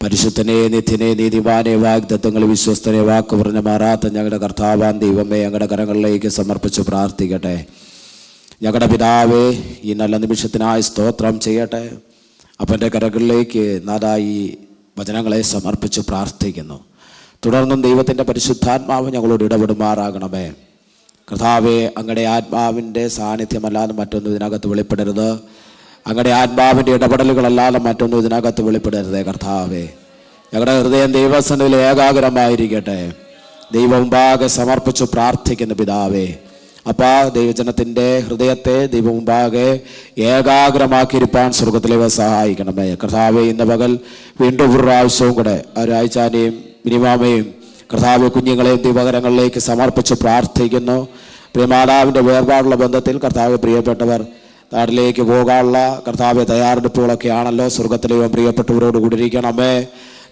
പരിശുദ്ധനെ, നിത്യനെ, നീതിമാനെ, വാഗ്ദത്തങ്ങൾ വിശ്വസ്തനെ, വാക്ക് പറഞ്ഞ് മാറാത്ത ഞങ്ങളുടെ കർത്താവാൻ ദൈവമേ, ഞങ്ങളുടെ കരങ്ങളിലേക്ക് സമർപ്പിച്ച് പ്രാർത്ഥിക്കട്ടെ. ഞങ്ങളുടെ പിതാവേ, ഈ നല്ല നിമിഷത്തിനായി സ്തോത്രം ചെയ്യട്ടെ. അപ്പൻ്റെ കരങ്ങളിലേക്ക് നാദായി വചനങ്ങളെ സമർപ്പിച്ച് പ്രാർത്ഥിക്കുന്നു. തുടർന്നും ദൈവത്തിൻ്റെ പരിശുദ്ധാത്മാവ് ഞങ്ങളോട് ഇടപെടുമാറാകണമേ. കർത്താവേ, അങ്ങയുടെ ആത്മാവിൻ്റെ സാന്നിധ്യമല്ലാതെ മറ്റൊന്നും ഇതിനകത്ത് വെളിപ്പെടരുത്. അങ്ങയുടെ ആത്മാവിൻ്റെ ഇടപെടലുകളല്ലാതെ മറ്റൊന്നും ഇതിനകത്ത് വെളിപ്പെടരുതേ കർത്താവേ. ഞങ്ങളുടെ ഹൃദയം ദൈവസന്നിധിയിൽ ഏകാഗ്രമായിരിക്കട്ടെ. ദൈവമുമ്പാകെ സമർപ്പിച്ചു പ്രാർത്ഥിക്കുന്ന പിതാവേ, അപ്പാ, ദൈവജനത്തിൻ്റെ ഹൃദയത്തെ ദൈവമുമ്പാകെ ഏകാഗ്രമാക്കിയിരിക്കാൻ സ്വർഗത്തിലേക്ക് സഹായിക്കണമേ കർത്താവേ. ഇന്ന് പകൽ വീണ്ടും ഒരു പ്രാവശ്യവും കൂടെ ഒരാഴ്ചാനെയും മിനിമാമയും കർത്താവെ കുഞ്ഞുങ്ങളെയും ദൈവകരങ്ങളിലേക്ക് സമർപ്പിച്ച് പ്രാർത്ഥിക്കുന്നു. പ്രിയമാതാവിൻ്റെ വേർപാടുള്ള ബന്ധത്തിൽ കർത്താവെ പ്രിയപ്പെട്ടവർ നാട്ടിലേക്ക് പോകാനുള്ള കർത്താവെ തയ്യാറെടുപ്പുകളൊക്കെ ആണല്ലോ. സ്വർഗത്തിലെയോ പ്രിയപ്പെട്ടവരോട് കൂടിയിരിക്കണമേ.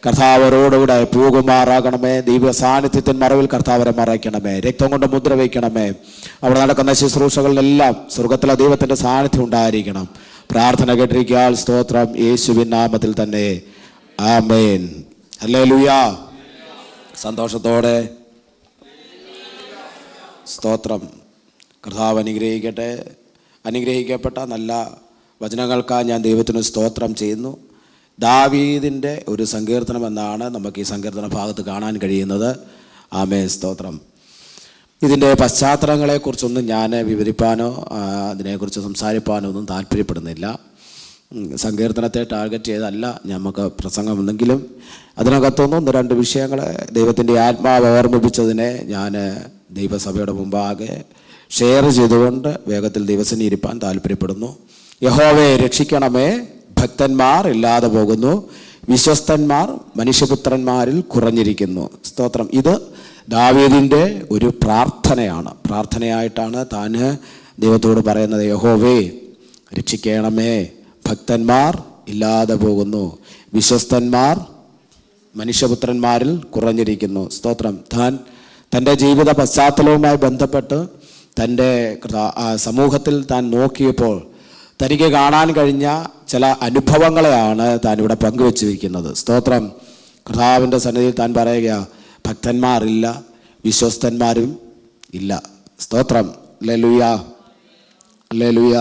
കർത്താവരോടുകൂടെ പോകുമാറാകണമേ. ദൈവ സാന്നിധ്യത്തിൻ മറവിൽ കർത്താവരെ മറയ്ക്കണമേ. രക്തം കൊണ്ട് മുദ്ര വയ്ക്കണമേ. അവിടെ നടക്കുന്ന ശുശ്രൂഷകളിലെല്ലാം സ്വർഗത്തിലെ ദൈവത്തിൻ്റെ സാന്നിധ്യം ഉണ്ടായിരിക്കണം. പ്രാർത്ഥന കേട്ടിരിക്കാൻ സ്തോത്രം. യേശുവിൻ നാമത്തിൽ തന്നെ ആമേൻ. ഹല്ലേലൂയ. സന്തോഷത്തോടെ സ്തോത്രം. കർത്താവ് അനുഗ്രഹിക്കട്ടെ. അനുഗ്രഹിക്കപ്പെട്ട നല്ല വചനങ്ങൾക്കായി ഞാൻ ദൈവത്തിന് സ്തോത്രം ചെയ്യുന്നു. ദാവീദിൻ്റെ ഒരു സങ്കീർത്തനം എന്നാണ് നമുക്ക് ഈ സങ്കീർത്തന ഭാഗത്ത് കാണാൻ കഴിയുന്നത്. ആമേൻ, സ്തോത്രം. ഇതിൻ്റെ പശ്ചാത്തലങ്ങളെക്കുറിച്ചൊന്നും ഞാൻ വിവരിപ്പാനോ അതിനെക്കുറിച്ച് സംസാരിപ്പാനോ ഒന്നും താല്പര്യപ്പെടുന്നില്ല. സങ്കീർത്തനത്തെ ടാർഗറ്റ് ചെയ്തല്ല നമുക്ക് പ്രസംഗമെന്നെങ്കിലും അതിനകത്തൊന്നും ഒന്ന് രണ്ട് വിഷയങ്ങൾ ദൈവത്തിൻ്റെ ആത്മാവ് ഓർമ്മിപ്പിച്ചതിനെ ഞാൻ ദൈവസഭയുടെ മുമ്പാകെ ഷെയർ ചെയ്തുകൊണ്ട് വേഗത്തിൽ ദിവസം ഇരിപ്പാൻ താല്പര്യപ്പെടുന്നു. യഹോവയെ രക്ഷിക്കണമേ, ഭക്തന്മാർ ഇല്ലാതെ പോകുന്നു, വിശ്വസ്തന്മാർ മനുഷ്യപുത്രന്മാരിൽ കുറഞ്ഞിരിക്കുന്നു. സ്തോത്രം. ഇത് ദാവീദിൻ്റെ ഒരു പ്രാർത്ഥനയാണ്. പ്രാർത്ഥനയായിട്ടാണ് താൻ ദൈവത്തോട് പറയുന്നത്. യഹോവേ രക്ഷിക്കണമേ, ഭക്തന്മാർ ഇല്ലാതെ പോകുന്നു, വിശ്വസ്തന്മാർ മനുഷ്യപുത്രന്മാരിൽ കുറഞ്ഞിരിക്കുന്നു. സ്തോത്രം. താൻ തൻ്റെ ജീവിത പശ്ചാത്തലവുമായി ബന്ധപ്പെട്ട് തൻ്റെ സമൂഹത്തിൽ താൻ നോക്കിയപ്പോൾ തനിക്ക് കാണാൻ കഴിഞ്ഞ ചില അനുഭവങ്ങളെയാണ് താൻ ഇവിടെ പങ്കുവെച്ചിരിക്കുന്നത്. സ്തോത്രം. കർത്താവിൻ്റെ സന്നിധിയിൽ താൻ പറയുക, ഭക്തന്മാരില്ല, വിശ്വസ്തന്മാരും ഇല്ല. സ്തോത്രം. Hallelujah, hallelujah,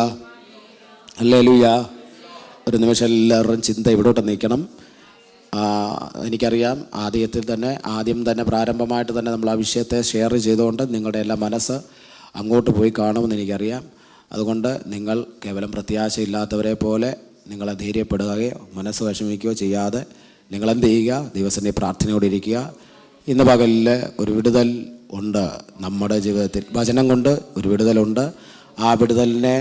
hallelujah. ഒരു നിമിഷം എല്ലാവരുടെയും ചിന്ത ഇവിടോട്ട് നീക്കണം. എനിക്കറിയാം ആദ്യം തന്നെ പ്രാരംഭമായിട്ട് തന്നെ നമ്മൾ ആ വിഷയത്തെ ഷെയർ ചെയ്തുകൊണ്ട് നിങ്ങളുടെ എല്ലാ മനസ്സ് അങ്ങോട്ട് പോയി കാണുമെന്ന് എനിക്കറിയാം. അതുകൊണ്ട് നിങ്ങൾ കേവലം പ്രത്യാശയില്ലാത്തവരെ പോലെ നിങ്ങളെ ധൈര്യപ്പെടുകയോ മനസ്സ് വിഷമിക്കുകയോ ചെയ്യാതെ നിങ്ങളെന്ത് ചെയ്യുക? ദിവസത്തെ പ്രാർത്ഥനയോടെ ഇരിക്കുക. ഇന്ന് പകലിൽ ഒരു വിടുതൽ ഉണ്ട്. നമ്മുടെ ജീവിതത്തിൽ വചനം കൊണ്ട് ഒരു വിടുതലുണ്ട്. ആ വിടുതലിനെ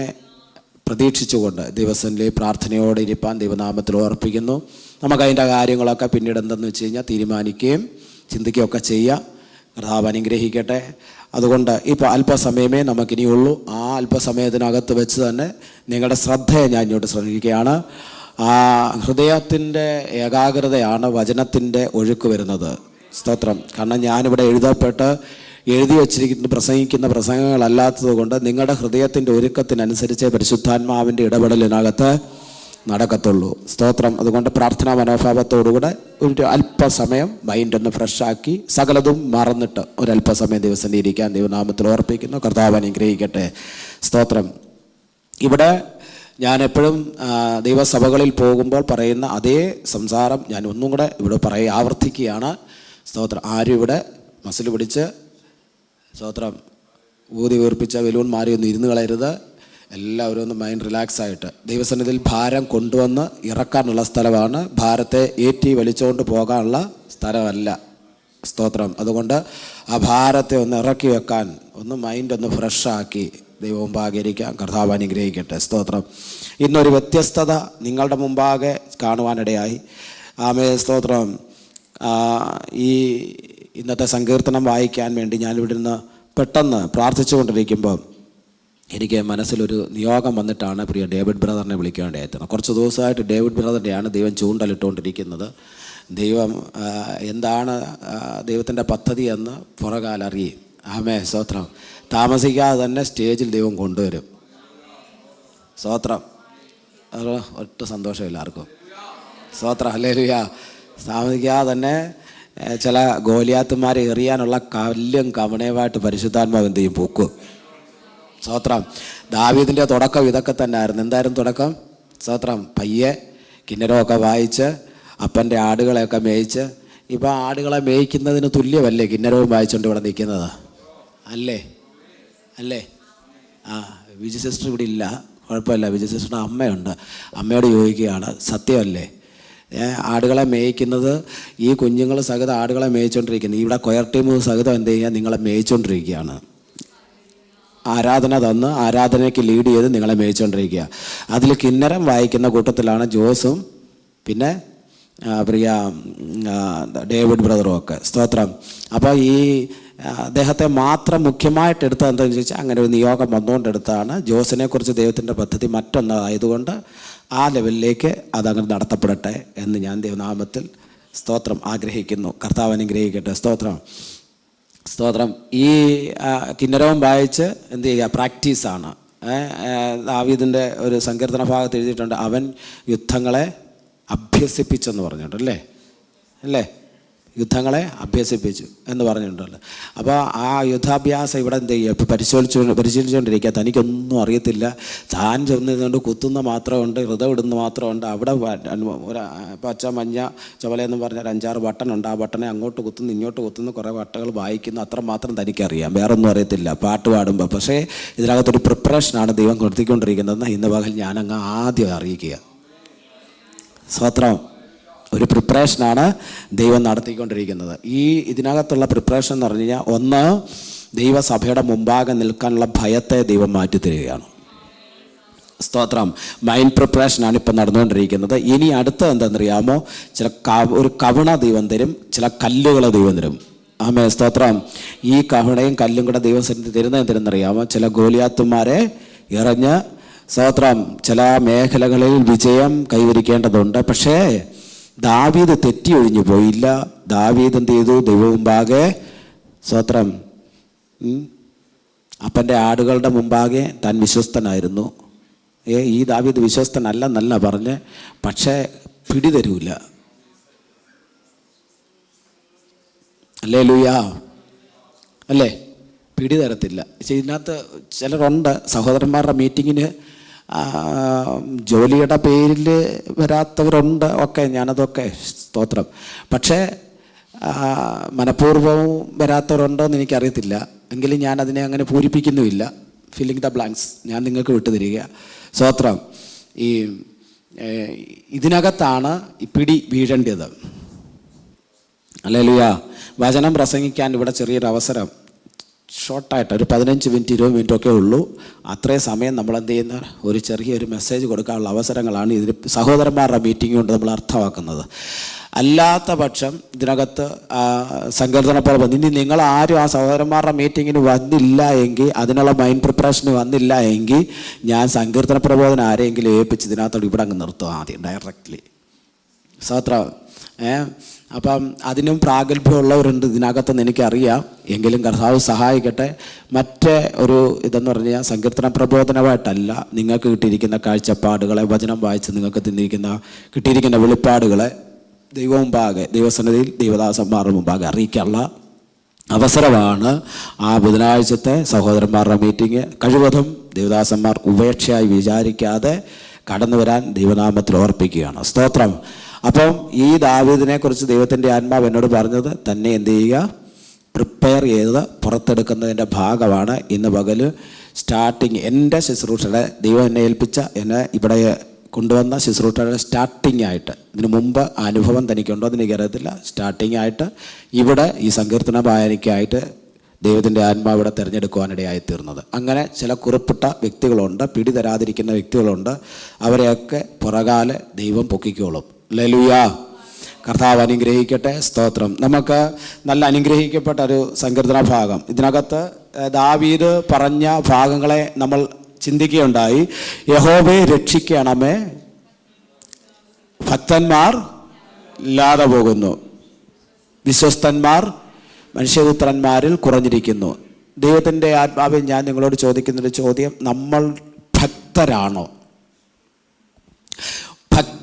പ്രതീക്ഷിച്ചുകൊണ്ട് ദിവസത്തിലെ പ്രാർത്ഥനയോടെ ഇരിപ്പാൻ ദൈവനാമത്തിൽ ഓർപ്പിക്കുന്നു. നമുക്കതിൻ്റെ കാര്യങ്ങളൊക്കെ പിന്നീട് എന്തെന്ന് വെച്ച് കഴിഞ്ഞാൽ തീരുമാനിക്കുകയും ചിന്തിക്കുകയൊക്കെ ചെയ്യുക. കർത്താവ് അനുഗ്രഹിക്കട്ടെ. അതുകൊണ്ട് ഇപ്പോൾ അല്പസമയമേ നമുക്കിനിയുള്ളൂ. ആ അല്പസമയത്തിനകത്ത് വെച്ച് തന്നെ നിങ്ങളുടെ ശ്രദ്ധയെ ഞാൻ ഇങ്ങോട്ട് ശ്രദ്ധിക്കുകയാണ്. ആ ഹൃദയത്തിൻ്റെ ഏകാഗ്രതയാണ് വചനത്തിൻ്റെ ഒഴുക്ക് വരുന്നത്. സ്തോത്രം. കാരണം ഞാനിവിടെ എഴുതി വച്ചിരിക്കുന്ന പ്രസംഗിക്കുന്ന പ്രസംഗങ്ങളല്ലാത്തത് കൊണ്ട് നിങ്ങളുടെ ഹൃദയത്തിൻ്റെ ഒരുക്കത്തിനനുസരിച്ച് പരിശുദ്ധാത്മാവിൻ്റെ ഇടപെടലിനകത്ത് നടക്കത്തുള്ളൂ. സ്തോത്രം. അതുകൊണ്ട് പ്രാർത്ഥനാ മനോഭാവത്തോടുകൂടെ ഒരു അല്പസമയം മൈൻഡൊന്ന് ഫ്രഷാക്കി സകലതും മറന്നിട്ട് ഒരല്പസമയം ദിവസം ഇരിക്കാൻ ദൈവനാമത്തിൽ ഓർപ്പിക്കുന്നു. കർത്താവ് അനുഗ്രഹിക്കട്ടെ. സ്തോത്രം. ഇവിടെ ഞാൻ എപ്പോഴും ദൈവസഭകളിൽ പോകുമ്പോൾ പറയുന്ന അതേ സംസാരം ഞാൻ ഒന്നും കൂടെ ഇവിടെ ആവർത്തിക്കുകയാണ്. സ്തോത്രം. ആരും ഇവിടെ മസിൽ പിടിച്ച് സ്തോത്രം ഊതി വീർപ്പിച്ച ബലൂൺ മാറി ഒന്നും ഇരുന്ന് കളയരുത്. എല്ലാവരും ഒന്ന് മൈൻഡ് റിലാക്സ് ആയിട്ട് ദൈവസന്നിധിയിൽ ഭാരം കൊണ്ടുവന്ന് ഇറക്കാനുള്ള സ്ഥലമാണ്. ഭാരത്തെ ഏറ്റി വലിച്ചുകൊണ്ട് പോകാനുള്ള സ്ഥലമല്ല. സ്തോത്രം. അതുകൊണ്ട് ആ ഭാരത്തെ ഒന്ന് ഇറക്കി വെക്കാൻ ഒന്ന് മൈൻഡൊന്ന് ഫ്രഷാക്കി ദൈവം മുമ്പാകെ ഇരിക്കാം. കർത്താവ് അനുഗ്രഹിക്കട്ടെ. സ്തോത്രം. ഇന്നൊരു വ്യത്യസ്തത നിങ്ങളുടെ മുമ്പാകെ കാണുവാനിടയായി. ആമേ. സ്തോത്രം. ഈ ഇന്നത്തെ സങ്കീർത്തനം വായിക്കാൻ വേണ്ടി ഞാനിവിടെ നിന്ന് പെട്ടെന്ന് പ്രാർത്ഥിച്ചു കൊണ്ടിരിക്കുമ്പോൾ എനിക്ക് മനസ്സിലൊരു നിയോഗം വന്നിട്ടാണ് പ്രിയ ഡേവിഡ് ബ്രദറിനെ വിളിക്കേണ്ടതായിരുന്നത്. കുറച്ച് ദിവസമായിട്ട് ഡേവിഡ് ബ്രദറിൻ്റെയാണ് ദൈവം ചൂണ്ടലിട്ടുകൊണ്ടിരിക്കുന്നത്. ദൈവം എന്താണ് ദൈവത്തിൻ്റെ പദ്ധതി എന്ന് പുറകാലറിയും. ആമേ. സ്തോത്രം. താമസിക്കാതെ തന്നെ സ്റ്റേജിൽ ദൈവം കൊണ്ടുവരും. സ്തോത്രം. അത് ഒട്ടും സന്തോഷമില്ല ആർക്കും. സ്തോത്രം. ഹല്ലേലൂയ. താമസിക്കാതെ തന്നെ ചില ഗോലിയാത്തുമാരെ എറിയാനുള്ള കല്ലും കവണയുമായിട്ട് പരിശുദ്ധാത്മാവ് എന്ത് ചെയ്യും? പൊക്കും. സ്തോത്രം. ദാവീദിൻ്റെ തുടക്കം ഇതൊക്കെ തന്നെ ആയിരുന്നു. എന്തായിരുന്നു തുടക്കം? സ്തോത്രം. പയ്യെ കിന്നരമൊക്കെ വായിച്ച് അപ്പൻ്റെ ആടുകളെയൊക്കെ മേയിച്ച്. ഇപ്പം ആടുകളെ മേയിക്കുന്നതിന് തുല്യമല്ലേ കിന്നരവും വായിച്ചുകൊണ്ട് ഇവിടെ നിൽക്കുന്നത്? അല്ലേ? അല്ലേ? വിജയ സിസ്റ്റർ ഇവിടെ ഇല്ല, കുഴപ്പമില്ല. വിജയ സിസ്റ്ററുടെ അമ്മയുണ്ട്. അമ്മയോട് ചോദിക്കുകയാണ്, സത്യമല്ലേ ആടുകളെ മേയിക്കുന്നത്? ഈ കുഞ്ഞുങ്ങൾ സഹിതം ആടുകളെ മേയിച്ചുകൊണ്ടിരിക്കുന്നത്. ഇവിടെ കൊയർ ടീം സഹിതം എന്ത് ചെയ്യുക? നിങ്ങളെ മേയിച്ചുകൊണ്ടിരിക്കുകയാണ്. ആരാധന തന്ന് ആരാധനയ്ക്ക് ലീഡ് ചെയ്ത് നിങ്ങളെ മേയിച്ചുകൊണ്ടിരിക്കുക. അതിൽ കിന്നരം വായിക്കുന്ന കൂട്ടത്തിലാണ് ജോസും പിന്നെ പ്രിയ ഡേവിഡ് ബ്രദറും ഒക്കെ. സ്തോത്രം. അപ്പോൾ ഈ അദ്ദേഹത്തെ മാത്രം മുഖ്യമായിട്ട് എടുത്തത് എന്താണെന്ന് ചോദിച്ചാൽ അങ്ങനെ ഒരു നിയോഗം വന്നുകൊണ്ടെടുത്താണ്. ജോസിനെക്കുറിച്ച് ദൈവത്തിൻ്റെ പദ്ധതി മറ്റൊന്നായതുകൊണ്ട് ആ ലെവലിലേക്ക് അതങ്ങനെ നടത്തപ്പെടട്ടെ എന്ന് ഞാൻ ദൈവനാമത്തിൽ സ്തോത്രം ആഗ്രഹിക്കുന്നു. കർത്താവ് അനുഗ്രഹിക്കട്ടെ. സ്തോത്രം. സ്തോത്രം. ഈ കിന്നരവും വായിച്ച് എന്ത് ചെയ്യുക? പ്രാക്ടീസാണ്. ദാവീദിൻ്റെ ഒരു സങ്കീർത്തന ഭാഗത്ത് എഴുതിയിട്ടുണ്ട്, അവൻ യുദ്ധങ്ങളെ അഭ്യസിപ്പിച്ചെന്ന് പറഞ്ഞിട്ടുണ്ടല്ലേ? അല്ലേ? യുദ്ധങ്ങളെ അഭ്യസിപ്പിച്ചു എന്ന് പറഞ്ഞിട്ടുണ്ടല്ലോ. അപ്പോൾ ആ യുദ്ധാഭ്യാസം ഇവിടെ എന്ത് ചെയ്യുക? ഇപ്പോൾ പരിശീലിച്ചുകൊണ്ടിരിക്കുക. തനിക്കൊന്നും അറിയത്തില്ല. താൻ ചെന്നുകൊണ്ട് കുത്തുന്ന മാത്രമുണ്ട്, ഹൃദയം ഇടുന്ന മാത്രമുണ്ട്. അവിടെ പച്ച മഞ്ഞ ചുവലയെന്ന് പറഞ്ഞാൽ 5-6 ബട്ടണുണ്ട്. ആ ബട്ടണെ അങ്ങോട്ട് കുത്തുന്നു ഇങ്ങോട്ട് കുത്തുന്നു, കുറേ വട്ടകൾ വായിക്കുന്നു. അത്രമാത്രം തനിക്കറിയാം, വേറൊന്നും അറിയത്തില്ല പാട്ട് പാടുമ്പോൾ. പക്ഷേ ഇതിനകത്തൊരു പ്രിപ്പറേഷനാണ് ദൈവം കൊടുത്തിക്കൊണ്ടിരിക്കുന്നതെന്ന് ഇന്ന് പകൽ ഞാനങ്ങ് ആദ്യം അറിയിക്കുക. സ്തോത്രം. ഒരു പ്രിപ്പറേഷനാണ് ദൈവം നടത്തിക്കൊണ്ടിരിക്കുന്നത്. ഇതിനകത്തുള്ള പ്രിപ്പറേഷൻ എന്ന് പറഞ്ഞു കഴിഞ്ഞാൽ, ഒന്ന്, ദൈവസഭയുടെ മുമ്പാകെ നിൽക്കാനുള്ള ഭയത്തെ ദൈവം മാറ്റിത്തരികയാണ്. സ്തോത്രം. മൈൻഡ് പ്രിപ്പറേഷനാണ് ഇപ്പം നടന്നുകൊണ്ടിരിക്കുന്നത്. ഇനി അടുത്തത് എന്താണെന്നറിയാമോ? ഒരു കവിണ ദൈവം തരും, ചില കല്ലുകളെ ദൈവം തരും. ആമേ. സ്തോത്രം. ഈ കവിണയും കല്ലും കൂടെ ദൈവം തരുന്നത് എന്തിനെന്നറിയാമോ? ചില ഗോലിയാത്തുമാരെ എറിഞ്ഞ് സ്തോത്രം ചില മേഖലകളിൽ വിജയം കൈവരിക്കേണ്ടതുണ്ട്. പക്ഷേ ദാവീദ് തെറ്റി ഒഴിഞ്ഞു പോയില്ല. ദാവീദ് എന്ത് ചെയ്തു? ദൈവം മുമ്പാകെ സ്തോത്രം അപ്പൻ്റെ ആടുകളുടെ മുമ്പാകെ താൻ വിശ്വസ്തനായിരുന്നു. ഈ ദാവീദ് വിശ്വസ്തനല്ലെന്നല്ല പറഞ്ഞ്, പക്ഷേ പിടിതരൂല. ഹല്ലേലൂയ. അല്ലേ? പിടിതരത്തില്ല. ഇതിനകത്ത് ചിലരുണ്ട്, സഹോദരന്മാരുടെ മീറ്റിങ്ങിന് ജോലിയുടെ പേരിൽ വരാത്തവരുണ്ട്. ഒക്കെ ഞാനതൊക്കെ സ്തോത്രം. പക്ഷേ മനഃപൂർവ്വവും വരാത്തവരുണ്ടോ എന്ന് എനിക്കറിയത്തില്ല. എങ്കിലും ഞാനതിനെ അങ്ങനെ പൂരിപ്പിക്കുന്നുമില്ല. ഫില്ലിങ് ദ ബ്ലാങ്ക്സ് ഞാൻ നിങ്ങൾക്ക് വിട്ടുതരിക. സ്തോത്രം. ഇതിനകത്താണ് ഈ പിടി വീഴേണ്ടത്. ഹല്ലേലൂയ. വചനം പ്രസംഗിക്കാൻ ഇവിടെ ചെറിയൊരു അവസരം, ഷോർട്ടായിട്ട് ഒരു 15 മിനിറ്റ് 20 മിനിറ്റൊക്കെ ഉള്ളൂ. അത്രയും സമയം നമ്മൾ എന്ത് ചെയ്യുന്ന ഒരു ചെറിയൊരു മെസ്സേജ് കൊടുക്കാനുള്ള അവസരങ്ങളാണ് ഇതിൽ സഹോദരന്മാരുടെ മീറ്റിംഗ് കൊണ്ട് നമ്മൾ അർത്ഥമാക്കുന്നത്. അല്ലാത്ത പക്ഷം ഇതിനകത്ത് സങ്കീർത്തനപ്രഭ ഇനി നിങ്ങൾ ആരും ആ സഹോദരന്മാരുടെ മീറ്റിങ്ങിന് വന്നില്ല എങ്കിൽ, അതിനുള്ള മൈൻഡ് പ്രിപ്പറേഷന് വന്നില്ല എങ്കിൽ, ഞാൻ സങ്കീർത്തന പ്രബോധനം ആരെങ്കിലും ഏൽപ്പിച്ച് ഇതിനകത്തോട് ഇവിടെ അങ്ങ് നിർത്തും ആദ്യം ഡയറക്റ്റ്ലി. സ്തോത്രം. അപ്പം അതിനും പ്രാഗൽഭ്യമുള്ളവരുണ്ട് ഇതിനകത്തെന്ന് എനിക്കറിയാം. എങ്കിലും കർത്താവ് സഹായിക്കട്ടെ. മറ്റേ ഒരു ഇതെന്ന് പറഞ്ഞാൽ സങ്കീർത്തന പ്രബോധനമായിട്ടല്ല, നിങ്ങൾക്ക് കിട്ടിയിരിക്കുന്ന കാഴ്ചപ്പാടുകളെ, വചനം വായിച്ച് നിങ്ങൾക്ക് കിട്ടിയിരിക്കുന്ന വെളിപ്പാടുകളെ ദൈവം മുമ്പാകെ, ദൈവസന്നിധിയിൽ ദൈവദാസന്മാരുടെ മുമ്പാകെ അറിയിക്കാനുള്ള അവസരമാണ് ആ ബുധനാഴ്ചത്തെ സഹോദരന്മാരുടെ മീറ്റിംഗ്. കഴിവതും ദൈവദാസന്മാർ ഉപേക്ഷയായി വിചാരിക്കാതെ കടന്നു വരാൻ ദൈവനാമത്തിൽ ഓർപ്പിക്കുകയാണ്. സ്തോത്രം. അപ്പം ഈ ദാവീദിനെ കുറിച്ച് ദൈവത്തിൻ്റെ ആത്മാവ് എന്നോട് പറഞ്ഞത് തന്നെ എന്ത് ചെയ്യുക? പ്രിപ്പയർ ചെയ്ത് പുറത്തെടുക്കുന്നതിൻ്റെ ഭാഗമാണ് ഇന്ന് പകൽ സ്റ്റാർട്ടിങ്. എൻ്റെ ശുശ്രൂഷയുടെ ദൈവം എന്നെ ഏൽപ്പിച്ച, എന്നെ ഇവിടെ കൊണ്ടുവന്ന ശുശ്രൂഷയുടെ സ്റ്റാർട്ടിങ് ആയിട്ട്, ഇതിനു മുമ്പ് അനുഭവം തനിക്കുണ്ടോ എന്ന് എനിക്കറിയത്തില്ല, സ്റ്റാർട്ടിങ് ആയിട്ട് ഇവിടെ ഈ സങ്കീർത്തന വായനയ്ക്കായിട്ട് ദൈവത്തിൻ്റെ ആത്മാവ് ഇവിടെ തിരഞ്ഞെടുക്കുവാനിടയായി തീർന്നത്. അങ്ങനെ ചില കുറിപ്പിട്ട വ്യക്തികളുണ്ട്, പിടി തരാതിരിക്കുന്ന വ്യക്തികളുണ്ട്. അവരെയൊക്കെ പുറകാലെ ദൈവം പൊക്കിക്കോളും. ഹല്ലേലൂയ. കർത്താവ് അനുഗ്രഹിക്കട്ടെ. സ്തോത്രം. നമുക്ക് നല്ല അനുഗ്രഹിക്കപ്പെട്ട ഒരു സങ്കീർത്തന ഭാഗം, ഇതിനകത്ത് ദാവീദ് പറഞ്ഞ ഭാഗങ്ങളെ നമ്മൾ ചിന്തിക്കുകയുണ്ടായി. യഹോവയെ രക്ഷിക്കണമേ, ഭക്തന്മാർ ഇല്ലാതെ പോകുന്നു, വിശ്വസ്തന്മാർ മനുഷ്യപുത്രന്മാരിൽ കുറഞ്ഞിരിക്കുന്നു. ദൈവത്തിൻ്റെ ആത്മാവിൽ ഞാൻ നിങ്ങളോട് ചോദിക്കുന്നൊരു ചോദ്യം, നമ്മൾ ഭക്തരാണോ?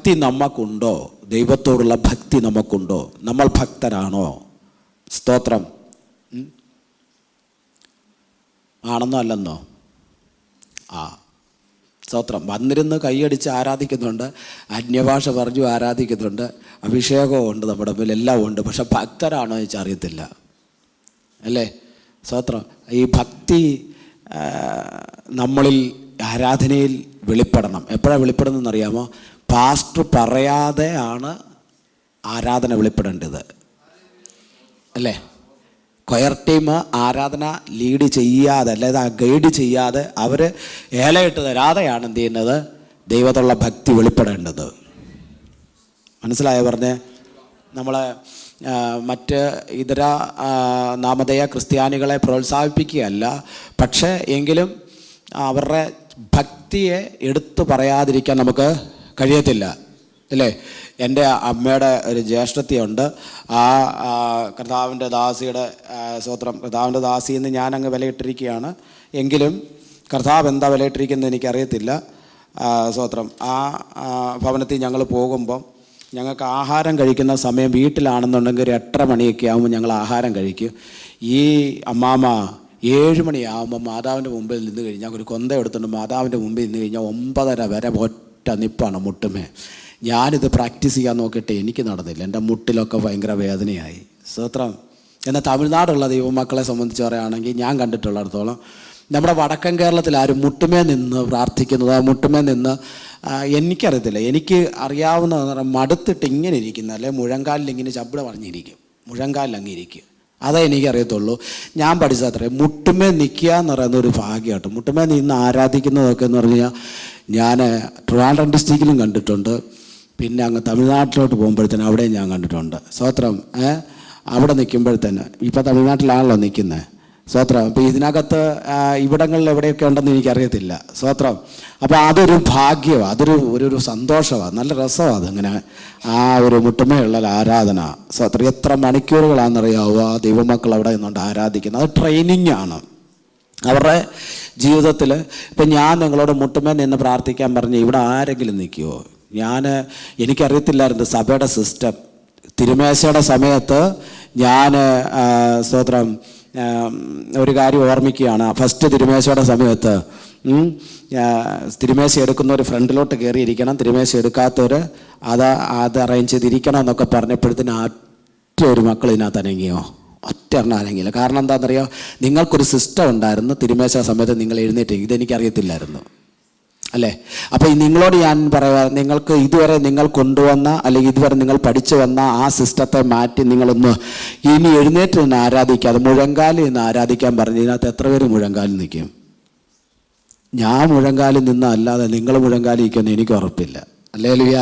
ഭക്തി നമുക്കുണ്ടോ? ദൈവത്തോടുള്ള ഭക്തി നമുക്കുണ്ടോ? നമ്മൾ ഭക്തരാണോ? സ്തോത്രം. ആണെന്നോ അല്ലെന്നോ? സ്തോത്രം. വന്നിരുന്ന് കൈയടിച്ച് ആരാധിക്കുന്നുണ്ട്, അന്യഭാഷ പറഞ്ഞു ആരാധിക്കുന്നുണ്ട്, അഭിഷേകവും ഉണ്ട്, നമ്മുടെ മേൽ എല്ലാം ഉണ്ട്. പക്ഷെ ഭക്തരാണോ എന്ന് വെച്ചാൽ അറിയത്തില്ല, അല്ലേ? സ്തോത്രം. ഈ ഭക്തി നമ്മളിൽ ആരാധനയിൽ വെളിപ്പെടണം. എപ്പോഴാണ് വെളിപ്പെടുന്നതെന്നറിയാമോ? പാസ്റ്റർ പറയാതെ ആണ് ആരാധന വെളിപ്പെടേണ്ടത്, അല്ലേ? കൊയർ ടീം ആരാധന ലീഡ് ചെയ്യാതെ, അല്ലാതെ ഗൈഡ് ചെയ്യാതെ, അവർ ഏലയിട്ട് തരാതെയാണ് എന്ത് ചെയ്യുന്നത്? ദൈവത്തുള്ള ഭക്തി വെളിപ്പെടേണ്ടത്. മനസ്സിലായോ പറഞ്ഞേ? നമ്മൾ മറ്റ് ഇതര നാമധേയ ക്രിസ്ത്യാനികളെ പ്രോത്സാഹിപ്പിക്കുകയല്ല, പക്ഷേ എങ്കിലും അവരുടെ ഭക്തിയെ എടുത്തു പറയാതിരിക്കാൻ നമുക്ക് കഴിയത്തില്ല, അല്ലേ? എൻ്റെ അമ്മയുടെ ഒരു ജ്യേഷ്ഠത്തിയുണ്ട്. ആ കർത്താവിൻ്റെ ദാസിയുടെ സ്തോത്രം, കർത്താവിൻ്റെ ദാസിയിൽ നിന്ന് ഞാനങ്ങ് വിലയിട്ടിരിക്കുകയാണ്. എങ്കിലും കർത്താവ് എന്താ വിലയിട്ടിരിക്കുന്നത് എനിക്കറിയത്തില്ല. സ്തോത്രം. ആ ഭവനത്തിൽ ഞങ്ങൾ പോകുമ്പം ഞങ്ങൾക്ക് ആഹാരം കഴിക്കുന്ന സമയം വീട്ടിലാണെന്നുണ്ടെങ്കിൽ ഒരു 8:30 മണിയൊക്കെ ആകുമ്പോൾ ഞങ്ങൾ ആഹാരം കഴിക്കും. ഈ അമ്മാമ്മ 7 മണിയാകുമ്പോൾ മാതാവിൻ്റെ മുമ്പിൽ നിന്ന് കഴിഞ്ഞാൽ, ഒരു കൊന്ത എടുത്തുകൊണ്ട് മാതാവിൻ്റെ മുമ്പിൽ നിന്ന് കഴിഞ്ഞാൽ 9:30 വരെ ഒറ്റ നിപ്പാണ് മുട്ടുമേ. ഞാനിത് പ്രാക്ടീസ് ചെയ്യാൻ നോക്കിയിട്ട് എനിക്ക് നടന്നില്ല. എൻ്റെ മുട്ടിലൊക്കെ ഭയങ്കര വേദനയായി. സ്തോത്രം. എന്നാൽ തമിഴ്നാടുള്ള ദൈവമക്കളെ സംബന്ധിച്ച് പറയുകയാണെങ്കിൽ ഞാൻ കണ്ടിട്ടുള്ളിടത്തോളം നമ്മുടെ വടക്കൻ കേരളത്തിൽ ആരും മുട്ടുമേ നിന്ന് പ്രാർത്ഥിക്കുന്നത്, ആ മുട്ടുമേ നിന്ന് എനിക്കറിയത്തില്ല. എനിക്ക് അറിയാവുന്ന മടുത്തിട്ട് ഇങ്ങനെ ഇരിക്കുന്ന, അല്ലെ മുഴങ്കാലിൽ ഇങ്ങനെ ചപ്പിട പറഞ്ഞിരിക്കും, മുഴങ്കാലിൽ അങ്ങ് ഇരിക്കും. അതേ എനിക്കറിയത്തുള്ളൂ. ഞാൻ പഠിച്ചത് അത്രയും. മുട്ടുമേ നിൽക്കുക എന്ന് പറയുന്ന ഒരു ഭാഗ്യമായിട്ട്. മുട്ടുമേ നിന്ന് ആരാധിക്കുന്നതൊക്കെ എന്ന് പറഞ്ഞു കഴിഞ്ഞാൽ ഞാൻ ട്രിവാൻഡ്രം ഡിസ്ട്രിക്റ്റിലും കണ്ടിട്ടുണ്ട്, പിന്നെ അങ്ങ് തമിഴ്നാട്ടിലോട്ട് പോകുമ്പോഴത്തേന് അവിടെയും ഞാൻ കണ്ടിട്ടുണ്ട്. സ്തോത്രം. അവിടെ നിൽക്കുമ്പോഴത്തേന് ഇപ്പോൾ തമിഴ്നാട്ടിലാണല്ലോ നിൽക്കുന്നത്. സ്തോത്രം. അപ്പോൾ ഇതിനകത്ത് ഇവിടങ്ങളിൽ എവിടെയൊക്കെ ഉണ്ടെന്ന് എനിക്കറിയത്തില്ല. സ്തോത്രം. അപ്പോൾ അതൊരു ഭാഗ്യമാണ്, അതൊരു സന്തോഷമാണ്, നല്ല രസമാണ് അതങ്ങനെ ആ ഒരു മുട്ടുമയുള്ള ആരാധന. സ്തോത്രം. എത്ര മണിക്കൂറുകളാണെന്നറിയാവോ ആ ദൈവമക്കൾ അവിടെ നിന്നുകൊണ്ട് ആരാധിക്കുന്നത്. അത് ട്രെയിനിങ് ആണ് അവരുടെ ജീവിതത്തിൽ. ഇപ്പം ഞാൻ നിങ്ങളോട് മുട്ടുമേ നിന്ന് പ്രാർത്ഥിക്കാൻ പറഞ്ഞ് ഇവിടെ ആരെങ്കിലും നിൽക്കുമോ? എനിക്കറിയത്തില്ലായിരുന്നു സഭയുടെ സിസ്റ്റം. തിരുമേശയുടെ സമയത്ത് ഞാൻ സ്തോത്രം ഒരു കാര്യം ഓർമ്മിക്കുകയാണ്. ഫസ്റ്റ് തിരുമേശയുടെ സമയത്ത് തിരുമേശ എടുക്കുന്നവർ ഫ്രണ്ടിലോട്ട് കയറിയിരിക്കണം, തിരുമേശ എടുക്കാത്തവർ അത് അറേഞ്ച് ചെയ്തിരിക്കണം എന്നൊക്കെ പറഞ്ഞപ്പോഴത്തേന് ഒറ്റ ഒരു മക്കൾ ഇതിനകത്ത് അനങ്ങിയോ? ഒറ്റ എണ്ണം അനങ്ങിയില്ല. കാരണം എന്താണെന്നറിയോ? നിങ്ങൾക്കൊരു സിസ്റ്റം ഉണ്ടായിരുന്നു. തിരുമേശ സമയത്ത് നിങ്ങൾ എഴുന്നേറ്റ്, ഇതെനിക്കറിയത്തില്ലായിരുന്നു, അല്ലേ? അപ്പോൾ നിങ്ങളോട് ഞാൻ പറയുക, നിങ്ങൾക്ക് ഇതുവരെ നിങ്ങൾ കൊണ്ടുവന്ന അല്ലെങ്കിൽ ഇതുവരെ നിങ്ങൾ പഠിച്ചു വന്ന ആ സിസ്റ്റത്തെ മാറ്റി നിങ്ങളൊന്ന് ഇനി എഴുന്നേറ്റ് നിന്ന് ആരാധിക്കാതെ മുഴങ്കാലിൽ നിന്ന് ആരാധിക്കാൻ പറഞ്ഞു. ഇതിനകത്ത് എത്ര പേര് മുഴങ്കാലിൽ നിൽക്കും? ഞാൻ മുഴങ്കാലിൽ നിന്ന് അല്ലാതെ നിങ്ങൾ മുഴങ്കാലിൽ നിൽക്കുമെന്ന് എനിക്ക് ഉറപ്പില്ല. ഹല്ലേലൂയ.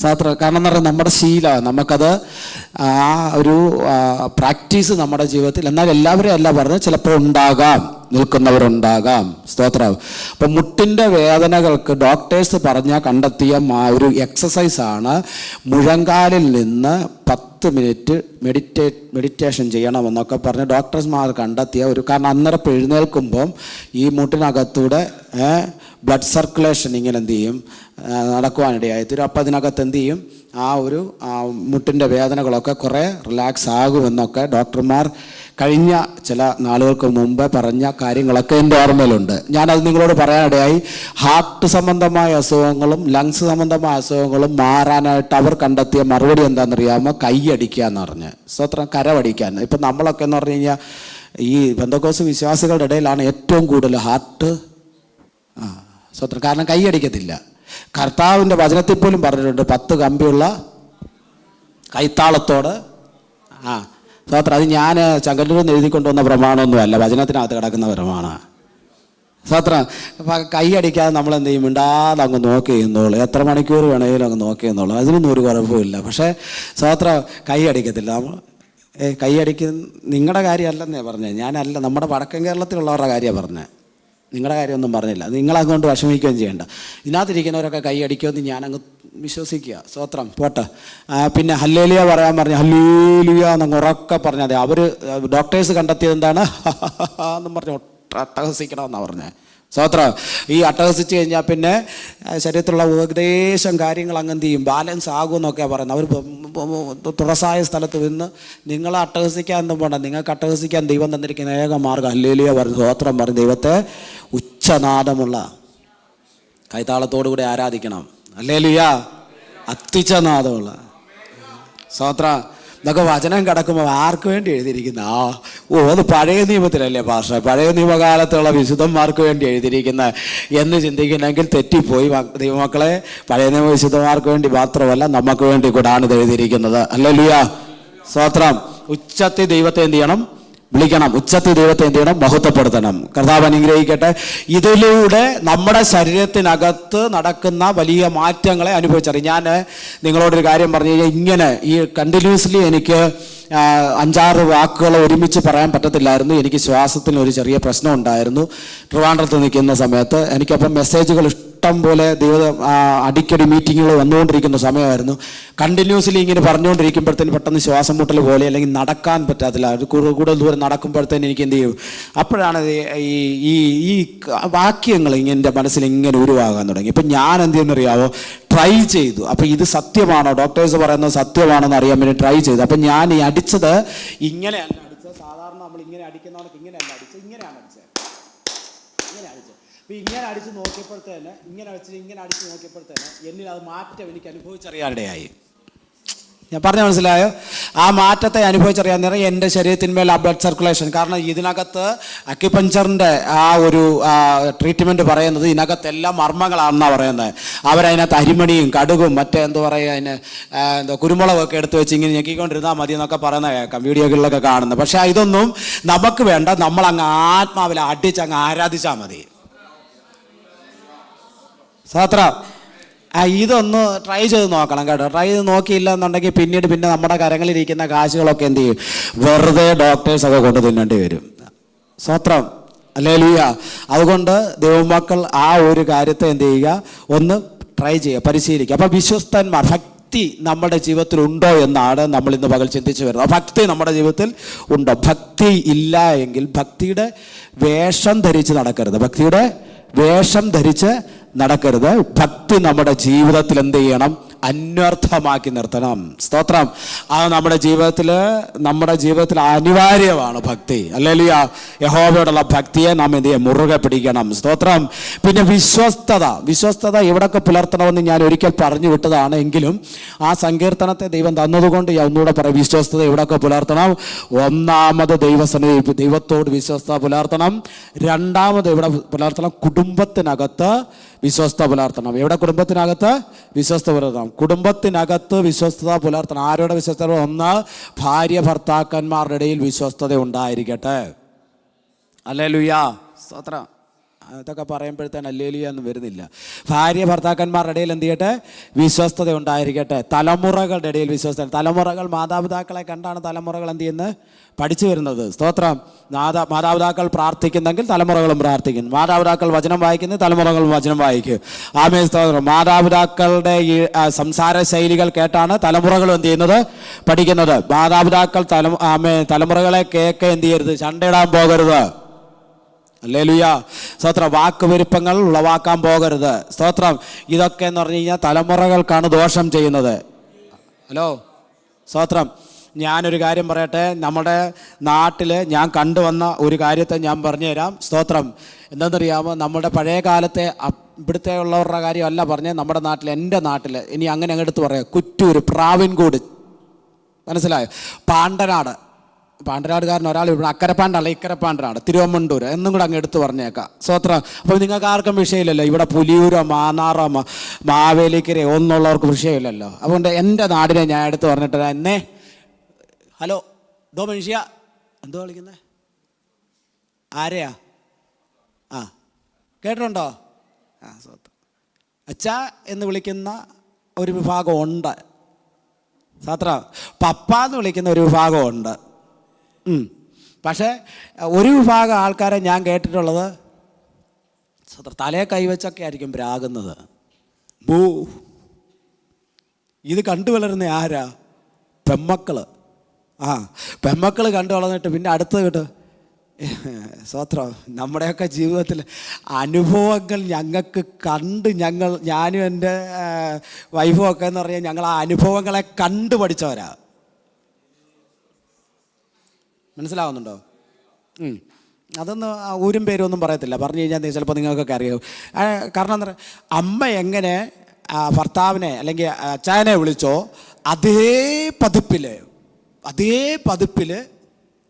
സ്തോത്രം. കാരണം എന്ന് പറഞ്ഞാൽ നമ്മുടെ ശീലമാണ്, നമുക്കത് ആ ഒരു പ്രാക്ടീസ് നമ്മുടെ ജീവിതത്തിൽ. എന്നാൽ എല്ലാവരും അല്ല പറഞ്ഞത്, ചിലപ്പോൾ ഉണ്ടാകാം, നിൽക്കുന്നവരുണ്ടാകാം. സ്തോത്രം. അപ്പം മുട്ടിൻ്റെ വേദനകൾക്ക് ഡോക്ടേഴ്സ് കണ്ടെത്തിയ ഒരു എക്സസൈസാണ് മുഴങ്കാലിൽ നിന്ന് 10 മിനിറ്റ് മെഡിറ്റേഷൻ ചെയ്യണമെന്നൊക്കെ പറഞ്ഞ് ഡോക്ടർമാർ കണ്ടെത്തിയ ഒരു. കാരണം അന്നേരം എഴുന്നേൽക്കുമ്പം ഈ മുട്ടിനകത്തൂടെ ബ്ലഡ് സർക്കുലേഷൻ ഇങ്ങനെ എന്ത് ചെയ്യും, നടക്കുവാനിടയായി തീരും. അപ്പം അതിനകത്ത് എന്ത് ചെയ്യും, ആ ഒരു മുട്ടിൻ്റെ വേദനകളൊക്കെ കുറേ റിലാക്സ് ആകുമെന്നൊക്കെ ഡോക്ടർമാർ കഴിഞ്ഞ ചില നാളുകൾക്ക് മുമ്പ് പറഞ്ഞ കാര്യങ്ങളൊക്കെ എൻ്റെ ഓർമ്മയിലുണ്ട്. ഞാനത് നിങ്ങളോട് പറയാനിടയായി. ഹാർട്ട് സംബന്ധമായ അസുഖങ്ങളും ലങ്സ് സംബന്ധമായ അസുഖങ്ങളും മാറാനായിട്ട് അവർ കണ്ടെത്തിയ മറുപടി എന്താണെന്നറിയാമോ? കൈയടിക്കുക എന്ന് പറഞ്ഞ്. സ്തോത്രം. കരവടിക്കാൻ. ഇപ്പം നമ്മളൊക്കെ എന്ന് പറഞ്ഞു കഴിഞ്ഞാൽ ഈ പെന്തക്കോസ്ത് വിശ്വാസികളുടെ ഇടയിലാണ് ഏറ്റവും കൂടുതൽ ഹാർട്ട് സ്തോത്രം. കാരണം കൈയടിക്കത്തില്ല. കർത്താവിൻ്റെ വചനത്തിൽ പോലും പറഞ്ഞിട്ടുണ്ട് 10 കമ്പിയുള്ള കൈത്താളത്തോട്. സ്തോത്രം. അത് ഞാൻ ചങ്കല്ലൂരിൽ നിന്ന് എഴുതിക്കൊണ്ടുവന്ന പ്രമാണമൊന്നുമല്ല, വചനത്തിനകത്ത് കിടക്കുന്ന പ്രമാണമാണ്. സ്തോത്രം. അപ്പം കൈയടിക്കാതെ നമ്മൾ എന്ത് ചെയ്യും? മിണ്ടാതെ അങ്ങ് നോക്കി ചെയ്യുന്നോളൂ. എത്ര മണിക്കൂർ വേണമെങ്കിലും അങ്ങ് നോക്കി ചെയ്യുന്നോളൂ. അതിനൊന്നും ഒരു കുഴപ്പമില്ല. പക്ഷേ സ്തോത്രം കൈയടിക്കത്തില്ല. നമ്മൾ നിങ്ങളുടെ കാര്യമല്ലെന്നേ പറഞ്ഞത്. ഞാനല്ല, നമ്മുടെ വടക്കൻ കേരളത്തിലുള്ളവരുടെ കാര്യമാണ് പറഞ്ഞത്. നിങ്ങളുടെ കാര്യമൊന്നും പറഞ്ഞില്ല. നിങ്ങളതുകൊണ്ട് വിഷമിക്കുകയും ചെയ്യേണ്ട. ഇതിനകത്തിരിക്കുന്നവരൊക്കെ കൈയടിക്കുമെന്ന് ഞാനങ്ങ് വിശ്വസിക്കുക. സ്തോത്രം. പോട്ടെ. പിന്നെ ഹല്ലേലൂയ പറയാൻ പറഞ്ഞു. ഹല്ലേലൂയ എന്നങ്ങ് ഉറക്കെ പറഞ്ഞാൽ മതി. അവർ ഡോക്ടേഴ്സ് കണ്ടെത്തിയത് എന്താണ്? എന്നും പറഞ്ഞ് അട്ടഹസിക്കണമെന്നാണ് പറഞ്ഞത്. സ്വത്രം. ഈ അട്ടഹസിച്ച് കഴിഞ്ഞാൽ പിന്നെ ശരീരത്തിലുള്ള ഏകദേശം കാര്യങ്ങൾ അങ്ങ് എന്ത് ചെയ്യും, ബാലൻസ് ആകുമെന്നൊക്കെയാണ് പറയുന്നത്. അവർ തുറസായ സ്ഥലത്ത് നിന്ന് നിങ്ങളെ അട്ടഹസിക്കാൻ എന്തും പോകണ്ട, നിങ്ങൾക്ക് അട്ടഹസിക്കാൻ ദൈവം തന്നിരിക്കുന്ന ഏക മാർഗ്ഗം ഹല്ലേലൂയ പറഞ്ഞ് സ്വത്രം പറഞ്ഞ് ദൈവത്തെ ഉച്ചനാദമുള്ള കൈത്താളത്തോടു കൂടി ആരാധിക്കണം. ഹല്ലേലൂയ, അത്യുച്ചനാദമുള്ള സ്വത്രം. ഇതൊക്കെ വചനം കിടക്കുമ്പോൾ ആർക്ക് വേണ്ടി എഴുതിയിരിക്കുന്ന അത് പഴയ നിയമത്തിലല്ലേ ഭാഷ, പഴയ നിയമകാലത്തുള്ള വിശുദ്ധന്മാർക്ക് വേണ്ടി എഴുതിയിരിക്കുന്ന എന്ന് ചിന്തിക്കുന്നെങ്കിൽ തെറ്റിപ്പോയി ദൈവമക്കളെ. പഴയ നിയമ വിശുദ്ധന്മാർക്ക് വേണ്ടി മാത്രമല്ല നമുക്ക് വേണ്ടി കൂടാണ് ഇത് എഴുതിയിരിക്കുന്നത്. ഹല്ലേലൂയ, സ്തോത്രം. ഉച്ചത്തിൽ ദൈവത്തെ എന്ത് ചെയ്യണം, വിളിക്കണം. ഉച്ചത്തിൽ ദൈവത്തെ എന്ത് ചെയ്യണം, മഹത്വപ്പെടുത്തണം. കർത്താവ് അനുഗ്രഹിക്കട്ടെ. ഇതിലൂടെ നമ്മുടെ ശരീരത്തിനകത്ത് നടക്കുന്ന വലിയ മാറ്റങ്ങളെ അനുഭവിച്ചറിയാം. ഞാൻ നിങ്ങളോടൊരു കാര്യം പറഞ്ഞു കഴിഞ്ഞാൽ, ഇങ്ങനെ ഈ കണ്ടിന്യൂസ്ലി എനിക്ക് 5-6 വാക്കുകൾ ഒരുമിച്ച് പറയാൻ പറ്റത്തില്ലായിരുന്നു. എനിക്ക് ശ്വാസത്തിന് ഒരു ചെറിയ പ്രശ്നം ഉണ്ടായിരുന്നു ട്രിവാൻഡ്രത്ത് നിൽക്കുന്ന സമയത്ത്. എനിക്കപ്പം മെസ്സേജുകൾ ഇഷ്ടം പോലെ അടിക്കടി മീറ്റിങ്ങുകൾ വന്നുകൊണ്ടിരിക്കുന്ന സമയമായിരുന്നു. കണ്ടിന്യൂസ്ലി ഇങ്ങനെ പറഞ്ഞുകൊണ്ടിരിക്കുമ്പോഴത്തേന് പെട്ടെന്ന് ശ്വാസം മുട്ടൽ പോലെ, അല്ലെങ്കിൽ നടക്കാൻ പറ്റാത്തില്ല. കൂടുതൽ ദൂരം നടക്കുമ്പോഴത്തേന് എനിക്ക് എന്ത് ചെയ്യും, അപ്പോഴാണ് ഈ വാക്യങ്ങൾ ഇങ്ങനെ എൻ്റെ മനസ്സിൽ ഇങ്ങനെ ഉരുവാകാൻ തുടങ്ങി. ഇപ്പം ഞാൻ എന്ത് ചെയ്യുന്നറിയാവോ, ട്രൈ ചെയ്തു. അപ്പം ഇത് സത്യമാണോ, ഡോക്ടേഴ്സ് പറയുന്നത് സത്യമാണെന്ന് അറിയാൻ വേണ്ടി ട്രൈ ചെയ്തു. അപ്പം ഞാൻ ഈ അടിച്ചത് ഇങ്ങനെയല്ല അടിച്ചത്, സാധാരണ നമ്മൾ ഇങ്ങനെ അടിക്കുന്നവർക്ക് ഇങ്ങനെയല്ല അടിച്ചത്, ഇങ്ങനെയാണ് അടിച്ചത്, ഇങ്ങനെ അടിച്ചത്. അപ്പം ഇങ്ങനെ അടിച്ച് നോക്കിയപ്പോഴത്തേന്, ഇങ്ങനെ വെച്ച് ഇങ്ങനെ അടിച്ച് നോക്കിയപ്പോഴത്തേന് എന്നിൽ അത് മാറ്റം എനിക്ക് അനുഭവിച്ചറിയാനിടയായി. ഞാൻ പറഞ്ഞ മനസ്സിലായോ? ആ മാറ്റത്തെ അനുഭവിച്ചറിയാൻ നേരം എൻ്റെ ശരീരത്തിന്മേൽ ആ ബ്ലഡ് സർക്കുലേഷൻ, കാരണം ഇതിനകത്ത് അക്യുപഞ്ചറിൻ്റെ ആ ഒരു ട്രീറ്റ്മെൻറ്റ് പറയുന്നത് ഇതിനകത്തെല്ലാം മർമ്മങ്ങളാണെന്നാണ് പറയുന്നത്. അവരതിനകത്ത് അരിമണിയും കടുകും മറ്റേ എന്താ പറയുക, അതിന് കുരുമുളകൊക്കെ എടുത്ത് വെച്ച് ഇങ്ങനെ ഞെക്കിക്കൊണ്ടിരുന്നാൽ മതി എന്നൊക്കെ പറയുന്ന കേൾക്കാം, വീഡിയോകളിലൊക്കെ കാണുന്നത്. പക്ഷേ ഇതൊന്നും നമുക്ക് വേണ്ട, നമ്മളങ്ങ് ആത്മാവിൽ അടിച്ചങ്ങ് ആരാധിച്ചാൽ മതി. സാത്ര ഇതൊന്ന് ട്രൈ ചെയ്ത് നോക്കണം കേട്ടോ. ട്രൈ ചെയ്ത് നോക്കിയില്ല എന്നുണ്ടെങ്കിൽ പിന്നെ നമ്മുടെ കരങ്ങളിലിരിക്കുന്ന കാശുകളൊക്കെ എന്ത് ചെയ്യും, വെറുതെ ഡോക്ടേഴ്സൊക്കെ കൊണ്ട് തിന്നേണ്ടി വരും. സ്വത്രം, ഹല്ലേലൂയ. അതുകൊണ്ട് ദൈവമക്കൾ ആ ഒരു കാര്യത്തെ എന്ത് ചെയ്യുക, ഒന്ന് ട്രൈ ചെയ്യുക, പരിശീലിക്കുക. അപ്പം വിശ്വസ്തന്മാർ, ഭക്തി നമ്മുടെ ജീവിതത്തിൽ ഉണ്ടോ എന്നാണ് നമ്മൾ ഇന്ന് പകൽ ചിന്തിച്ചു വരുന്നത്. ഭക്തി നമ്മുടെ ജീവിതത്തിൽ ഉണ്ടോ? ഭക്തി ഇല്ല എങ്കിൽ ഭക്തിയുടെ വേഷം ധരിച്ച് നടക്കരുത്, ഭക്തിയുടെ വേഷം ധരിച്ച് നടക്കരുത്. ഭക്തി നമ്മുടെ ജീവിതത്തിൽ എന്ത് ചെയ്യണം, അന്വർത്ഥമാക്കി നിർത്തണം. സ്തോത്രം. അത് നമ്മുടെ ജീവിതത്തിൽ അനിവാര്യമാണ് ഭക്തി. ഹല്ലേലൂയ. യഹോവയോടുള്ള ഭക്തിയെ നാം എന്ത് ചെയ്യുക, മുറുകെ പിടിക്കണം. സ്തോത്രം. പിന്നെ വിശ്വസ്തത എവിടൊക്കെ പുലർത്തണമെന്ന് ഞാൻ ഒരിക്കൽ പറഞ്ഞു വിട്ടതാണ്. എങ്കിലും ആ സങ്കീർത്തനത്തെ ദൈവം തന്നതുകൊണ്ട് ഞാൻ ഒന്നുകൂടെ പറയും. വിശ്വസ്തത എവിടൊക്കെ പുലർത്തണം? ഒന്നാമത് ദൈവത്തോട് വിശ്വസ്തത പുലർത്തണം. രണ്ടാമത് എവിടെ പുലർത്തണം? കുടുംബത്തിനകത്ത് വിശ്വസ്ത പുലർത്തണം. എവിടെ? കുടുംബത്തിനകത്ത് വിശ്വസ്ത പുലർത്തണം. കുടുംബത്തിനകത്ത് വിശ്വസ്തത പുലർത്തണം. ആരുടെ വിശ്വസ്തത? ഒന്ന്, ഭാര്യ ഭർത്താക്കന്മാരുടെ ഇടയിൽ വിശ്വസ്തത ഉണ്ടായിരിക്കട്ടെ. ഹല്ലേലൂയ, സ്തോത്രം. ഇതൊക്കെ പറയുമ്പോഴത്തേന് ഹല്ലേലൂയ ഒന്നും വരുന്നില്ല. ഭാര്യ ഭർത്താക്കന്മാരുടെ ഇടയിൽ എന്ത് ചെയ്യട്ടെ? വിശ്വസ്തത ഉണ്ടായിരിക്കട്ടെ. തലമുറകളുടെ ഇടയിൽ വിശ്വസ്തത. തലമുറകൾ മാതാപിതാക്കളെ കണ്ടാണ് തലമുറകൾ എന്ത് ചെയ്യുന്നത്, പഠിച്ചു വരുന്നത്. സ്തോത്രം. മാതാപിതാക്കൾ പ്രാർത്ഥിക്കുന്നെങ്കിൽ തലമുറകളും പ്രാർത്ഥിക്കും. മാതാപിതാക്കൾ വചനം വായിക്കുന്നത് തലമുറകളും വചനം വായിക്കും. ആമേൻ, സ്തോത്രം. മാതാപിതാക്കളുടെ ഈ സംസാര ശൈലികൾ കേട്ടാണ് തലമുറകളും എന്ത് ചെയ്യുന്നത്, പഠിക്കുന്നത്. മാതാപിതാക്കൾ തലമുറകളെ കേക്ക് എന്ത് ചെയ്യരുത്, ചണ്ടയിടാൻ പോകരുത്. ഹല്ലേലൂയ, സ്തോത്രം. വാക്കുപെരുപ്പങ്ങൾ ഉളവാക്കാൻ പോകരുത്. സ്തോത്രം. ഇതൊക്കെ എന്ന് പറഞ്ഞു കഴിഞ്ഞാൽ തലമുറകൾക്കാണ് ദോഷം ചെയ്യുന്നത്. ഹലോ, സ്തോത്രം. ഞാനൊരു കാര്യം പറയട്ടെ. നമ്മുടെ നാട്ടിൽ ഞാൻ കണ്ടുവന്ന ഒരു കാര്യത്തെ ഞാൻ പറഞ്ഞു തരാം. സ്തോത്രം. എന്താണെന്നറിയാമോ? നമ്മുടെ പഴയ കാലത്തെ ഇവിടുത്തെ ഉള്ളവരുടെ കാര്യമല്ല പറഞ്ഞത്. നമ്മുടെ നാട്ടിൽ, എൻ്റെ നാട്ടിൽ, ഇനി അങ്ങനെ അങ്ങെടുത്ത് പറയാം, കുറ്റൂർ, പ്രാവിൻകൂട്, മനസ്സിലായോ? പാണ്ടനാടുകാരൻ ഒരാൾ ഇവിടെ, അക്കരപ്പാണ്ടല്ല ഇക്കരപ്പാണ്ടനാണ്, തിരുവമ്മണ്ടൂർ എന്നും കൂടെ അങ്ങ് എടുത്ത് പറഞ്ഞേക്കാം. സ്തോത്രം. അപ്പോൾ നിങ്ങൾക്ക് ആർക്കും വിഷയമില്ലല്ലോ. ഇവിടെ പുലിയൂരോ മാന്നാറോ മാവേലിക്കരയോ ഒന്നുള്ളവർക്ക് വിഷയമില്ലല്ലോ. അതുകൊണ്ട് എൻ്റെ നാടിനെ ഞാൻ എടുത്ത് പറഞ്ഞിട്ട് എന്നെ, ഹലോ ദോ മനുഷ്യ, എന്തോ വിളിക്കുന്നത്, ആരെയാ? കേട്ടിട്ടുണ്ടോ? സ്തോത്രം. അച്ഛാ എന്ന് വിളിക്കുന്ന ഒരു വിഭാഗം ഉണ്ട്. സ്തോത്രം. പപ്പ എന്ന് വിളിക്കുന്ന ഒരു വിഭാഗം ഉണ്ട്. പക്ഷേ ഒരു വിഭാഗം ആൾക്കാരെ ഞാൻ കേട്ടിട്ടുള്ളത് തലയെ കൈവച്ചൊക്കെ ആയിരിക്കും പ്രാകുന്നത്. ഇത് കണ്ടു വളരുന്ന ആരാ? പെമ്മക്കള്. പെമ്മക്കൾ കണ്ടു വളർന്നിട്ട് പിന്നെ അടുത്ത് കേട്ട് സ്വത്രം നമ്മുടെയൊക്കെ ജീവിതത്തിൽ അനുഭവങ്ങൾ ഞങ്ങൾക്ക് കണ്ട് ഞാനും എൻ്റെ വൈഫും ഒക്കെ എന്ന് പറഞ്ഞാൽ ഞങ്ങൾ ആ അനുഭവങ്ങളെ കണ്ടു പഠിച്ചവരാ. മനസ്സിലാവുന്നുണ്ടോ? അതൊന്നും ഊരും പേരും ഒന്നും പറയത്തില്ല. പറഞ്ഞു കഴിഞ്ഞാൽ ചിലപ്പോൾ നിങ്ങൾക്കൊക്കെ അറിയാം. കാരണം എന്താ പറയുക, അമ്മ എങ്ങനെ ഭർത്താവിനെ അല്ലെങ്കിൽ അച്ചായനെ വിളിച്ചോ അതേ പതിപ്പിൽ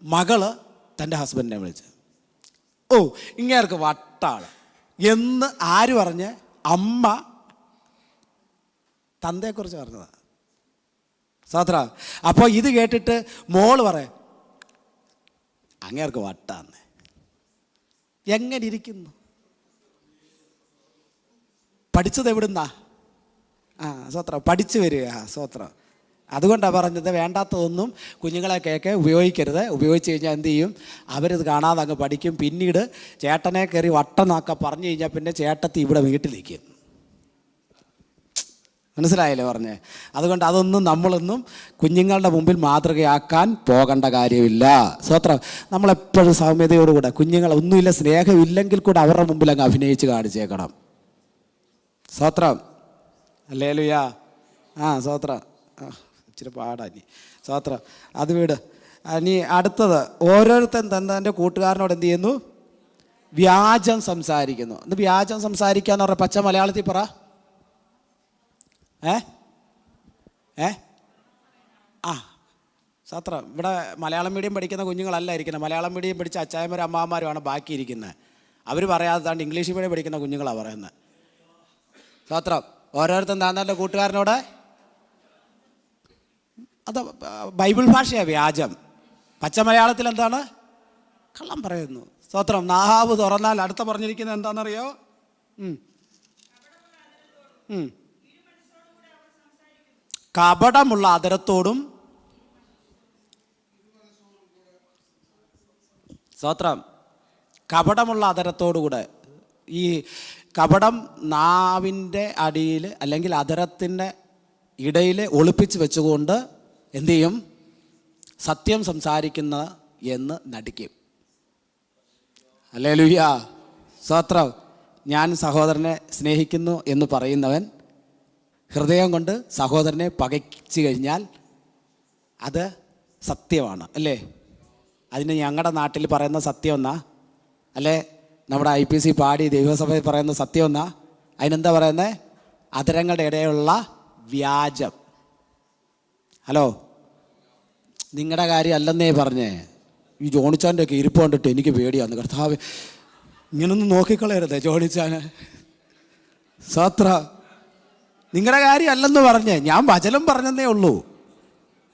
മകള് തൻ്റെ ഹസ്ബൻഡിനെ വിളിച്ച്. ഓ, ഇങ്ങേർക്ക് വട്ടാള് എന്ന് ആര് പറഞ്ഞ്? അമ്മ തന്തയെക്കുറിച്ച് പറഞ്ഞതാ. സാത്ര. അപ്പോൾ ഇത് കേട്ടിട്ട് മോള് പറയും അങ്ങേർക്ക് വട്ടാന്ന്. എങ്ങനെ ഇരിക്കുന്നു? പഠിച്ചത് എവിടുന്നാ? സ്വത്രം പഠിച്ചു വരിക. സ്വത്രം. അതുകൊണ്ടാണ് പറഞ്ഞത് വേണ്ടാത്തതൊന്നും കുഞ്ഞുങ്ങളെ കേക്ക് ഉപയോഗിക്കരുത്. ഉപയോഗിച്ച് കഴിഞ്ഞാൽ എന്ത് ചെയ്യും? അവരിത് കാണാതെ അങ്ങ് പഠിക്കും. പിന്നീട് ചേട്ടനെ കയറി വട്ടനാക്ക പറഞ്ഞു കഴിഞ്ഞാൽ പിന്നെ ചേട്ടത്തി ഇവിടെ വീട്ടിലിരിക്കും. മനസ്സിലായല്ലേ പറഞ്ഞേ? അതുകൊണ്ട് അതൊന്നും നമ്മളൊന്നും കുഞ്ഞുങ്ങളുടെ മുമ്പിൽ മാതൃകയാക്കാൻ പോകേണ്ട കാര്യമില്ല. സ്വത്രം. നമ്മളെപ്പോഴും സൗമ്യതയോടുകൂടെ കുഞ്ഞുങ്ങളെ ഒന്നുമില്ല സ്നേഹമില്ലെങ്കിൽ കൂടെ അവരുടെ മുമ്പിൽ അങ്ങ് അഭിനയിച്ച് കാണിച്ചേക്കണം. സ്വത്രം. ഹല്ലേലൂയ. സ്വത്രം. ഇച്ചിരി പാടാനി. സ്വത്രം. അത് വീട്. ഇനി അടുത്തത്, ഓരോരുത്തൻ തൻ്റെ കൂട്ടുകാരനോട് എന്ത് ചെയ്യുന്നു? വ്യാജം സംസാരിക്കുന്നു. എന്ത് വ്യാജം സംസാരിക്കുക എന്ന് പറഞ്ഞാൽ പച്ച മലയാളത്തിൽ പറ. സ്വത്രം. ഇവിടെ മലയാളം മീഡിയം പഠിക്കുന്ന കുഞ്ഞുങ്ങളല്ല ഇരിക്കുന്നത്. മലയാളം മീഡിയം പഠിച്ച അച്ചായന്മാരും അമ്മാവന്മാരുമാണ് ബാക്കി ഇരിക്കുന്നത്. അവർ പറയാതാണ്ട് ഇംഗ്ലീഷ് മീഡിയം പഠിക്കുന്ന കുഞ്ഞുങ്ങളാണ് പറയുന്നത്. സ്വത്രം. ഓരോരുത്തൻ താൻ്റെ കൂട്ടുകാരനോട്, അത് ബൈബിൾ ഭാഷയാണ് വ്യാജം. പച്ച മലയാളത്തിൽ എന്താണ്? കള്ളം പറയുന്നു. സ്തോത്രം. നാഹാവ് തുറന്നാൽ അടുത്ത പറഞ്ഞിരിക്കുന്നത് എന്താണെന്നറിയോ? കപടമുള്ള അധരത്തോടും. സ്തോത്രം. കപടമുള്ള അധരത്തോടുകൂടെ. ഈ കപടം നാവിൻ്റെ അടിയിൽ അല്ലെങ്കിൽ അധരത്തിൻ്റെ ഇടയിൽ ഒളിപ്പിച്ച് വെച്ചുകൊണ്ട് എന്തു ചെയ്യും? സത്യം സംസാരിക്കുന്ന എന്ന് നടിക്കും. ഹല്ലേലൂയ. സ്തോത്രം. ഞാൻ സഹോദരനെ സ്നേഹിക്കുന്നു എന്ന് പറയുന്നവൻ ഹൃദയം കൊണ്ട് സഹോദരനെ പകച്ചു കഴിഞ്ഞാൽ അത് സത്യമാണ് അല്ലേ? അതിന് ഞങ്ങളുടെ നാട്ടിൽ പറയുന്ന സത്യം എന്നാ? അല്ലേ നമ്മുടെ IPC പാടി ദൈവസഭയിൽ പറയുന്ന സത്യം എന്നാ? അതിനെന്താ പറയുന്നത്? അധരങ്ങളുടെ ഇടയിലുള്ള വ്യാജം. ഹലോ, നിങ്ങളുടെ കാര്യം അല്ലെന്നേ പറഞ്ഞേ. ഈ ജോണിച്ചാൻ്റെ ഒക്കെ ഇരിപ്പ് കണ്ടിട്ട് എനിക്ക് പേടിയാന്ന്. കർത്താവ്, ഇങ്ങനൊന്നും നോക്കിക്കളയരുതേ ജോണിച്ചാന്. സ്വത്ര. നിങ്ങളുടെ കാര്യം അല്ലെന്ന് പറഞ്ഞേ. ഞാൻ വചനം പറഞ്ഞതേ ഉള്ളൂ.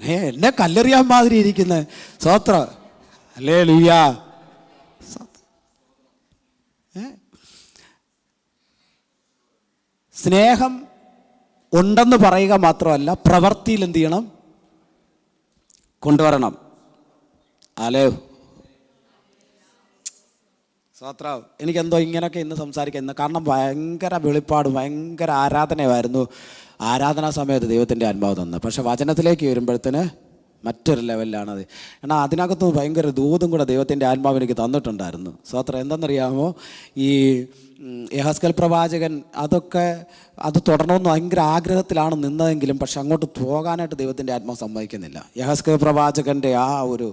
എന്നെ കല്ലെറിയാൻ മാതിരി ഇരിക്കുന്നത്. സ്വത്ര. ഹല്ലേലൂയ. സ്നേഹം ഉണ്ടെന്ന് പറയുക മാത്രമല്ല, പ്രവൃത്തിയിൽ എന്ത് ചെയ്യണം? കൊണ്ടുവരണം. അലേ സ്തോത്രം. എനിക്കെന്തോ ഇങ്ങനെയൊക്കെ ഇന്ന് സംസാരിക്കുന്നത് കാരണം ഭയങ്കര വെളിപ്പാടും ഭയങ്കര ആരാധനയായിരുന്നു ആരാധനാ സമയത്ത് ദൈവത്തിൻ്റെ ആത്മാവ് തന്നത്. പക്ഷെ വചനത്തിലേക്ക് വരുമ്പോഴത്തേന് മറ്റൊരു ലെവലിലാണത്. എന്നാൽ അതിനകത്ത് ഭയങ്കര ദൂതും കൂടെ ദൈവത്തിൻ്റെ ആത്മാവ് എനിക്ക് തന്നിട്ടുണ്ടായിരുന്നു. സ്തോത്രം. എന്തെന്നറിയാമോ? ഈ യഹസ്കേൽ പ്രവാചകൻ അത് തുടരണമെന്ന് ഭയങ്കര ആഗ്രഹത്തിലാണ് നിന്നതെങ്കിലും പക്ഷെ അങ്ങോട്ട് പോകാനായിട്ട് ദൈവത്തിൻ്റെ ആത്മാവ് സമ്മതിക്കുന്നില്ല. യഹസ്കേൽ പ്രവാചകൻ്റെ ആ ഒരു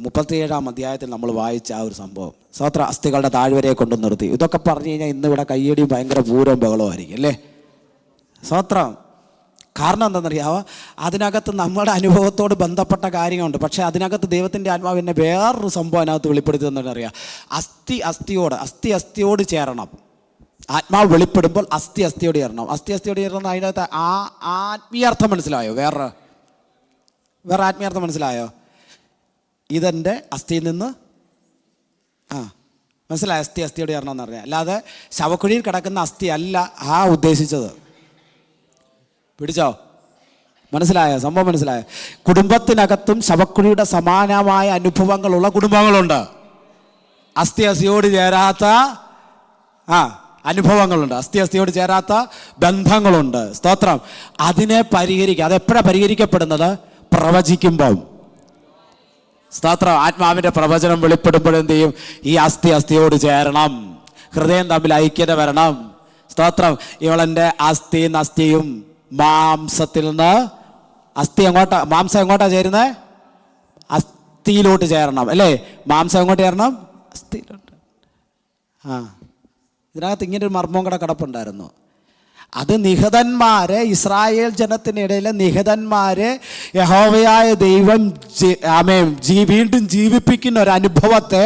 37-ാം അധ്യായത്തിൽ നമ്മൾ വായിച്ച ആ ഒരു സംഭവം. സ്തോത്ര. അസ്ഥികളുടെ താഴ്വരയെ കൊണ്ടു നിർത്തി. ഇതൊക്കെ പറഞ്ഞു കഴിഞ്ഞാൽ ഇന്നിവിടെ കയ്യടിയും ഭയങ്കര പൂരവും ബഹളവും ആയിരിക്കും അല്ലേ? സ്തോത്രം. കാരണം എന്താണെന്നറിയാമോ? അതിനകത്ത് നമ്മുടെ അനുഭവത്തോട് ബന്ധപ്പെട്ട കാര്യങ്ങളുണ്ട്. പക്ഷേ അതിനകത്ത് ദൈവത്തിൻ്റെ ആത്മാവ് എന്നെ വേറൊരു സംഭവം അതിനകത്ത് വെളിപ്പെടുത്തി എന്നറിയാം. അസ്ഥിയോട് ചേരണം. ആത്മാവ് വെളിപ്പെടുമ്പോൾ അസ്ഥിയോട് ചേരണം. അസ്ഥിയോട് ചേരണം. അതിനകത്ത് ആത്മീയാർത്ഥം മനസ്സിലായോ? വേറെ ആത്മീയാർത്ഥം മനസ്സിലായോ? ഇതെൻ്റെ അസ്ഥിയിൽ നിന്ന് മനസ്സിലായോ? അസ്ഥിയോട് ചേരണം എന്ന് പറഞ്ഞാൽ അല്ലാതെ ശവക്കുഴിയിൽ കിടക്കുന്ന അസ്ഥി അല്ല ഉദ്ദേശിച്ചത്. പിടിച്ചോ? മനസ്സിലായോ? സംഭവം മനസ്സിലായോ? കുടുംബത്തിനകത്തും ശവക്കുഴിയുടെ സമാനമായ അനുഭവങ്ങളുള്ള കുടുംബങ്ങളുണ്ട്. അസ്ഥിയോട് ചേരാത്ത അനുഭവങ്ങളുണ്ട്. അസ്ഥിയോട് ചേരാത്ത ബന്ധങ്ങളുണ്ട്. സ്തോത്രം. അതിനെ പരിഹരിക്കുക. അതെപ്പോഴാണ് പരിഹരിക്കപ്പെടുന്നത്? പ്രവചിക്കുമ്പം. സ്തോത്രം. ആത്മാവിൻ്റെ പ്രവചനം വെളിപ്പെടുമ്പോഴെന്ത് ചെയ്യും? ഈ അസ്ഥിയോട് ചേരണം, ഹൃദയം തമ്മിൽ ഐക്യത വരണം. സ്തോത്രം. ഇവളെൻ്റെ അസ്ഥിയും മാംസത്തിൽ നിന്ന് മാംസം എങ്ങോട്ടാ ചേരുന്നത്? അസ്ഥിയിലോട്ട് ചേരണം അല്ലേ? മാംസം എങ്ങോട്ട് ചേരണം? അസ്ഥിയിലോട്ട്. ഇതിനകത്ത് ഇങ്ങനൊരു മർമ്മം കൂടെ കിടപ്പുണ്ടായിരുന്നു. അത് നിഹതന്മാരെ, ഇസ്രായേൽ ജനത്തിനിടയിലെ നിഹതന്മാരെ യഹോവയായ ദൈവം വീണ്ടും ജീവിപ്പിക്കുന്ന ഒരു അനുഭവത്തെ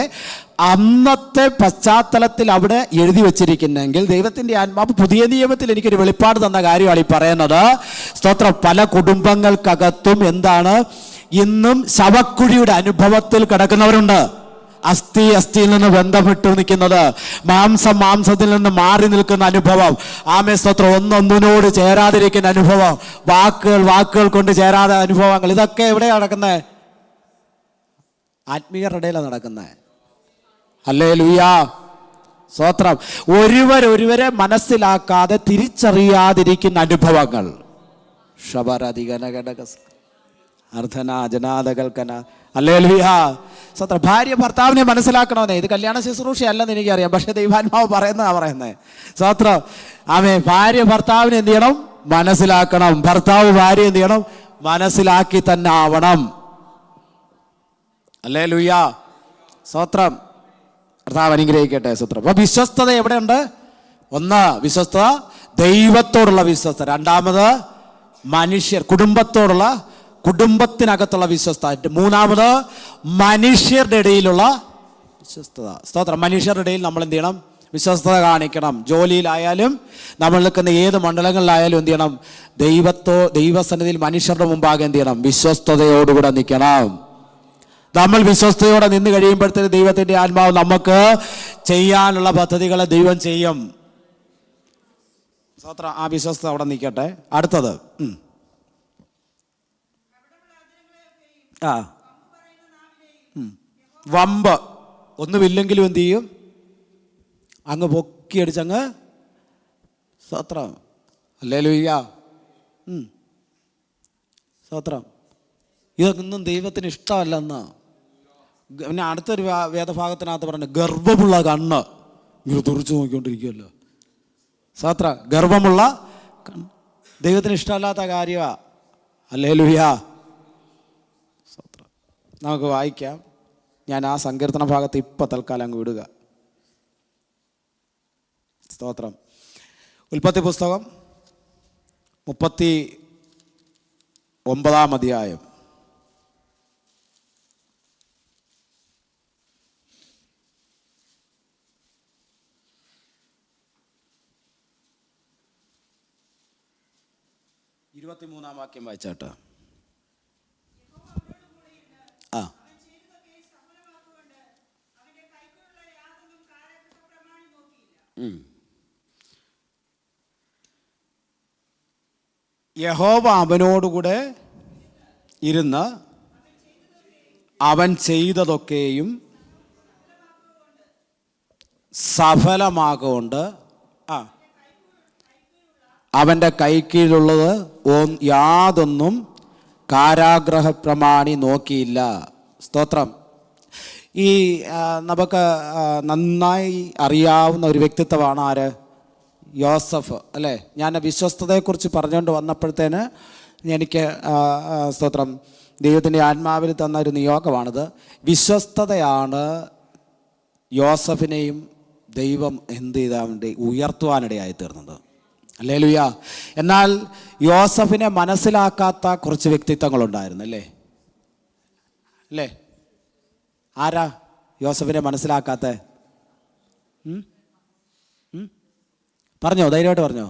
അന്നത്തെ പശ്ചാത്തലത്തിൽ അവിടെ എഴുതി വച്ചിരിക്കുന്നെങ്കിൽ ദൈവത്തിൻ്റെ ആത്മാവ് പുതിയ നിയമത്തിൽ എനിക്കൊരു വെളിപ്പാട് തന്ന കാര്യമാണ് ഈ പറയുന്നത്. സ്തോത്രം. പല കുടുംബങ്ങൾക്കകത്തും എന്താണ്, ഇന്നും ശവക്കുഴിയുടെ അനുഭവത്തിൽ കിടക്കുന്നവരുണ്ട്. അസ്ഥിയിൽ നിന്ന് ബന്ധപ്പെട്ടു നിൽക്കുന്നത്, മാംസത്തിൽ നിന്ന് മാറി നിൽക്കുന്ന അനുഭവം. ആമേ സ്തോത്രം. ഒന്നൊന്നിനോട് ചേരാതിരിക്കുന്ന അനുഭവം, വാക്കുകൾ കൊണ്ട് ചേരാതെ അനുഭവങ്ങൾ. ഇതൊക്കെ എവിടെയാണ് നടക്കുന്നത്? ആത്മീയരുടെ ഇടയിലാണ് നടക്കുന്നത്. ഹല്ലേലൂയാ. സ്തോത്രം. ഒരുവരെ മനസ്സിലാക്കാതെ തിരിച്ചറിയാതിരിക്കുന്ന അനുഭവങ്ങൾ. അർദ്ധനാജനാദകൽക്കന. ഹല്ലേലൂയാ. സ്തോത്രം. ഭാര്യ ഭർത്താവിനെ മനസ്സിലാക്കണമെന്നേ. ഇത് കല്യാണ ശുശ്രൂഷയല്ലെന്ന് എനിക്കറിയാം, പക്ഷെ ദൈവാത്മാവ് പറയുന്നത്. സ്തോത്രം. ആമേ. ഭാര്യ ഭർത്താവിനെ എന്ത് ചെയ്യണം? മനസ്സിലാക്കണം. ഭർത്താവ് ഭാര്യ എന്ത് ചെയ്യണം? മനസ്സിലാക്കി തന്നെ ആവണം. ഹല്ലേലൂയാ. സ്തോത്രം. കർത്താവ് അനുഗ്രഹിക്കട്ടെ. സ്തോത്രം. അപ്പൊ വിശ്വസ്തത എവിടെയുണ്ട്? ഒന്ന്, വിശ്വസ്തത ദൈവത്തോടുള്ള വിശ്വസ്തത. രണ്ടാമത് കുടുംബത്തിനകത്തുള്ള വിശ്വസ്തത. മൂന്നാമത് മനുഷ്യരുടെ ഇടയിലുള്ള വിശ്വസ്തത. സ്തോത്രം. മനുഷ്യരുടെ ഇടയിൽ നമ്മൾ എന്ത് ചെയ്യണം? വിശ്വസ്തത കാണിക്കണം. ജോലിയിലായാലും നമ്മൾ നിൽക്കുന്ന ഏത് മണ്ഡലങ്ങളിലായാലും എന്ത് ചെയ്യണം? ദൈവസന്നിധിയിൽ മനുഷ്യരുടെ മുമ്പാകെ എന്ത് ചെയ്യണം? വിശ്വസ്തതയോടുകൂടെ നിൽക്കണം. നമ്മൾ വിശ്വസ്തയോടെ നിന്ന് കഴിയുമ്പോഴത്തേക്ക് ദൈവത്തിൻ്റെ ആത്മാവ് നമുക്ക് ചെയ്യാനുള്ള പദ്ധതികളെ ദൈവം ചെയ്യും. സ്തോത്രം. ആ വിശ്വസ്തത അവിടെ നിൽക്കട്ടെ. അടുത്തത് വമ്പ്. ഒന്നുമില്ലെങ്കിലും എന്ത് ചെയ്യും? അങ്ങ് പൊക്കിയടിച്ചങ്ങ്. സ്തോത്രം. ഹല്ലേലൂയ. സ്തോത്രം. ഇതൊന്നും ദൈവത്തിന് ഇഷ്ടമല്ലെന്ന്. പിന്നെ അടുത്തൊരു വേദഭാഗത്തിനകത്ത് പറഞ്ഞു, ഗർവമുള്ള കണ്ണ്. ഇങ്ങനെ തുറച്ചു നോക്കിക്കൊണ്ടിരിക്കുമല്ലോ. സ്തോത്രം. ഗർവമുള്ള കണ്ണ് ദൈവത്തിന് ഇഷ്ടമല്ലാത്ത കാര്യമാണ്. ഹല്ലേലൂയ. സ്തോത്രം. നമുക്ക് വായിക്കാം. ഞാൻ ആ സങ്കീർത്തന ഭാഗത്ത് ഇപ്പം തൽക്കാലം അങ്ങ് വിടുക. സ്തോത്രം. ഉൽപ്പത്തി പുസ്തകം 39 അധ്യായം. ഇരുപത്തിമൂന്നാം വാക്യം വായിച്ചാട്ടോ. യഹോവ അവനോടുകൂടെ ഇരുന്ന് അവൻ ചെയ്തതൊക്കെയും സഫലമാകൊണ്ട് അവൻ്റെ കൈക്കീഴുള്ളത് യാതൊന്നും കാരാഗ്രഹ പ്രമാണി നോക്കിയില്ല. സ്തോത്രം. ഈ നമുക്ക് നന്നായി അറിയാവുന്ന ഒരു വ്യക്തിത്വമാണ് ആര്? യോസഫ് അല്ലേ? ഞാൻ വിശ്വസ്തതയെക്കുറിച്ച് പറഞ്ഞുകൊണ്ട് വന്നപ്പോഴത്തേന് എനിക്ക് സ്തോത്രം ദൈവത്തിൻ്റെ ആത്മാവിൽ തന്ന ഒരു നിയോഗമാണിത്. വിശ്വസ്തതയാണ് യോസഫിനെയും ദൈവം എന്ത് ചെയ്താൽ ഉയർത്തുവാനിടയായി തീർന്നത്. ഹല്ലേലൂയ. എന്നാൽ യോസഫിനെ മനസ്സിലാക്കാത്ത കുറച്ച് വ്യക്തിത്വങ്ങളുണ്ടായിരുന്നു അല്ലേ? ആരാ യോസഫിനെ മനസ്സിലാക്കാത്ത? പറഞ്ഞോ, ധൈര്യമായിട്ട് പറഞ്ഞോ.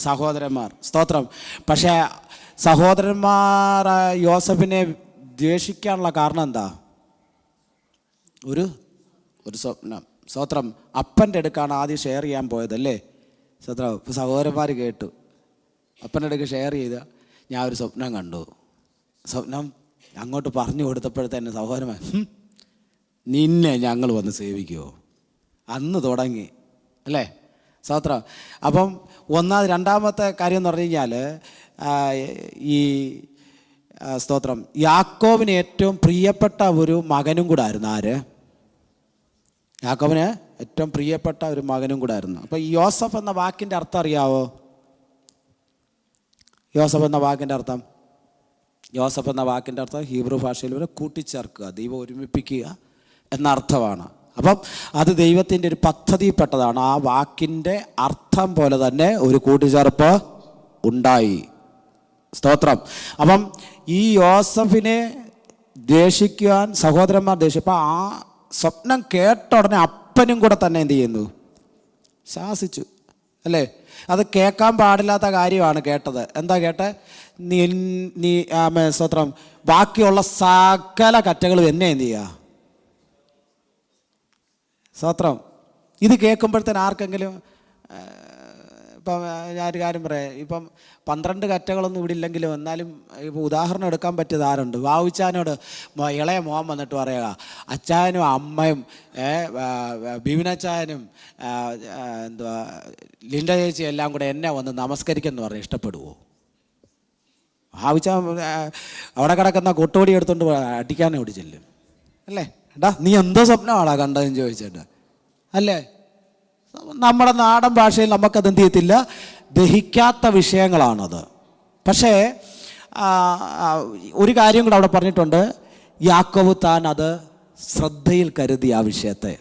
സഹോദരന്മാർ. സ്തോത്രം. പക്ഷേ സഹോദരന്മാർ യോസഫിനെ ദ്വേഷിക്കാനുള്ള കാരണം എന്താ? ഒരു സ്വപ്നം. സ്തോത്രം. അപ്പൻ്റെ അടുക്കാണ് ആദ്യം ഷെയർ ചെയ്യാൻ പോയതല്ലേ? സ്തോത്രം. ഇപ്പോൾ സഹോദരന്മാർ കേട്ടു. അപ്പൻ്റെ അടുക്ക് ഷെയർ ചെയ്ത ഞാൻ ഒരു സ്വപ്നം കണ്ടു. സ്വപ്നം അങ്ങോട്ട് പറഞ്ഞു കൊടുത്തപ്പോഴത്തന്നെ സഹോദരന്മാർ, നിന്നെ ഞങ്ങൾ വന്ന് സേവിക്കുമോ? അന്ന് തുടങ്ങി അല്ലേ? സ്തോത്രം. അപ്പം രണ്ടാമത്തെ കാര്യം എന്ന് പറഞ്ഞു കഴിഞ്ഞാൽ, ഈ സ്തോത്രം, യാക്കോബിന് ഏറ്റവും പ്രിയപ്പെട്ട ഒരു മകനും കൂടെ ആയിരുന്നു. ആര്? യാക്കോബിന് ഏറ്റവും പ്രിയപ്പെട്ട ഒരു മകനും കൂടെ ആയിരുന്നു. അപ്പോൾ യോസഫ് എന്ന വാക്കിൻ്റെ അർത്ഥം അറിയാവോ? യോസഫ് എന്ന വാക്കിൻ്റെ അർത്ഥം, യോസഫ് എന്ന വാക്കിൻ്റെ അർത്ഥം ഹീബ്രു ഭാഷയിൽ വരെ കൂട്ടിച്ചേർക്കുക, ദൈവം ഒരുമിപ്പിക്കുക എന്ന അർത്ഥമാണ്. അപ്പം അത് ദൈവത്തിൻ്റെ ഒരു പദ്ധതിയിൽപ്പെട്ടതാണ്. ആ വാക്കിൻ്റെ അർത്ഥം പോലെ തന്നെ ഒരു കൂട്ടിച്ചേർപ്പ് ഉണ്ടായി. സ്തോത്രം. അപ്പം ഈ യോസഫിനെ ദ്വേഷിക്കുവാൻ സഹോദരന്മാർ ദ്വേഷിച്ചപ്പോൾ ആ സ്വപ്നം കേട്ട ഉടനെ അപ്പനും കൂടെ തന്നെ എന്ത് ചെയ്യുന്നു? ശാസിച്ചു, അല്ലേ? അത് കേൾക്കാൻ പാടില്ലാത്ത കാര്യമാണ് കേട്ടത്. എന്താ കേട്ടെ? നീ സ്തോത്രം, ബാക്കിയുള്ള സകല കറ്റകളും എന്നെ എന്ത് ചെയ്യുക? സ്തോത്രം. ഇത് കേൾക്കുമ്പോഴത്തേന് ആർക്കെങ്കിലും, ഇപ്പം ഞാനൊരു കാര്യം പറയാം, ഇപ്പം 12 കറ്റകളൊന്നും ഇവിടെ ഇല്ലെങ്കിലും എന്നാലും ഇപ്പോൾ ഉദാഹരണം എടുക്കാൻ പറ്റിയത് ആരുണ്ട്? വാവുച്ചാനോട് ഇളയ മോൻ വന്നിട്ട് പറയുക, അച്ചായനും അമ്മയും ബിബിനച്ചായനും എന്തുവാ ലിൻഡ ചേച്ചി എല്ലാം കൂടെ എന്നെ വന്ന് നമസ്കരിക്കുമെന്ന് പറഞ്ഞ് ഇഷ്ടപ്പെടുവോ? വാവുച്ച അവിടെ കിടക്കുന്ന കൊട്ടുപൊടി എടുത്തുകൊണ്ട് അടിക്കാനേ ഓടിച്ചില്ലും, അല്ലേ? എടാ നീ എന്തോ സ്വപ്നമാണോ കണ്ടതെന്ന് ചോദിച്ചിട്ട്, അല്ലേ? നമ്മുടെ നാടൻ ഭാഷയിൽ നമുക്കത് എന്ത് ചെയ്യത്തില്ല, ദഹിക്കാത്ത വിഷയങ്ങളാണത്. പക്ഷേ ഒരു കാര്യം കൂടെ അവിടെ പറഞ്ഞിട്ടുണ്ട്, യാക്കോബ് താൻ അത് ശ്രദ്ധയിൽ കരുതി. ആ വിഷയത്തെ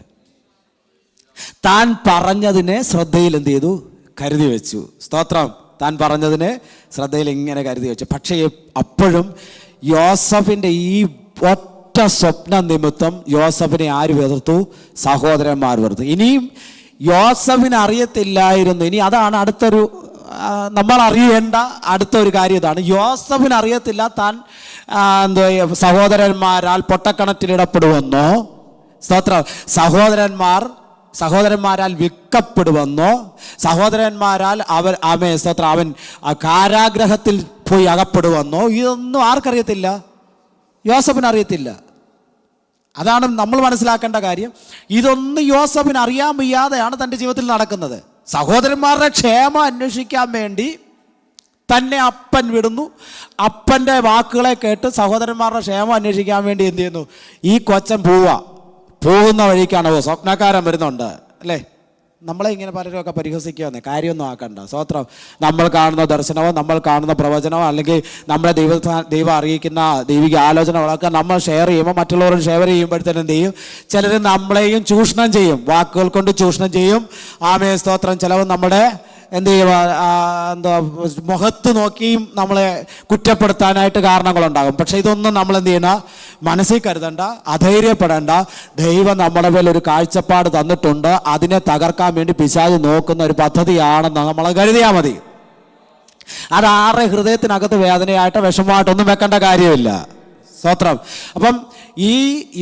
താൻ പറഞ്ഞതിനെ ശ്രദ്ധയിൽ എന്ത് ചെയ്തു? കരുതി വെച്ചു. സ്തോത്രം. താൻ പറഞ്ഞതിനെ ശ്രദ്ധയിൽ ഇങ്ങനെ കരുതി വെച്ചു. പക്ഷേ അപ്പോഴും യോസഫിൻ്റെ ഈ ഒറ്റ സ്വപ്ന നിമിത്തം യോസഫിനെ ആര് വെറുത്തു? സഹോദരന്മാർ വെറുത്തു. ഇനിയും യോസഫിന് അറിയത്തില്ലായിരുന്നു. ഇനി അതാണ് അടുത്തൊരു നമ്മൾ അറിയേണ്ട അടുത്തൊരു കാര്യം. ഇതാണ്, യോസഫിന് അറിയത്തില്ല താൻ സഹോദരന്മാരാൽ പൊട്ടക്കണറ്റിലിടപ്പെടുവെന്നോ, സ്തോത്രം, സഹോദരന്മാരാൽ വിൽക്കപ്പെടുവെന്നോ, സഹോദരന്മാരാൽ സ്തോത്രം അവൻ കാരാഗ്രഹത്തിൽ പോയി അകപ്പെടുവെന്നോ, ഇതൊന്നും ആർക്കറിയത്തില്ല? യോസഫിന് അറിയത്തില്ല. അതാണ് നമ്മൾ മനസ്സിലാക്കേണ്ട കാര്യം. ഇതൊന്നും യോസഫിന് അറിയാൻ വയ്യാതെയാണ് തൻ്റെ ജീവിതത്തിൽ നടക്കുന്നത്. സഹോദരന്മാരുടെ ക്ഷേമം അന്വേഷിക്കാൻ വേണ്ടി തന്നെ അപ്പൻ വിടുന്നു. അപ്പൻ്റെ വാക്കുകളെ കേട്ട് സഹോദരന്മാരുടെ ക്ഷേമം അന്വേഷിക്കാൻ വേണ്ടി എന്ത് ചെയ്യുന്നു? ഈ കൊച്ചൻ പോകുന്ന വഴിക്കാണോ സ്വപ്നക്കാരൻ വരുന്നുണ്ട്, അല്ലേ? നമ്മളെ ഇങ്ങനെ പലരുമൊക്കെ പരിഹസിക്കുകയെന്നേ, കാര്യമൊന്നും ആക്കണ്ട. സ്തോത്രം. നമ്മൾ കാണുന്ന ദർശനമോ നമ്മൾ കാണുന്ന പ്രവചനമോ അല്ലെങ്കിൽ നമ്മളെ ദൈവം അറിയിക്കുന്ന ദൈവിക ആലോചനകളൊക്കെ നമ്മൾ ഷെയർ ചെയ്യുമ്പോൾ മറ്റുള്ളവരോട് ഷെയർ ചെയ്യുമ്പോഴത്തേനും എന്ത് ചെയ്യും? ചിലർ നമ്മളെയും ചൂഷണം ചെയ്യും, വാക്കുകൾ കൊണ്ട് ചൂഷണം ചെയ്യും. ആമേ സ്തോത്രം. ചിലവ് നമ്മുടെ എന്ത് ചെയ്യുക, മുഖത്ത് നോക്കിയും നമ്മളെ കുറ്റപ്പെടുത്താനായിട്ട് കാരണങ്ങളുണ്ടാകും. പക്ഷെ ഇതൊന്നും നമ്മൾ എന്ത് ചെയ്യണം? മനസ്സിൽ കരുതണ്ട, അധൈര്യപ്പെടേണ്ട. ദൈവം നമ്മുടെ മേൽ ഒരു കാഴ്ചപ്പാട് തന്നിട്ടുണ്ട്. അതിനെ തകർക്കാൻ വേണ്ടി പിശാച് നോക്കുന്ന ഒരു പദ്ധതിയാണെന്ന് നമ്മൾ കരുതിയാൽ മതി. അത് ആരുടെ ഹൃദയത്തിനകത്ത് വേദനയായിട്ട് വിഷമമായിട്ടൊന്നും വെക്കേണ്ട കാര്യമില്ല. സ്തോത്രം. അപ്പം ഈ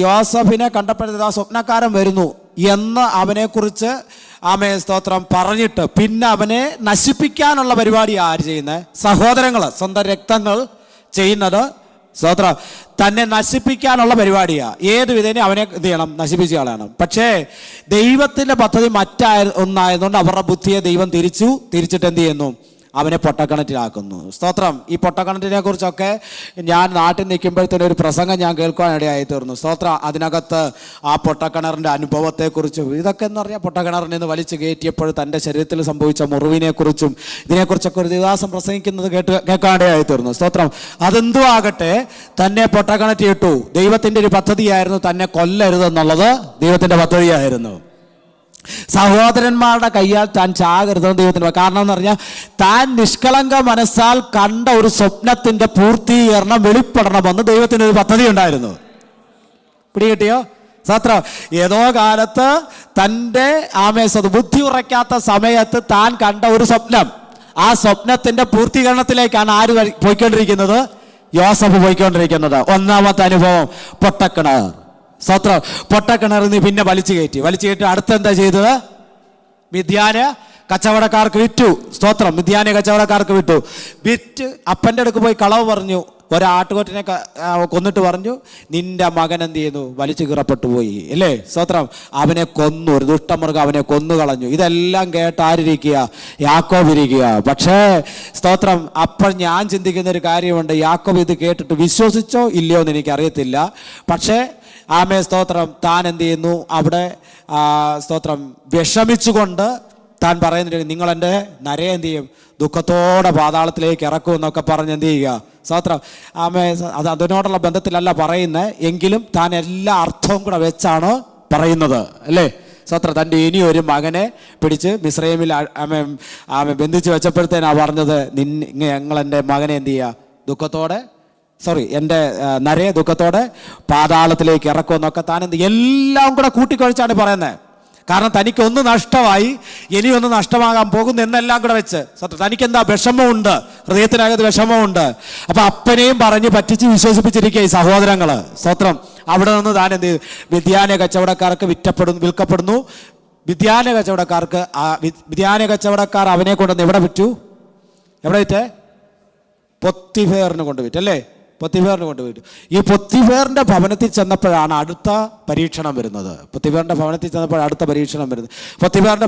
യോസഫിനെ കണ്ടപ്പോഴത്തേക്ക് ആ സ്വപ്നക്കാരൻ വരുന്നു എന്ന് അവനെക്കുറിച്ച് ആമേ സ്തോത്രം പറഞ്ഞിട്ട് പിന്നെ അവനെ നശിപ്പിക്കാനുള്ള പരിപാടി ആര് ചെയ്യുന്നത്? സഹോദരങ്ങൾ, സ്വന്തം രക്തങ്ങൾ ചെയ്യുന്നത്. സ്തോത്രം. തന്നെ നശിപ്പിക്കാനുള്ള പരിപാടിയാണ്. ഏത് വിധേന അവനെ എന്ത് ചെയ്യണം? നശിപ്പിച്ച് കളയണം. പക്ഷേ ദൈവത്തിൻ്റെ പദ്ധതി ഒന്നായതുകൊണ്ട് അവരുടെ ബുദ്ധിയെ ദൈവം തിരിച്ചിട്ട് എന്ത് ചെയ്യുന്നു? അവനെ പൊട്ടക്കിണറ്റിലാക്കുന്നു. സ്തോത്രം. ഈ പൊട്ടക്കിണറ്റിനെ കുറിച്ചൊക്കെ ഞാൻ നാട്ടിൽ നിൽക്കുമ്പോഴത്തേനും ഒരു പ്രസംഗം ഞാൻ കേൾക്കാനിടയായി തീർന്നു. സ്തോത്രം. അതിനകത്ത് ആ പൊട്ടക്കിണറിൻ്റെ അനുഭവത്തെക്കുറിച്ചും ഇതൊക്കെ എന്ന് പറഞ്ഞാൽ പൊട്ടക്കിണറിൽ നിന്ന് വലിച്ചു കയറ്റിയപ്പോൾ തൻ്റെ ശരീരത്തിൽ സംഭവിച്ച മുറിവിനെക്കുറിച്ചും ഇതിനെക്കുറിച്ചൊക്കെ ഒരു ദിവസം പ്രസംഗിക്കുന്നത് കേൾക്കാനിടയായി തീർന്നു. സ്തോത്രം. അതെന്തോ ആകട്ടെ, തന്നെ പൊട്ടക്കിണറ്റിയിട്ടു. ദൈവത്തിൻ്റെ ഒരു പദ്ധതിയായിരുന്നു തന്നെ കൊല്ലരുതെന്നുള്ളത്. ദൈവത്തിൻ്റെ പദ്ധതിയായിരുന്നു. സഹോദരന്മാരുടെ കയ്യാൽ താൻ ചാകരുതെന്ന് ദൈവത്തിന്. കാരണം എന്ന് പറഞ്ഞാൽ താൻ നിഷ്കളങ്ക മനസ്സാൽ കണ്ട ഒരു സ്വപ്നത്തിന്റെ പൂർത്തീകരണം വെളിപ്പെടണമെന്ന് ദൈവത്തിന് ഒരു പദ്ധതി ഉണ്ടായിരുന്നു. പിടികിട്ടിയോ? സ്തോത്രം. ഏതോ കാലത്ത് തൻ്റെ ബുദ്ധി ഉറയ്ക്കാത്ത സമയത്ത് താൻ കണ്ട ഒരു സ്വപ്നം, ആ സ്വപ്നത്തിന്റെ പൂർത്തീകരണത്തിലേക്കാണ് ആര് പോയിക്കൊണ്ടിരിക്കുന്നത്? യോസഫ് പോയിക്കൊണ്ടിരിക്കുന്നത്. ഒന്നാമത്തെ അനുഭവം പൊട്ടക്കിണർ. സ്തോത്രം. പൊട്ടക്കിണറിൽ നിന്ന് പിന്നെ വലിച്ചു കയറ്റി അടുത്തെന്താ ചെയ്തത്? മിദ്യാന് കച്ചവടക്കാർക്ക് വിറ്റു. സ്തോത്രം. മിദ്യാനെ കച്ചവടക്കാർക്ക് വിറ്റു. അപ്പൻ്റെ അടുക്ക് പോയി കളവ് പറഞ്ഞു. ഒരാട്ടുകൊറ്റനെ കൊന്നിട്ട് പറഞ്ഞു, നിന്റെ മകൻ എന്ത് ചെയ്യുന്നു, വലിച്ചു കീറപ്പെട്ടു പോയി, അല്ലേ? സ്തോത്രം. അവനെ കൊന്നു, ഒരു ദുഷ്ടമൃഗം അവനെ കൊന്നു കളഞ്ഞു. ഇതെല്ലാം കേട്ട് ആരിരിക്കുക? യാക്കോബ് ഇരിക്കുക. പക്ഷേ സ്തോത്രം, അപ്പോൾ ഞാൻ ചിന്തിക്കുന്ന ഒരു കാര്യമുണ്ട്. യാക്കോബ് ഇത് കേട്ടിട്ട് വിശ്വസിച്ചോ ഇല്ലയോ എന്ന് എനിക്കറിയത്തില്ല. പക്ഷേ ആമേ സ്തോത്രം, താൻ എന്ത് ചെയ്യുന്നു അവിടെ സ്തോത്രം വിഷമിച്ചുകൊണ്ട് താൻ പറയുന്നുണ്ട്, നിങ്ങളെൻ്റെ നരയെ എന്ത് ചെയ്യും, ദുഃഖത്തോടെ പാതാളത്തിലേക്ക് ഇറക്കും എന്നൊക്കെ പറഞ്ഞ് എന്ത് ചെയ്യുക? സ്തോത്രം. ആമേ അതിനോടുള്ള ബന്ധത്തിലല്ല പറയുന്നത്, എങ്കിലും താൻ എല്ലാ അർത്ഥവും കൂടെ വെച്ചാണ് പറയുന്നത്, അല്ലേ? സ്തോത്രം. തൻ്റെ ഇനിയൊരു മകനെ പിടിച്ച് മിസ്രൈമിൽ ബന്ധിച്ച് വെച്ചപ്പോഴത്തേനാണ് പറഞ്ഞത്, ഞങ്ങളെൻ്റെ മകനെ എന്ത് ചെയ്യുക, എൻ്റെ നരയെ ദുഃഖത്തോടെ പാതാളത്തിലേക്ക് ഇറക്കുമെന്നൊക്കെ താൻ എല്ലാം കൂടെ കൂട്ടിക്കുഴച്ചാണ് പറയുന്നത്. കാരണം തനിക്കൊന്ന് നഷ്ടമായി, ഇനിയൊന്ന് നഷ്ടമാകാൻ പോകുന്നു എന്നെല്ലാം കൂടെ വെച്ച്. സത്യം, തനിക്കെന്താ വിഷമമുണ്ട്, ഹൃദയത്തിനകത്ത് വിഷമമുണ്ട്. അപ്പം അപ്പനെയും പറഞ്ഞ് പറ്റിച്ച് വിശ്വസിപ്പിച്ചിരിക്കുക ഈ സഹോദരങ്ങൾ. സ്തോത്രം. അവിടെ നിന്ന് താൻ എന്ത് ചെയ്തു? മിദ്യാന കച്ചവടക്കാർക്ക് വിൽക്കപ്പെടുന്നു. മിദ്യാന കച്ചവടക്കാർ അവനെ കൊണ്ടുവന്ന് എവിടെ വിറ്റു? എവിടെ വിറ്റേ? പൊത്തിഫേറിന് കൊണ്ട് വിറ്റു, അല്ലേ? പൊത്തിഫേറിന് കൊണ്ടുപോയിട്ടു. ഈ പൊത്തിഫേറിൻ്റെ ഭവനത്തിൽ ചെന്നപ്പോഴാണ് അടുത്ത പരീക്ഷണം വരുന്നത്. പൊത്തിഫേറിൻ്റെ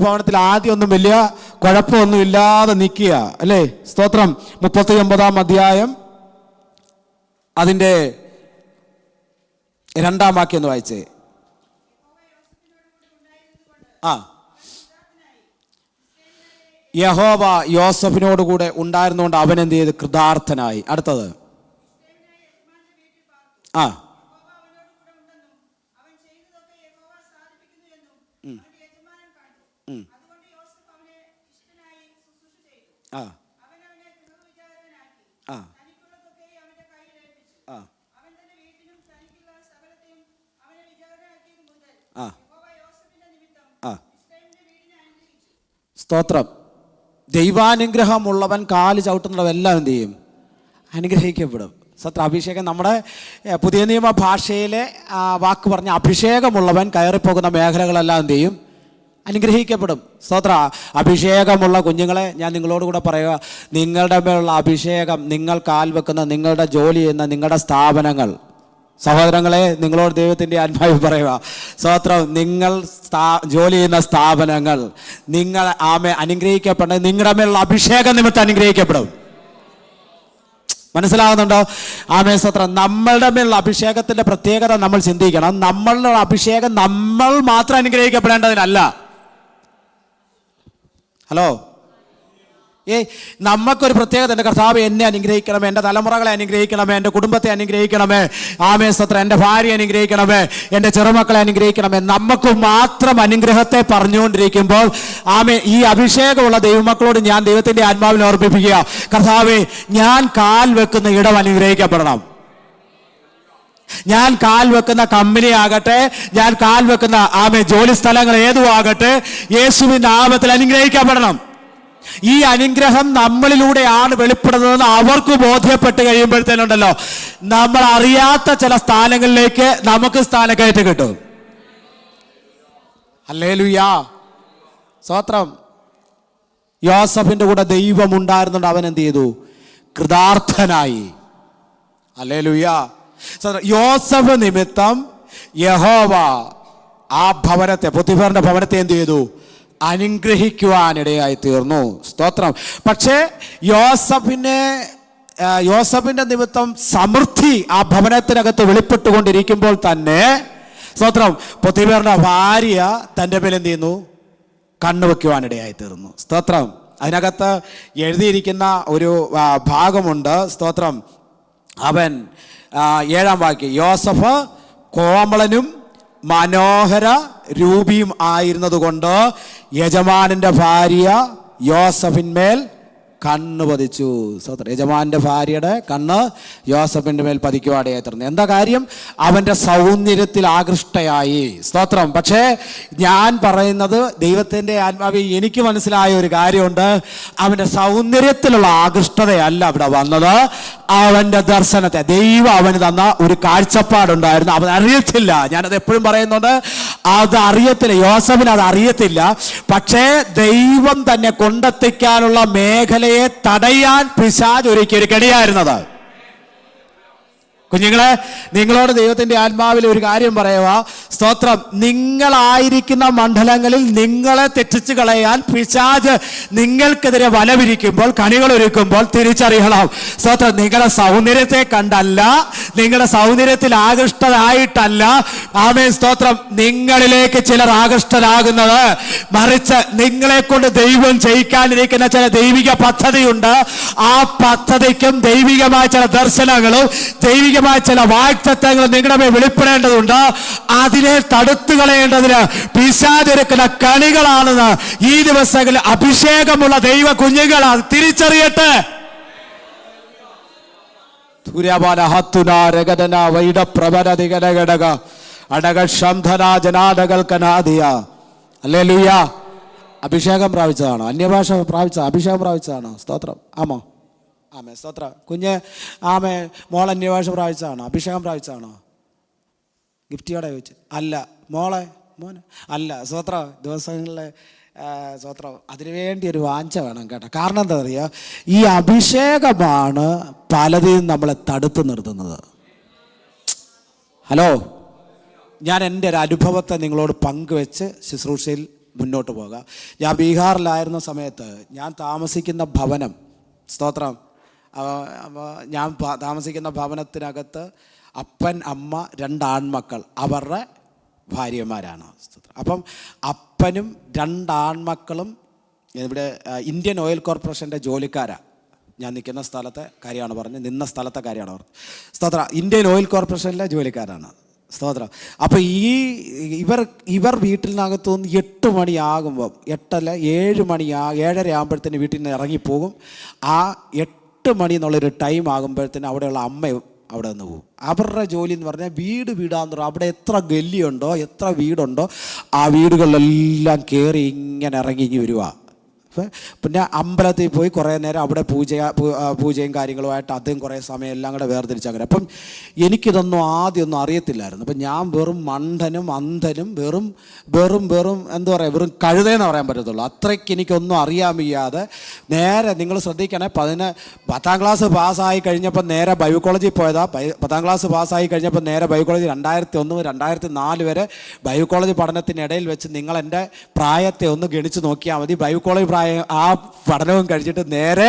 ഭവനത്തിൽ ആദ്യം ഒന്നും വലിയ കുഴപ്പമൊന്നും ഇല്ലാതെ നിൽക്കുക, അല്ലേ? സ്തോത്രം. 39-ാം അധ്യായം അതിൻ്റെ 2-ാം വാക്യം ഒന്ന് വായിച്ചേ. യഹോവ യോസഫിനോടുകൂടെ ഉണ്ടായിരുന്നുകൊണ്ട് അവൻ എന്ത് ചെയ്ത്? കൃതാർത്ഥനായി. അടുത്തത് സ്തോത്രം. ദൈവാനുഗ്രഹമുള്ളവൻ കാല് ചവിട്ടുന്നവെല്ലാം എന്ത് ചെയ്യും? അനുഗ്രഹിക്കപ്പെടും. സത്യ അഭിഷേകം, നമ്മുടെ പുതിയ നിയമ ഭാഷയിലെ വാക്ക് പറഞ്ഞ അഭിഷേകമുള്ളവൻ കയറിപ്പോകുന്ന മേഖലകളെല്ലാം എന്ത് ചെയ്യും? അനുഗ്രഹിക്കപ്പെടും. സ്തോത്ര. അഭിഷേകമുള്ള കുഞ്ഞുങ്ങളെ ഞാൻ നിങ്ങളോട് കൂടെ പറയുക, നിങ്ങളുടെ മേലുള്ള അഭിഷേകം, നിങ്ങൾ കാൽ വെക്കുന്ന, നിങ്ങളുടെ ജോലി ചെയ്യുന്ന നിങ്ങളുടെ സ്ഥാപനങ്ങൾ, സഹോദരങ്ങളെ നിങ്ങളോട് ദൈവത്തിൻ്റെ ആത്മാവ് പറയുക, സ്തോത്രം, നിങ്ങൾ ജോലി ചെയ്യുന്ന സ്ഥാപനങ്ങൾ, നിങ്ങൾ അനുഗ്രഹിക്കപ്പെടുന്ന, നിങ്ങളുടെ മേലുള്ള അഭിഷേക നിമിത്തം അനുഗ്രഹിക്കപ്പെടും. മനസ്സിലാകുന്നുണ്ടോ? ആമേൻ. സ്തോത്രം. നമ്മളുടെ മേലുള്ള അഭിഷേകത്തിന്റെ പ്രത്യേകത നമ്മൾ ചിന്തിക്കണം. നമ്മളുടെ അഭിഷേകം നമ്മൾ മാത്രം അനുഗ്രഹിക്കപ്പെടേണ്ടതിനല്ല. ഹലോ, നമുക്കൊരു പ്രത്യേകത ഉണ്ട്. കർത്താവ് എന്നെ അനുഗ്രഹിക്കണമേ, എൻ്റെ തലമുറകളെ അനുഗ്രഹിക്കണമേ, എൻ്റെ കുടുംബത്തെ അനുഗ്രഹിക്കണമേ, ആമേൻ സ്തോത്രം, എൻ്റെ ഭാര്യ അനുഗ്രഹിക്കണമേ, എൻ്റെ ചെറുമക്കളെ അനുഗ്രഹിക്കണമേ. നമുക്ക് മാത്രം അനുഗ്രഹത്തെ പറഞ്ഞുകൊണ്ടിരിക്കുമ്പോൾ ആമേൻ, ഈ അഭിഷേകമുള്ള ദൈവമക്കളോട് ഞാൻ ദൈവത്തിൻ്റെ ആത്മാവിനെ ഓർമ്മിപ്പിക്കുക, കർത്താവേ, ഞാൻ കാൽ വെക്കുന്ന ഇടം അനുഗ്രഹിക്കപ്പെടണം. ഞാൻ കാൽ വെക്കുന്ന കമ്പനി ആകട്ടെ, ഞാൻ കാൽ വെക്കുന്ന ജോലി സ്ഥലങ്ങൾ ഏതും ആകട്ടെ, യേശുവിൻ്റെ നാമത്തിൽ അനുഗ്രഹിക്കപ്പെടണം. ഈ അനുഗ്രഹം നമ്മളിലൂടെയാണ് വെളിപ്പെടുന്നതെന്ന് അവർക്ക് ബോധ്യപ്പെട്ട് കഴിയുമ്പോഴത്തേനുണ്ടല്ലോ, നമ്മൾ അറിയാത്ത ചില സ്ഥാനങ്ങളിലേക്ക് നമുക്ക് സ്ഥാനക്കയറ്റം കിട്ടും. ഹല്ലേലൂയാ. സ്തോത്രം. യോസഫിന്റെ കൂടെ ദൈവം ഉണ്ടായിരുന്നുണ്ട്. അവൻ എന്ത് ചെയ്തു? കൃതാർത്ഥനായി. ഹല്ലേലൂയാ. യോസഫ് നിമിത്തം യഹോവ ആ ഭവനത്തെ, പൊത്തിഫേറിന്റെ ഭവനത്തെ എന്ത് ചെയ്തു? അനുഗ്രഹിക്കുവാനിടയായി തീർന്നു. സ്തോത്രം. പക്ഷേ യോസഫിന്റെ നിമിത്തം സമൃദ്ധി ആ ഭവനത്തിനകത്ത് വെളിപ്പെട്ടുകൊണ്ടിരിക്കുമ്പോൾ തന്നെ, സ്തോത്രം, പൊത്തിഫേറിന്റെ ഭാര്യ തൻ്റെ മേൽ എന്ത് ചെയ്യുന്നു? കണ്ണുവെക്കുവാനിടയായി തീർന്നു. സ്തോത്രം. അതിനകത്ത് എഴുതിയിരിക്കുന്ന ഒരു ഭാഗമുണ്ട്. സ്തോത്രം. അവൻ 7-ാം വാക്യം, യോസഫ് കോമളനും മനോഹര രൂപിയും ആയിരുന്നതുകൊണ്ട് യജമാനന്റെ ഭാര്യ യോസഫിന്മേൽ കണ്ണ് പതിച്ചു. സ്തോത്രം. യജമാന്റെ ഭാര്യയുടെ കണ്ണ് യോസഫിന്റെ മേൽ പതിക്കുവാടയായി തീർന്നു. എന്താ കാര്യം? അവന്റെ സൗന്ദര്യത്തിൽ ആകൃഷ്ടയായി. സ്തോത്രം. പക്ഷേ ഞാൻ പറയുന്നത്, ദൈവത്തിന്റെ ആത്മാവിൽ എനിക്ക് മനസ്സിലായ ഒരു കാര്യമുണ്ട്. അവന്റെ സൗന്ദര്യത്തിലുള്ള ആകൃഷ്ടതയല്ല അവിടെ വന്നത്, അവന്റെ ദർശനത്തെ, ദൈവം അവന് തന്ന ഒരു കാഴ്ചപ്പാടുണ്ടായിരുന്നു. അവൻ അറിയത്തില്ല. ഞാനത് എപ്പോഴും പറയുന്നുണ്ട്, അത് അറിയത്തില്ല. യോസഫിന് അത് അറിയത്തില്ല. പക്ഷേ ദൈവം തന്നെ കൊണ്ടെത്തിക്കാനുള്ള മേഖലയെ തടയാൻ പിശാച് ഒരുക്കിയ ഒരു കെണിയായിരുന്നത്. കുഞ്ഞുങ്ങളെ, നിങ്ങളോട് ദൈവത്തിന്റെ ആത്മാവിൽ ഒരു കാര്യം പറയുക. സ്തോത്രം. നിങ്ങളായിരിക്കുന്ന മണ്ഡലങ്ങളിൽ നിങ്ങളെ തെറ്റിച്ച് കളയാൻ പിശാച് നിങ്ങൾക്കെതിരെ വലവിരിക്കുമ്പോൾ, കണികളൊരുക്കുമ്പോൾ തിരിച്ചറിയണം. സ്തോത്രം. നിങ്ങളുടെ സൗന്ദര്യത്തെ കണ്ടല്ല, നിങ്ങളുടെ സൗന്ദര്യത്തിൽ ആകൃഷ്ടരായിട്ടല്ല. ആമേൻ. സ്തോത്രം. നിങ്ങളിലേക്ക് ചിലർ ആകൃഷ്ടരാകുന്നത് മറിച്ച് നിങ്ങളെ കൊണ്ട് ദൈവം ചെയ്യിക്കാനിരിക്കുന്ന ചില ദൈവിക പദ്ധതിയുണ്ട്. ആ പദ്ധതിക്കും ദൈവികമായ ചില ദർശനങ്ങളും ദൈവിക ചില വാഗ്ദത്തങ്ങൾ നിങ്ങളുടെ മേൽ വെളിപ്പെടേണ്ടതുണ്ട്. അതിനെ തടുത്തു കളയേണ്ടതിന് പിശാചൊരുക്കുന്ന കണികളാണെന്ന് ഈ ദിവസങ്ങളിൽ അഭിഷേകമുള്ള ദൈവ കുഞ്ഞുങ്ങൾ തിരിച്ചറിയട്ടെ. അഭിഷേകം പ്രാപിച്ചതാണോ? അന്യഭാഷ പ്രാപിച്ച അഭിഷേകം പ്രാപിച്ചതാണോ? സ്തോത്രം. ആമോ? ആമേ. സ്തോത്ര. കുഞ്ഞ് ആമേ മോൾ അന്യഭാഷ പ്രാപിച്ചതാണോ? അഭിഷേകം പ്രാപിച്ചതാണോ? ഗിഫ്റ്റിയോടെ ചോദിച്ചു. അല്ല. മോളെ മോന് അല്ല. സ്തോത്ര. ദിവസങ്ങളിലെ സ്തോത്രം. അതിനുവേണ്ടി ഒരു വാഞ്ച വേണം കേട്ടോ. കാരണം എന്താ പറയുക, ഈ അഭിഷേകമാണ് പലതിനും നമ്മളെ തടുത്തു നിർത്തുന്നത്. ഹലോ, ഞാൻ എൻ്റെ ഒരു അനുഭവത്തെ നിങ്ങളോട് പങ്കുവെച്ച് ശുശ്രൂഷയിൽ മുന്നോട്ട് പോകാം. ഞാൻ ബീഹാറിലായിരുന്ന സമയത്ത് ഞാൻ താമസിക്കുന്ന ഭവനം, സ്തോത്രം, ഞാൻ താമസിക്കുന്ന ഭവനത്തിനകത്ത് അപ്പൻ, അമ്മ, 2 ആൺമക്കൾ, അവരുടെ ഭാര്യമാരാണ്. അപ്പം അപ്പനും 2 ആൺമക്കളും ഇവിടെ ഇന്ത്യൻ ഓയിൽ കോർപ്പറേഷൻ്റെ ജോലിക്കാരാണ്. ഞാൻ നിൽക്കുന്ന സ്ഥലത്തെ കാര്യമാണ് പറഞ്ഞത്, നിന്ന സ്ഥലത്തെ കാര്യമാണ് പറഞ്ഞത്. സ്തോത്ര. ഇന്ത്യൻ ഓയിൽ കോർപ്പറേഷനിലെ ജോലിക്കാരാണ്. സ്തോത്രം. അപ്പോൾ ഇവർ വീട്ടിനകത്തുനിന്ന് 8 മണിയാകുമ്പം, 8 അല്ല 7 മണി 7:30 ആകുമ്പോഴത്തേന് വീട്ടിൽ നിന്ന് ഇറങ്ങിപ്പോകും. ആ 8 മണി എന്നുള്ളൊരു ടൈം ആകുമ്പോഴത്തേന് അവിടെയുള്ള അമ്മയും അവിടെ നിന്ന് പോകും. അവരുടെ ജോലി എന്ന് പറഞ്ഞാൽ വീടാന്ന് പറയും. അവിടെ എത്ര ഗല്ലിയുണ്ടോ, എത്ര വീടുണ്ടോ, ആ വീടുകളിലെല്ലാം കയറി ഇങ്ങനെ ഇറങ്ങി വരുക. പിന്നെ അമ്പലത്തിൽ പോയി കുറേ നേരം അവിടെ പൂജയും കാര്യങ്ങളുമായിട്ട് അതും കുറേ സമയം എല്ലാം കൂടെ വേർതിരിച്ചങ്ങനെ. അപ്പം എനിക്കിതൊന്നും ആദ്യമൊന്നും അറിയത്തില്ലായിരുന്നു. അപ്പം ഞാൻ വെറും മണ്ടനും അന്ധനും വെറും എന്താ പറയുക, വെറും കഴുതയെന്ന് പറയാൻ പറ്റത്തുള്ളൂ. അത്രയ്ക്ക് എനിക്കൊന്നും അറിയാൻ വയ്യാതെ നേരെ, നിങ്ങൾ ശ്രദ്ധിക്കണേ, 10ാം ക്ലാസ് പാസ്സായി കഴിഞ്ഞപ്പോൾ നേരെ ബൈബിൾ കോളേജിൽ പോയതാ. 10ാം ക്ലാസ് പാസ്സായി കഴിഞ്ഞപ്പോൾ നേരെ ബൈബിൾ കോളേജ് 2001 മുതൽ 2004 വരെ ബൈബിൾ കോളേജ് പഠനത്തിനിടയിൽ വെച്ച് നിങ്ങൾ എൻ്റെ പ്രായത്തെ ഒന്ന് ഗണിച്ച് നോക്കിയാൽ മതി. ബൈബിൾ കോളേജ് ആ പഠനവും കഴിച്ചിട്ട് നേരെ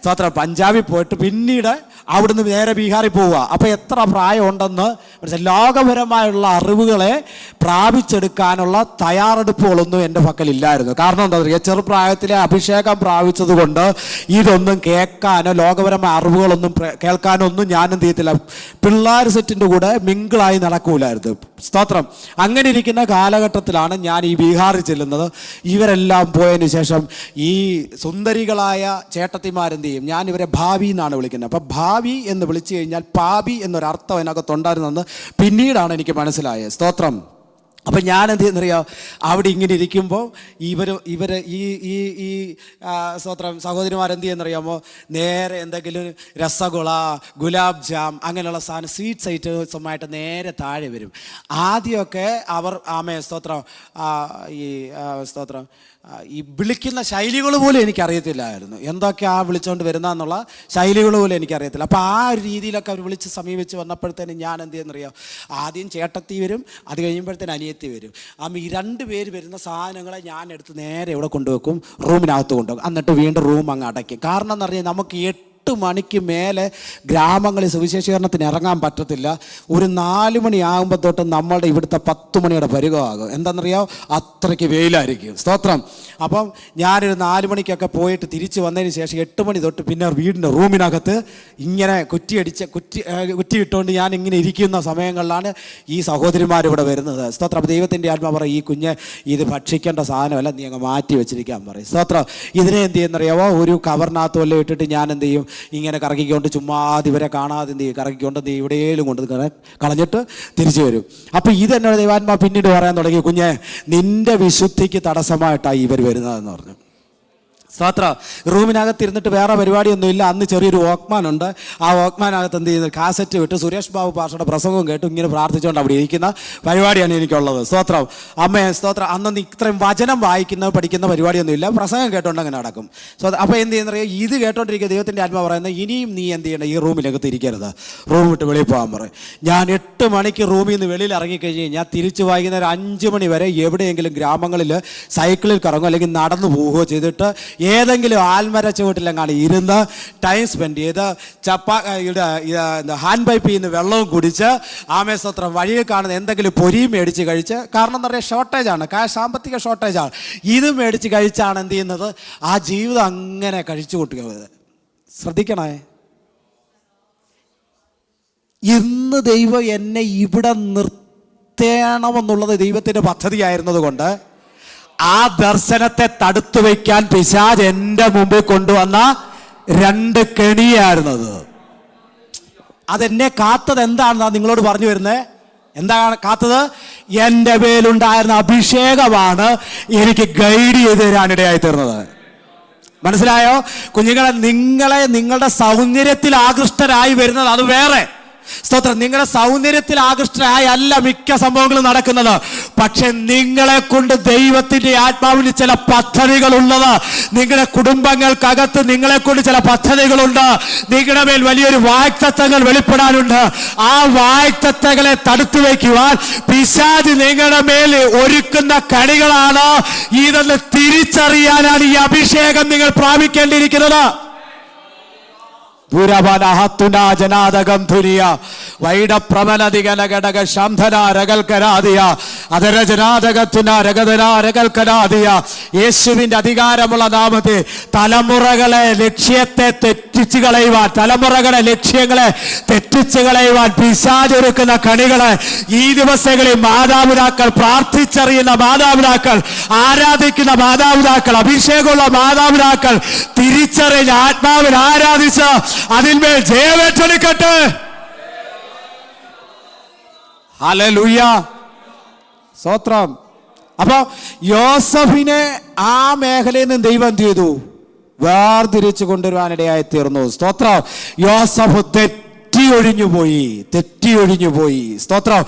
സ്തോത്രം പഞ്ചാബിൽ പോയിട്ട് പിന്നീട് അവിടുന്ന് നേരെ ബീഹാറിൽ പോവുക. അപ്പോൾ എത്ര പ്രായമുണ്ടെന്ന് ലോകപരമായുള്ള അറിവുകളെ പ്രാപിച്ചെടുക്കാനുള്ള തയ്യാറെടുപ്പുകളൊന്നും എൻ്റെ പക്കലില്ലായിരുന്നു. കാരണം എന്താ പറയുക, ചെറുപ്രായത്തിലെ അഭിഷേകം പ്രാപിച്ചത് കൊണ്ട് ഇതൊന്നും കേൾക്കാനോ ലോകപരമായ അറിവുകളൊന്നും കേൾക്കാനോ ഒന്നും ഞാൻ എന്ത് ചെയ്യത്തില്ല, പിള്ളേർ സെറ്റിൻ്റെ കൂടെ മിങ്കിളായി നടക്കൂലായിരുന്നു. സ്തോത്രം. അങ്ങനെ ഇരിക്കുന്ന കാലഘട്ടത്തിലാണ് ഞാൻ ഈ ബീഹാറിൽ ചെല്ലുന്നത്. ഇവരെല്ലാം പോയതിന് ശേഷം ഈ സുന്ദരികളായ ചേട്ടത്തിമാരെന്ത് ചെയ്യും, ഞാൻ ഇവരെ ഭാവി എന്നാണ് വിളിക്കുന്നത്. അപ്പം ഭാവി എന്ന് വിളിച്ചു കഴിഞ്ഞാൽ പാപി എന്നൊരർത്ഥം അതിനകത്തുണ്ടായിരുന്നെന്ന് പിന്നീടാണ് എനിക്ക് മനസ്സിലായത്. സ്തോത്രം. അപ്പം ഞാൻ എന്ത് ചെയ്യുന്നറിയാം, അവിടെ ഇങ്ങനെ ഇരിക്കുമ്പോൾ ഇവർ ഈ സ്തോത്രം സഹോദരിമാരെന്ത് ചെയ്യുന്നറിയാമോ, നേരെ എന്തെങ്കിലും രസഗുള, ഗുലാബ് ജാം അങ്ങനെയുള്ള സാധനം സ്വീറ്റ്സ് ഐറ്റംസുമായിട്ട് നേരെ താഴെ വരും. ആദ്യമൊക്കെ അവർ സ്തോത്രം സ്തോത്രം ഈ വിളിക്കുന്ന ശൈലികൾ പോലും എനിക്കറിയത്തില്ലായിരുന്നു. എന്തൊക്കെയാ വിളിച്ചുകൊണ്ട് വരുന്നതെന്നുള്ള ശൈലികൾ പോലും എനിക്കറിയത്തില്ല. അപ്പോൾ ആ ഒരു രീതിയിലൊക്കെ അവർ വിളിച്ച് സമീപിച്ച് വന്നപ്പോഴത്തേനും ഞാൻ എന്ത് ചെയ്യുന്നറിയാം, ആദ്യം ചേട്ടത്തി വരും, അത് കഴിയുമ്പോഴത്തേന് അനിയത്തി വരും. ഈ 2 പേര് വരുന്ന സാധനങ്ങളെ ഞാൻ എടുത്ത് നേരെ ഇവിടെ കൊണ്ടുവെക്കും, റൂമിനകത്ത് കൊണ്ടുവെക്കും. എന്നിട്ട് വീണ്ടും റൂം അങ്ങ് അടയ്ക്കും. കാരണം എന്ന് പറഞ്ഞാൽ നമുക്ക് 8 മണിക്ക് മേലെ ഗ്രാമങ്ങളിൽ സുവിശേഷീകരണത്തിന് ഇറങ്ങാൻ പറ്റത്തില്ല. ഒരു 4 മണിയാകുമ്പോൾ തൊട്ട് നമ്മളുടെ ഇവിടുത്തെ 10 മണിയുടെ പരുവമാകും. എന്താണെന്നറിയാമോ, അത്രയ്ക്ക് വെയിലായിരിക്കും. സ്തോത്രം. അപ്പം ഞാനൊരു 4 മണിക്കൊക്കെ പോയിട്ട് തിരിച്ച് വന്നതിന് ശേഷം 8 മണി തൊട്ട് പിന്നെ വീടിൻ്റെ റൂമിനകത്ത് ഇങ്ങനെ കുറ്റി ഇട്ടുകൊണ്ട് ഞാൻ ഇങ്ങനെ ഇരിക്കുന്ന സമയങ്ങളിലാണ് ഈ സഹോദരിമാരിവിടെ വരുന്നത്. സ്തോത്രം. അപ്പോൾ ദൈവത്തിൻ്റെ ആത്മാ പറയും, ഈ കുഞ്ഞ് ഇത് ഭക്ഷിക്കേണ്ട സാധനമല്ല, നീ അങ്ങ് മാറ്റി വെച്ചിരിക്കാൻ പറയും. സ്തോത്രം. ഇതിനെ എന്ത് ചെയ്യുന്നറിയാമോ, ഒരു കവറിനകത്ത് വല്ലതും ഇട്ടിട്ട് ഞാൻ എന്ത് ചെയ്യും, ഇങ്ങനെ കറക്കിക്കൊണ്ട് ചുമ്മാതെ ഇവരെ കാണാതെ എന്ത് ചെയ്യും, കറക്കിക്കൊണ്ട് എന്ത് ചെയ്യും, ഇവിടെയും കൊണ്ട് കളഞ്ഞിട്ട് തിരിച്ചു വരും. അപ്പോൾ ഇതെന്നോട് ദൈവാത്മാ പിന്നീട് പറയാൻ തുടങ്ങി, കുഞ്ഞെ നിന്റെ വിശുദ്ധിക്ക് തടസ്സമായിട്ടാണ് ഇവർ വരുന്നതെന്ന് പറഞ്ഞു. സ്തോത്രം. റൂമിനകത്ത് ഇരുന്നിട്ട് വേറെ പരിപാടിയൊന്നുമില്ല. അന്ന് ചെറിയൊരു വോക്ക്മാൻ ഉണ്ട്. ആ വോക്ക്മാനകത്ത് എന്ത് ചെയ്യുന്നത്, കാസറ്റ് വിട്ട് സുരേഷ് ബാബു പാഷയുടെ പ്രസംഗവും കേട്ടു ഇങ്ങനെ പ്രാർത്ഥിച്ചുകൊണ്ട് അവിടെ ഇരിക്കുന്ന പരിപാടിയാണ് എനിക്കുള്ളത്. സ്തോത്രം. അമ്മേ സ്തോത്രം. അന്നൊന്നും ഇത്രയും വചനം വായിക്കുന്ന പഠിക്കുന്ന പരിപാടിയൊന്നുമില്ല. പ്രസംഗം കേട്ടോണ്ട് അങ്ങനെ നടക്കും. അപ്പോൾ എന്ത് ചെയ്യുന്നറിയാം, ഇത് കേട്ടോണ്ടിരിക്കുക ദൈവത്തിൻ്റെ ആത്മാവ് പറയുന്നത്, ഇനിയും നീ എന്ത് ചെയ്യണം, ഈ റൂമിനകത്ത് ഇരിക്കരുത്, റൂം വിട്ട് വെളിയിൽ പോകാൻ പറയും. ഞാൻ 8 മണിക്ക് റൂമിൽ നിന്ന് വെളിയിൽ ഇറങ്ങിക്കഴിഞ്ഞ് ഞാൻ തിരിച്ച് വൈകുന്നേരം 5 മണി വരെ എവിടെയെങ്കിലും ഗ്രാമങ്ങളിൽ സൈക്കിളിൽ കറങ്ങുമോ അല്ലെങ്കിൽ നടന്നു പോവുകയോ ചെയ്തിട്ട് ഏതെങ്കിലും ആൽമര ചുവട്ടിലെങ്ങാണ് ഇരുന്ന് ടൈം സ്പെൻഡ് ചെയ്ത് ഹാൻഡ് പൈപ്പിൽ നിന്ന് വെള്ളവും കുടിച്ച് ആമേസ്തോത്രം വഴിയിൽ കാണുന്ന എന്തെങ്കിലും പൊരിയും മേടിച്ച് കഴിച്ച്, കാരണം എന്താ പറയുക, ഷോർട്ടേജാണ്, സാമ്പത്തിക ഷോർട്ടേജാണ്, ഇത് മേടിച്ച് കഴിച്ചാണ് എന്ത് ചെയ്യുന്നത്, ആ ജീവിതം അങ്ങനെ കഴിച്ചു കൂട്ടുക. ശ്രദ്ധിക്കണേ, ഇന്ന് ദൈവം എന്നെ ഇവിടെ നിർത്തണമെന്നുള്ളത് ദൈവത്തിൻ്റെ പദ്ധതിയായിരുന്നത് കൊണ്ട് ആ ദർശനത്തെ തടുത്തു വയ്ക്കാൻ പിശാച് എൻ്റെ മുമ്പിൽ കൊണ്ടുവന്ന 2 കെണിയായിരുന്നത്. അതെന്നെ കാത്തത് എന്താണെന്നാ നിങ്ങളോട് പറഞ്ഞു വരുന്നത്. എന്താണ് കാത്തത്? എൻ്റെ മേലുണ്ടായിരുന്ന അഭിഷേകമാണ് എനിക്ക് ഗൈഡ് ചെയ്ത് തരാനിടയായി തീർന്നത്. മനസ്സിലായോ കുഞ്ഞുങ്ങളെ? നിങ്ങളുടെ സൗന്ദര്യത്തിൽ ആകൃഷ്ടരായി വരുന്നത് അത് വേറെ. സ്തോത്രം. നിങ്ങളുടെ സൗന്ദര്യത്തിൽ ആകൃഷ്ടരായി അല്ല മിക്ക സംഭവങ്ങളും നടക്കുന്നത്. പക്ഷെ നിങ്ങളെ കൊണ്ട് ദൈവത്തിന്റെ ആത്മാവിന് ചില പദ്ധതികളുള്ളത്. നിങ്ങളുടെ കുടുംബങ്ങൾക്കകത്ത് നിങ്ങളെ കൊണ്ട് ചില പദ്ധതികളുണ്ട്. നിങ്ങളുടെ മേൽ വലിയൊരു വാഗ്ദത്തങ്ങൾ വെളിപ്പെടാനുണ്ട്. ആ വാഗ്ദത്തങ്ങളെ തടുത്തു വയ്ക്കുവാൻ പിശാച് നിങ്ങളുടെ മേൽ ഒരുക്കുന്ന കണികളാണ് ഇതെന്ന് തിരിച്ചറിയാനാണ് ഈ അഭിഷേകം നിങ്ങൾ പ്രാപിക്കേണ്ടിയിരിക്കുന്നത്. ജനാദകം ധുനിയ വൈഡപ്രമലതികലഘടക ശംധനാരകൽക്കരാദിയ അതരജനാദകത്തുനാരകതനാരകൽക്കരാദിയ. യേശുവിന്റെ അധികാരമുള്ള നാമത്തെ തലമുറകളെ ലക്ഷ്യത്തെ തെറ്റിച്ചു കളയുവാൻ, തലമുറകളെ ലക്ഷ്യങ്ങളെ തെറ്റിച്ചു കളയുവാൻ പിശാചൊരുക്കുന്ന കണികളെ ഈ ദിവസങ്ങളിൽ മാതാപിതാക്കൾ, പ്രാർത്ഥിച്ചറിയുന്ന മാതാപിതാക്കൾ, ആരാധിക്കുന്ന മാതാപിതാക്കൾ, അഭിഷേകമുള്ള മാതാപിതാക്കൾ തിരിച്ചറിഞ്ഞ് ആത്മാവിൽ ആരാധിച്ച് അതിന്മേൽ ജയമേറ്റെടുക്കട്ടെ. ഹല്ലേലൂയ. സ്തോത്രം. അപ്പൊ യോസഫിനെ ആ മേഖലയിൽ നിന്ന് ദൈവം എന്ത് ചെയ്തു? വേർതിരിച്ചു കൊണ്ടുവരാനിടയായി തീർന്നു. സ്തോത്രം. യോസഫ് തെറ്റിയൊഴിഞ്ഞു പോയി. സ്തോത്രം.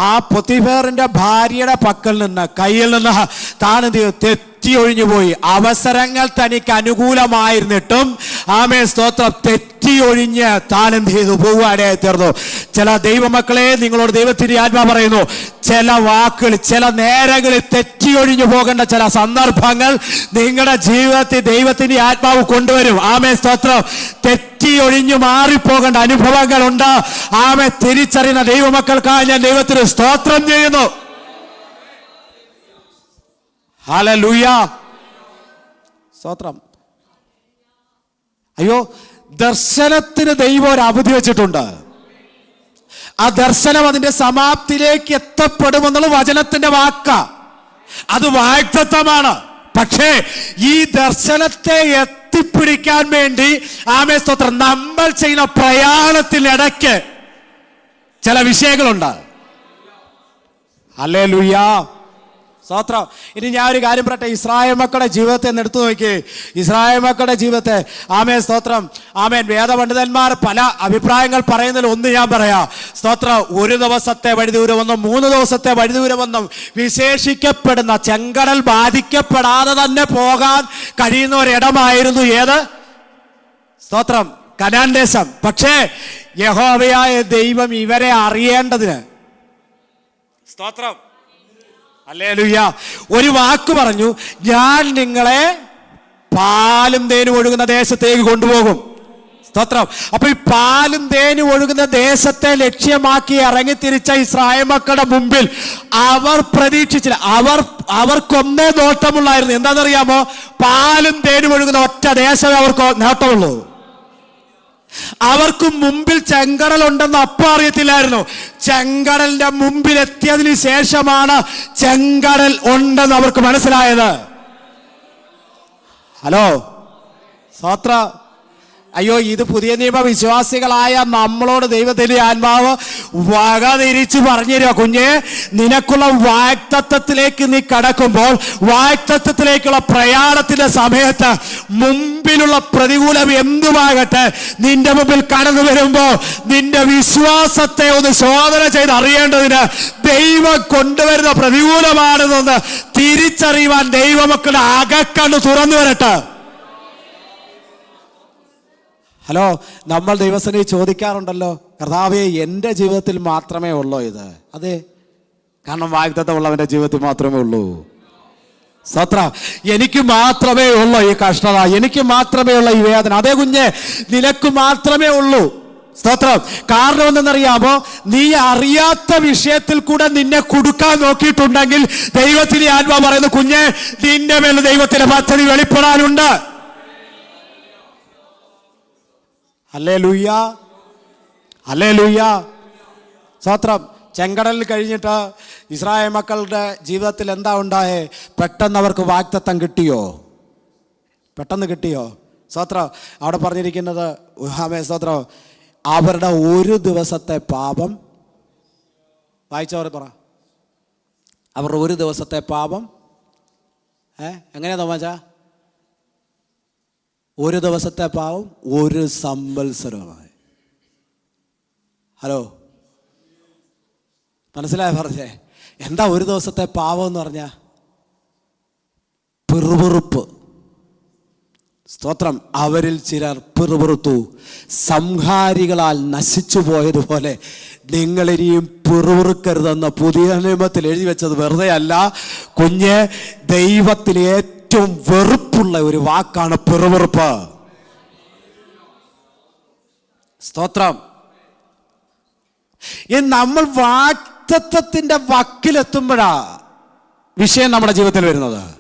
ആ പൊത്തിഫേറിന്റെ ഭാര്യയുടെ കയ്യിൽ നിന്ന് താൻ എന്ത് ചെയ്തു? തെറ്റിയൊഴിഞ്ഞു പോയി. അവസരങ്ങൾ തനിക്ക് അനുകൂലമായിരുന്നിട്ടും ആമേൻ സ്തോത്രം തെറ്റിയൊഴിഞ്ഞ് താൻ എന്ത് ചെയ്തു? പോകാനിടയായി തീർന്നു. ചില ദൈവമക്കളെ, നിങ്ങളോട് ദൈവത്തിന്റെ ആത്മാ പറയുന്നു, ചില വാക്കുകൾ, ചില നേരങ്ങളിൽ തെറ്റിയൊഴിഞ്ഞു പോകേണ്ട ചില സന്ദർഭങ്ങൾ നിങ്ങളുടെ ജീവിതത്തിൽ ദൈവത്തിന്റെ ആത്മാവ് കൊണ്ടുവരും. ആമേൻ സ്തോത്രം. തെറ്റിയൊഴിഞ്ഞു മാറിപ്പോകേണ്ട അനുഭവങ്ങളുണ്ട്. ആമേൻ തിരിച്ചറിയുന്ന ദൈവമക്കൾക്കായി ഞാൻ ദൈവത്തിന് സ്തോത്രം ചെയ്യുന്നു. ഹല്ലേലൂയ. സ്തോത്രം. അയ്യോ, ദർശനത്തിന് ദൈവം ഒരു അവധി വെച്ചിട്ടുണ്ട്. ആ ദർശനം അതിന്റെ സമാപ്തിയിലേക്ക് എത്തപ്പെടുമെന്നുള്ള വചനത്തിന്റെ വാക്ക, അത് വാഗ്ദത്തമാണ്. പക്ഷേ ഈ ദർശനത്തെ എത്തിപ്പിടിക്കാൻ വേണ്ടി ആമേൻ സ്തോത്രം നമ്മൾ ചെയ്യുന്ന പ്രയാണത്തിനിടയ്ക്ക് ചില വിഷയങ്ങളുണ്ട്. ഹല്ലേലൂയ. സ്തോത്രം. ഇനി ഞാൻ ഒരു കാര്യം പറയട്ടെ. ഇസ്രായേൽ മക്കളുടെ ജീവിതത്തെ എടുത്തു നോക്കി. ഇസ്രായേൽ മക്കളുടെ ജീവിതത്തെ ആമേൻ സ്തോത്രം. ആമേൻ വേദപണ്ഡിതന്മാർ പല അഭിപ്രായങ്ങൾ പറയുന്നതിൽ ഒന്ന് ഞാൻ പറയാം. സ്തോത്രം. 1 ദിവസത്തെ വഴിദൂരമെന്നും 3 ദിവസത്തെ വഴിദൂരമെന്നും വിശേഷിക്കപ്പെടുന്ന, ചെങ്കടൽ ബാധിക്കപ്പെടാതെ തന്നെ പോകാൻ കഴിയുന്ന ഒരിടമായിരുന്നു ഏത്? സ്തോത്രം. കനാൻ ദേശം. പക്ഷേ യഹോവയായ ദൈവം ഇവരെ അറിയേണ്ടതിന്, സ്തോത്രം, ഹല്ലേലൂയ, ഒരു വാക്ക് പറഞ്ഞു, ഞാൻ നിങ്ങളെ പാലും തേനും ഒഴുകുന്ന ദേശത്തേക്ക് കൊണ്ടുപോകും. സ്തോത്രം. അപ്പൊ ഈ പാലും തേനും ഒഴുകുന്ന ദേശത്തെ ലക്ഷ്യമാക്കി ഇറങ്ങിത്തിരിച്ച ഇസ്രായേൽ മക്കളുടെ മുമ്പിൽ അവർ പ്രതീക്ഷിച്ചില്ല. അവർക്കൊന്നേ നോട്ടമുള്ളായിരുന്നു. എന്താണെന്നറിയാമോ? പാലും തേനും ഒഴുകുന്ന ഒറ്റ ദേശമേ അവർക്ക് നേട്ടമുള്ളൂ. അവർക്ക് മുമ്പിൽ ചെങ്കടൽ ഉണ്ടെന്ന് അപ്പം അറിയത്തില്ലായിരുന്നു. ചെങ്കടലിന്റെ മുമ്പിൽ എത്തിയതിന് ശേഷമാണ് ചെങ്കടൽ ഉണ്ടെന്ന് അവർക്ക് മനസ്സിലായത്. ഹലോ സ്തോത്ര. അയ്യോ, ഇത് പുതിയ നിയമ വിശ്വാസികളായ നമ്മളോട് ദൈവത്തിന്റെ ആത്മാവ് വക തിരിച്ച് പറഞ്ഞു തരുക, കുഞ്ഞെ, നിനക്കുള്ള വാഗ്ദത്തത്തിലേക്ക് നീ കടക്കുമ്പോൾ, വാഗ്ദത്തത്തിലേക്കുള്ള പ്രയാണത്തിന്റെ സമയത്ത് മുമ്പിലുള്ള പ്രതികൂലം എന്തുമാകട്ടെ, നിന്റെ മുമ്പിൽ കടന്നു വരുമ്പോ നിന്റെ വിശ്വാസത്തെ ഒന്ന് ശോധന ചെയ്ത് അറിയേണ്ടതിന് ദൈവം കൊണ്ടുവരുന്ന പ്രതികൂലമാണെന്ന് തിരിച്ചറിയുവാൻ ദൈവമക്കളുടെ അകക്കണ്ണ് തുറന്നു വരട്ടെ. ഹലോ, നമ്മൾ ദൈവസന്നിധി ചോദിക്കാറുണ്ടല്ലോ, കർത്താവേ, എൻ്റെ ജീവിതത്തിൽ മാത്രമേ ഉള്ളൂ ഇത്? അതെ, കാരണം വാഗ്ദത്തമുള്ളവൻ്റെ ജീവിതത്തിൽ മാത്രമേ ഉള്ളൂ. സ്തോത്രം. എനിക്ക് മാത്രമേ ഉള്ളൂ ഈ കഷ്ടത, എനിക്ക് മാത്രമേ ഉള്ളൂ ഈ വേദന. അതേ കുഞ്ഞെ, നിനക്ക് മാത്രമേ ഉള്ളൂ. സ്തോത്രം. കാരണം എന്തെന്നറിയാമോ? നീ അറിയാത്ത വിഷയത്തിൽ കൂടെ നിന്നെ കൊടുക്കാൻ നോക്കിയിട്ടുണ്ടെങ്കിൽ ദൈവത്തിന്റെ ആത്മാവ് പറയുന്നു, കുഞ്ഞെ, നിന്റെ മേൽ ദൈവത്തിന്റെ പദ്ധതി വെളിപ്പെടാനുണ്ട്. Hallelujah, hallelujah. സ്തോത്രം. ചെങ്കടലിൽ കഴിഞ്ഞിട്ട് ഇസ്രായേൽ മക്കളുടെ ജീവിതത്തിൽ എന്താ ഉണ്ടായേ? പെട്ടെന്ന് അവർക്ക് വാഗ്ദത്തം കിട്ടിയോ? പെട്ടെന്ന് കിട്ടിയോ? സ്തോത്രം. അവിടെ പറഞ്ഞിരിക്കുന്നത്, സ്തോത്രം, അവരുടെ ഒരു ദിവസത്തെ പാപം, വായിച്ചവർ പറ, അവരുടെ ഒരു ദിവസത്തെ പാപം എങ്ങനെയാ തോമാച്ചാ? ഒരു ദിവസത്തെ പാവം ഒരു സംവത്സരമായി. ഹലോ, മനസ്സിലായ പറഞ്ഞേ? എന്താ ഒരു ദിവസത്തെ പാവം എന്ന് പറഞ്ഞ? പിറുപിറുപ്പ്. സ്തോത്രം. അവരിൽ ചിലർ പിറുപിറുത്തു, സംഹാരികളാൽ നശിച്ചു പോയതുപോലെ നിങ്ങളിനിയും പിറുപിറുക്കരുതെന്ന് പുതിയ നിയമത്തിൽ എഴുതി വെച്ചത് വെറുതെ അല്ല കുഞ്ഞ്. ദൈവത്തിന് ഏറ്റവും വെറുപ്പുള്ള ഒരു വാക്കാണ് പിറുപിറുപ്പ്. സ്തോത്രം. നമ്മൾ വാഗ്ദത്തത്തിന്റെ വക്കിലെത്തുമ്പോഴാ വിഷയം നമ്മുടെ ജീവിതത്തിൽ വരുന്നത്.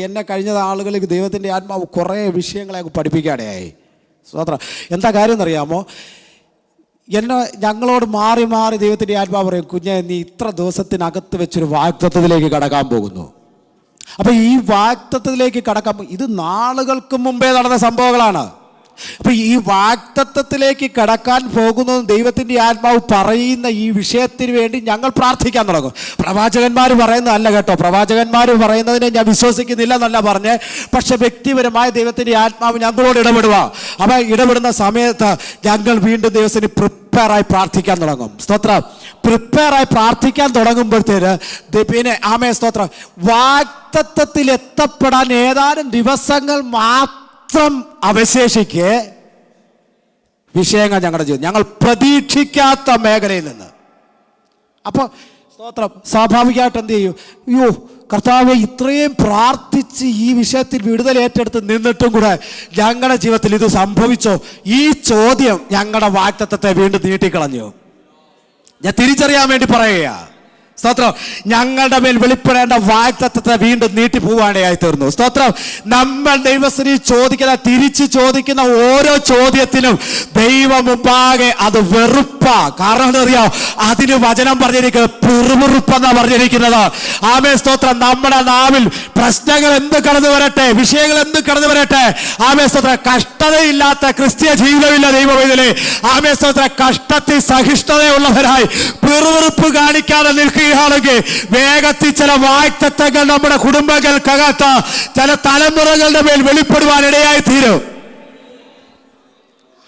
എന്നെ കഴിഞ്ഞ ആളുകൾക്ക് ദൈവത്തിന്റെ ആത്മാവ് കുറേ വിഷയങ്ങളെ പഠിപ്പിക്കാതെയായി. സ്തോത്രം. എന്താ കാര്യം എന്നറിയാമോ? ഞങ്ങളോട് മാറി മാറി ദൈവത്തിന്റെ ആത്മാവ് പറയും, കുഞ്ഞെ, നീ ഇത്ര ദിവസത്തിനകത്ത് വെച്ചൊരു വാഗ്ദത്തത്തിലേക്ക് കടക്കാൻ പോകുന്നു. അപ്പൊ ഈ വാഗ്ദത്തത്തിലേക്ക് കടക്കാൻ, ഇത് നാളുകൾക്ക് മുമ്പേ നടന്ന സംഭവങ്ങളാണ്. അപ്പൊ ഈ വാഗ്ദത്തത്തിലേക്ക് കടക്കാൻ പോകുന്ന ദൈവത്തിന്റെ ആത്മാവ് പറയുന്ന ഈ വിഷയത്തിന് വേണ്ടി ഞങ്ങൾ പ്രാർത്ഥിക്കാൻ തുടങ്ങും. പ്രവാചകന്മാർ പറയുന്നതല്ല കേട്ടോ, പ്രവാചകന്മാർ പറയുന്നതിനെ ഞാൻ വിശ്വസിക്കുന്നില്ല എന്നല്ല പറഞ്ഞേ. പക്ഷെ വ്യക്തിപരമായ ദൈവത്തിന്റെ ആത്മാവ് ഞങ്ങളോട് ഇടപെടുക. അപ്പൊ ഇടപെടുന്ന സമയത്ത് ഞങ്ങൾ വീണ്ടും ദൈവത്തിന് പ്രിപ്പയറായി പ്രാർത്ഥിക്കാൻ തുടങ്ങും. സ്തോത്രം. പ്രിപ്പയറായി പ്രാർത്ഥിക്കാൻ തുടങ്ങുമ്പോഴത്തേന് പിന്നെ ആമേ സ്തോത്രം, വാഗ്ദത്തത്തിൽ എത്തപ്പെടാൻ ഏതാനും ദിവസങ്ങൾ മാത്രം അവശേഷിക്കെ വിഷയങ്ങൾ ഞങ്ങളുടെ ജീവിതം, ഞങ്ങൾ പ്രതീക്ഷിക്കാത്ത മേഖലയിൽ നിന്ന്. അപ്പോൾ സ്തോത്രം, സ്വാഭാവികമായിട്ട് എന്ത് ചെയ്യും? അയ്യോ കർത്താവെ, ഇത്രയും പ്രാർത്ഥിച്ച് ഈ വിഷയത്തിൽ വിടുതൽ ഏറ്റെടുത്ത് നിന്നിട്ടും കൂടെ ഞങ്ങളുടെ ജീവിതത്തിൽ ഇത് സംഭവിച്ചോ? ഈ ചോദ്യം ഞങ്ങളുടെ വാഗ്ദത്തത്തെ വീണ്ടും നീട്ടിക്കളഞ്ഞു. ഞാൻ തിരിച്ചറിയാൻ വേണ്ടി പറയുക. സ്തോത്രം. ഞങ്ങളുടെ മേൽ വെളിപ്പെടേണ്ട വാഗ്ദത്തത്തെ വീണ്ടും നീട്ടിപ്പോവാനായി തീർന്നു. സ്തോത്രം. നമ്മൾ ദൈവസ്ഥിതി തിരിച്ചു ചോദിക്കുന്ന ഓരോ ചോദ്യത്തിനും ദൈവം മുമ്പാകെ അത് വെറുപ്പാ. കാരണം എന്താ അറിയാം? അതിന് വചനം പറഞ്ഞിരിക്കുന്നത് പിറുപിറുപ്പെന്നാ പറഞ്ഞിരിക്കുന്നത്. ആമേ സ്തോത്രം. നമ്മുടെ നാവിൽ പ്രശ്നങ്ങൾ എന്ത് കടന്നു വരട്ടെ, വിഷയങ്ങൾ എന്ത് കടന്നു വരട്ടെ, ആമേ സ്തോത്രം, കഷ്ടതയില്ലാത്ത ക്രിസ്തീയ ജീവിതമില്ല ദൈവം ഇതിലെ. ആമേ സ്തോത്രം. കഷ്ടത്തിൽ സഹിഷ്ണുതയുള്ളവരായി പിറുപിറുപ്പ് കാണിക്കാതെ നിൽക്കുക ണെങ്കിൽ വേഗത്തിൽ ചില വാഗ്ദത്തങ്ങൾ നമ്മുടെ കുടുംബങ്ങൾക്കകത്ത് ചില തലമുറകളുടെ മേൽ വെളിപ്പെടുവാൻ ഇടയായി തീരും.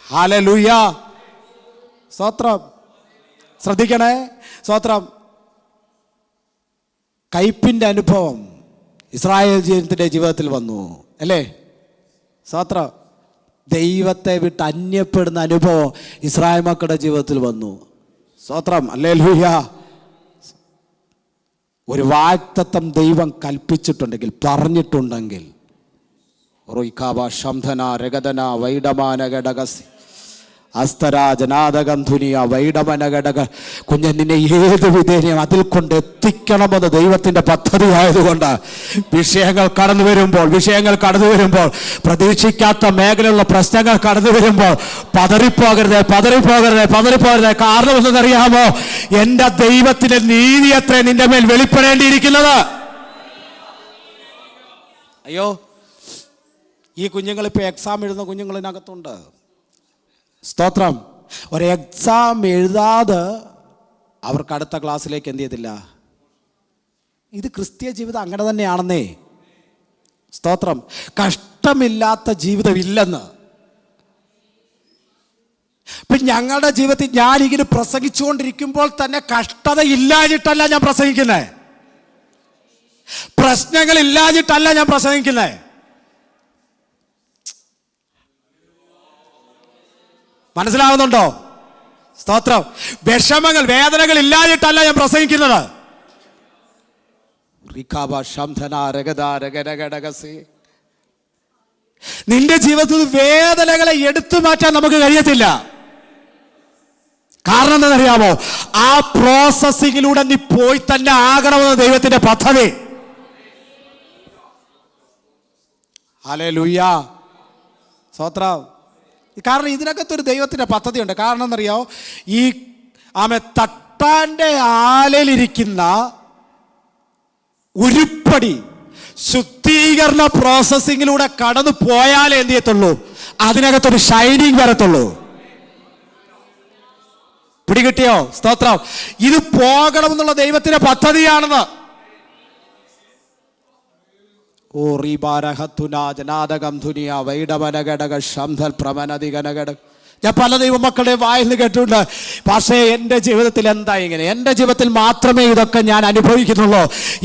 ഹല്ലേലൂയ. സ്തോത്രം. ശ്രദ്ധിക്കണേ. സ്തോത്രം. കയ്പിന്റെ അനുഭവം ഇസ്രായേൽ ജനത്തിന്റെ ജീവിതത്തിൽ വന്നു അല്ലേ? സ്തോത്രം. ദൈവത്തെ വിട്ട് അന്യപ്പെടുന്ന അനുഭവം ഇസ്രായേൽ മക്കളുടെ ജീവിതത്തിൽ വന്നു. സ്തോത്രം. ഹല്ലേലൂയ. ഒരു വാഗ്ദത്തം ദൈവം കൽപ്പിച്ചിട്ടുണ്ടെങ്കിൽ, പറഞ്ഞിട്ടുണ്ടെങ്കിൽ, കുഞ്ഞൻ നിന്നെ ഏത് വിധേനയും അതിൽ കൊണ്ട് എത്തിക്കണമെന്ന് ദൈവത്തിന്റെ പദ്ധതി ആയതുകൊണ്ട് വിഷയങ്ങൾ കടന്നു വരുമ്പോൾ പ്രതീക്ഷിക്കാത്ത മേഖലയിലുള്ള പ്രശ്നങ്ങൾ കടന്നു വരുമ്പോൾ പതറിപ്പോകരുത്. കാരണം എന്തെന്നറിയാമോ? എന്റെ ദൈവത്തിന്റെ നീതി അത്ര നിന്റെ മേൽ വെളിപ്പെടേണ്ടിയിരിക്കുന്നത്. അയ്യോ, ഈ കുഞ്ഞുങ്ങളിപ്പോൾ എക്സാം എഴുതുന്ന കുഞ്ഞുങ്ങളിനകത്തുണ്ട്. സ്തോത്രം. ഒരു എക്സാം എഴുതാതെ അവർക്ക് അടുത്ത ക്ലാസ്സിലേക്ക് എന്ത് ചെയ്തില്ല. ഇത് ക്രിസ്തീയ ജീവിതം അങ്ങനെ തന്നെയാണെന്നേ. സ്തോത്രം. കഷ്ടമില്ലാത്ത ജീവിതമില്ലെന്ന്. ഇപ്പം ഞങ്ങളുടെ ജീവിതത്തിൽ ഞാനിങ്ങനെ പ്രസംഗിച്ചുകൊണ്ടിരിക്കുമ്പോൾ തന്നെ കഷ്ടത ഇല്ലാഞ്ഞിട്ടല്ല ഞാൻ പ്രസംഗിക്കുന്നത്, പ്രശ്നങ്ങൾ ഇല്ലാഞ്ഞിട്ടല്ല ഞാൻ പ്രസംഗിക്കുന്നത്. മനസ്സിലാവുന്നുണ്ടോ? സ്തോത്രം. വിഷമങ്ങൾ, വേദനകൾ ഇല്ലാഞ്ഞിട്ടല്ല ഞാൻ പ്രസംഗിക്കുന്നത്. നിന്റെ ജീവിതത്തിൽ വേദനകളെ എടുത്തു മാറ്റാൻ നമുക്ക് കഴിയത്തില്ല. കാരണം എന്താണെന്നറിയാമോ? ആ പ്രോസസ്സിങ്ങിലൂടെ നീ പോയി തന്നെ ആകണമെന്ന് ദൈവത്തിന്റെ പദ്ധതി. ഹല്ലേലൂയ. സ്തോത്രം. കാരണം ഇതിനകത്തൊരു ദൈവത്തിന്റെ പദ്ധതിയുണ്ട്. കാരണം എന്നറിയാമോ? ഈ തട്ടാന്റെ ആലയിലിരിക്കുന്ന ഉരുപ്പടി ശുദ്ധീകരണ പ്രോസസ്സിങ്ങിലൂടെ കടന്നു പോയാലേ എന്ത് ചെയ്യത്തുള്ളൂ, അതിനകത്തൊരു ഷൈനിങ് വരത്തുള്ളൂ. പിടികിട്ടിയോ? സ്തോത്രം. ഇത് പോകണമെന്നുള്ള ദൈവത്തിന്റെ പദ്ധതിയാണെന്ന്. ഓ റീബാരഹത്തുനാ ജനാദകം ധുനിയ വൈഡവനഘടക ശംധൽ പ്രമനദിഗനഘടക. ഞാൻ പല ദൈവമക്കളുടെ വായിൽ നിന്ന് കേട്ടിട്ടുണ്ട്, പക്ഷേ എൻ്റെ ജീവിതത്തിൽ എന്താ ഇങ്ങനെ, എൻ്റെ ജീവിതത്തിൽ മാത്രമേ ഇതൊക്കെ ഞാൻ അനുഭവിക്കുന്നുള്ളൂ,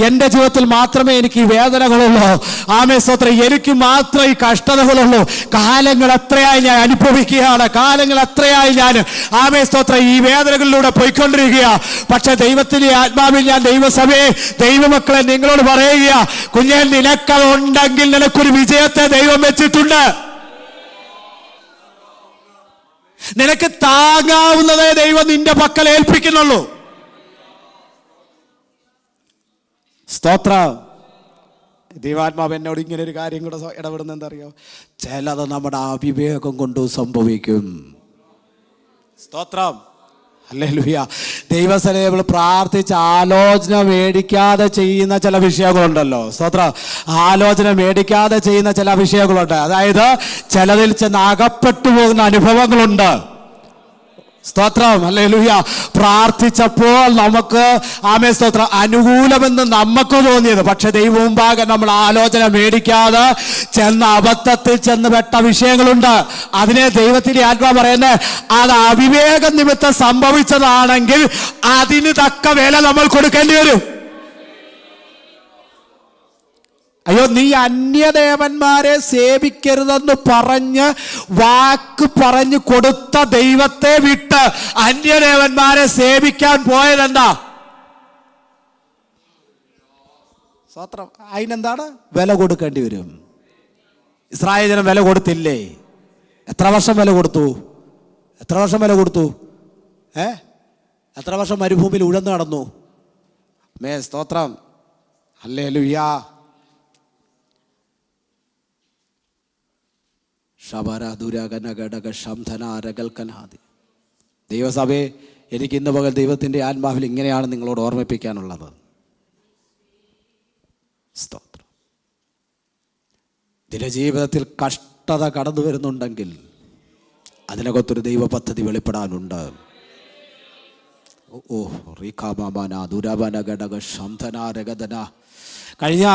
എൻ്റെ ജീവിതത്തിൽ മാത്രമേ എനിക്ക് ഈ വേദനകളുള്ളൂ. ആമേ സ്തോത്രം. എനിക്ക് മാത്രമേ ഈ കഷ്ടതകളുള്ളൂ. കാലങ്ങൾ എത്രയായി ഞാൻ അനുഭവിക്കുകയാണ്, കാലങ്ങൾ എത്രയായി ഞാൻ ആമേ സ്തോത്രം ഈ വേദനകളിലൂടെ പോയിക്കൊണ്ടിരിക്കുക. പക്ഷെ ദൈവത്തിൻ്റെ ആത്മാവിൽ ഞാൻ ദൈവസഭയെ, ദൈവമക്കളെ നിങ്ങളോട് പറയുക, കുഞ്ഞേ, നിനക്കതുണ്ടെങ്കിൽ നിനക്കൊരു വിജയത്തെ ദൈവം വെച്ചിട്ടുണ്ട്. നിനക്ക് താങ്ങാവുന്നതേ ദൈവം നിന്റെ പക്കൽ ഏൽപ്പിക്കുന്നുള്ളൂ. സ്തോത്രം. ദൈവാത്മാവ് എന്നോട് ഇങ്ങനെ ഒരു കാര്യം കൂടെ ഇടപെടുന്ന എന്തറിയോ? ചിലത് നമ്മുടെ അവിവേകം കൊണ്ട് സംഭവിക്കും. സ്തോത്രം. ഹല്ലേലൂയ. ദൈവസഭയിൽ പ്രാർത്ഥിച്ച് ആലോചന മേടിക്കാതെ ചെയ്യുന്ന ചില വിഷയങ്ങളുണ്ടല്ലോ. സ്തോത്രം. ആലോചന മേടിക്കാതെ ചെയ്യുന്ന ചില വിഷയങ്ങളുണ്ട്. അതായത് ചിലതിൽ ചെന്ന് അകപ്പെട്ടു പോകുന്ന അനുഭവങ്ങളുണ്ട്. സ്തോത്രം. ഹല്ലേലൂയ. പ്രാർത്ഥിച്ചപ്പോൾ നമുക്ക് ആമേ സ്തോത്രം അനുകൂലമെന്ന് നമുക്ക് തോന്നിയത്, പക്ഷെ ദൈവം മുമ്പാകെ നമ്മൾ ആലോചന മേടിക്കാതെ ചെന്ന് അബദ്ധത്തിൽ ചെന്ന് പെട്ട വിഷയങ്ങളുണ്ട്. അതിനെ ദൈവത്തിന്റെ ആത്മാവ് പറയുന്നത്, അത് അവിവേക നിമിത്തം സംഭവിച്ചതാണെങ്കിൽ അതിന് തക്ക വില നമ്മൾ കൊടുക്കേണ്ടി വരും. അയ്യോ, നീ അന്യദേവന്മാരെ സേവിക്കരുതെന്ന് പറഞ്ഞ് വാക്ക് പറഞ്ഞു കൊടുത്ത ദൈവത്തെ വിട്ട് അന്യദേവന്മാരെ സേവിക്കാൻ പോയതെന്താ? സ്തോത്രം. അതിനെന്താണ്? വില കൊടുക്കേണ്ടി വരും. ഇസ്രായേൽ ജനം വില കൊടുത്തില്ലേ? എത്ര വർഷം വില കൊടുത്തു? എത്ര വർഷം വില കൊടുത്തു? എത്ര വർഷം മരുഭൂമിയിൽ ഉഴന്നു നടന്നു? സ്തോത്രം. ഹല്ലേലൂയ. ദൈവസഭയെ, എനിക്ക് ഇന്ന് പകൽ ദൈവത്തിൻ്റെ ആത്മാവിൽ ഇങ്ങനെയാണ് നിങ്ങളോട് ഓർമ്മിപ്പിക്കാനുള്ളത്. സ്തോത്രം. നിന്റെ ജീവിതത്തിൽ കഷ്ടത കടന്നു വരുന്നുണ്ടെങ്കിൽ അതിനകത്തൊരു ദൈവ പദ്ധതി വെളിപ്പെടാനുണ്ട്. ഓ റീഖാമാന ദുരവന ഘടക ശംധനാരഗതന. കഴിഞ്ഞ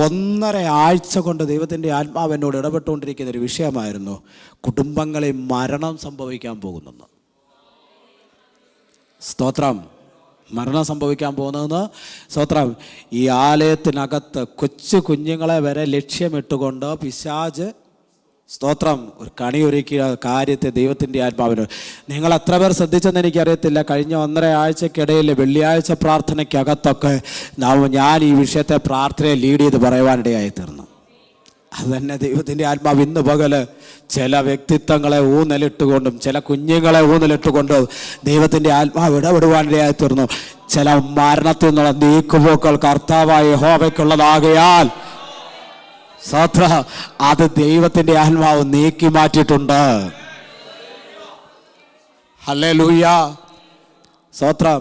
1.5 ആഴ്ച കൊണ്ട് ദൈവത്തിൻ്റെ ആത്മാവ് എന്നോട് ഇടപെട്ടുകൊണ്ടിരിക്കുന്ന ഒരു വിഷയമായിരുന്നു കുടുംബങ്ങളിൽ മരണം സംഭവിക്കാൻ പോകുന്നെന്ന്. സ്തോത്രം. മരണം സംഭവിക്കാൻ പോകുന്നതെന്ന്. സ്തോത്രം. ഈ ആലയത്തിനകത്ത് കൊച്ചു കുഞ്ഞുങ്ങളെ വരെ ലക്ഷ്യമിട്ടുകൊണ്ട് പിശാച്, സ്തോത്രം, ഒരു കണിയൊരുക്കിയ കാര്യത്തെ ദൈവത്തിൻ്റെ ആത്മാവിന്. നിങ്ങൾ എത്ര പേർ ശ്രദ്ധിച്ചെന്ന് എനിക്കറിയത്തില്ല. കഴിഞ്ഞ 1.5 ആഴ്ചക്കിടയിൽ വെള്ളിയാഴ്ച പ്രാർത്ഥനയ്ക്കകത്തൊക്കെ ഞാൻ ഈ വിഷയത്തെ പ്രാർത്ഥനയെ ലീഡ് ചെയ്ത് പറയുവാനിടയായി തീർന്നു. അത് തന്നെ ദൈവത്തിൻ്റെ ആത്മാവ് ഇന്ന് പകല് ചില വ്യക്തിത്വങ്ങളെ ഊന്നലിട്ടുകൊണ്ടും ചില കുഞ്ഞുങ്ങളെ ഊന്നലിട്ടുകൊണ്ടും ദൈവത്തിൻ്റെ ആത്മാവ് ഇടപെടുവാനിടയായി തീർന്നു. ചില മരണത്തിൽ നിന്നുള്ള നീക്കുപോക്കൾ കർത്താവായ യഹോവയ്ക്കുള്ളതാകയാൽ സ്തോത്ര, അത് ദൈവത്തിൻ്റെ ആത്മാവ് നീക്കി മാറ്റിയിട്ടുണ്ട്. ഹല്ലേലൂയ. സ്തോത്രം.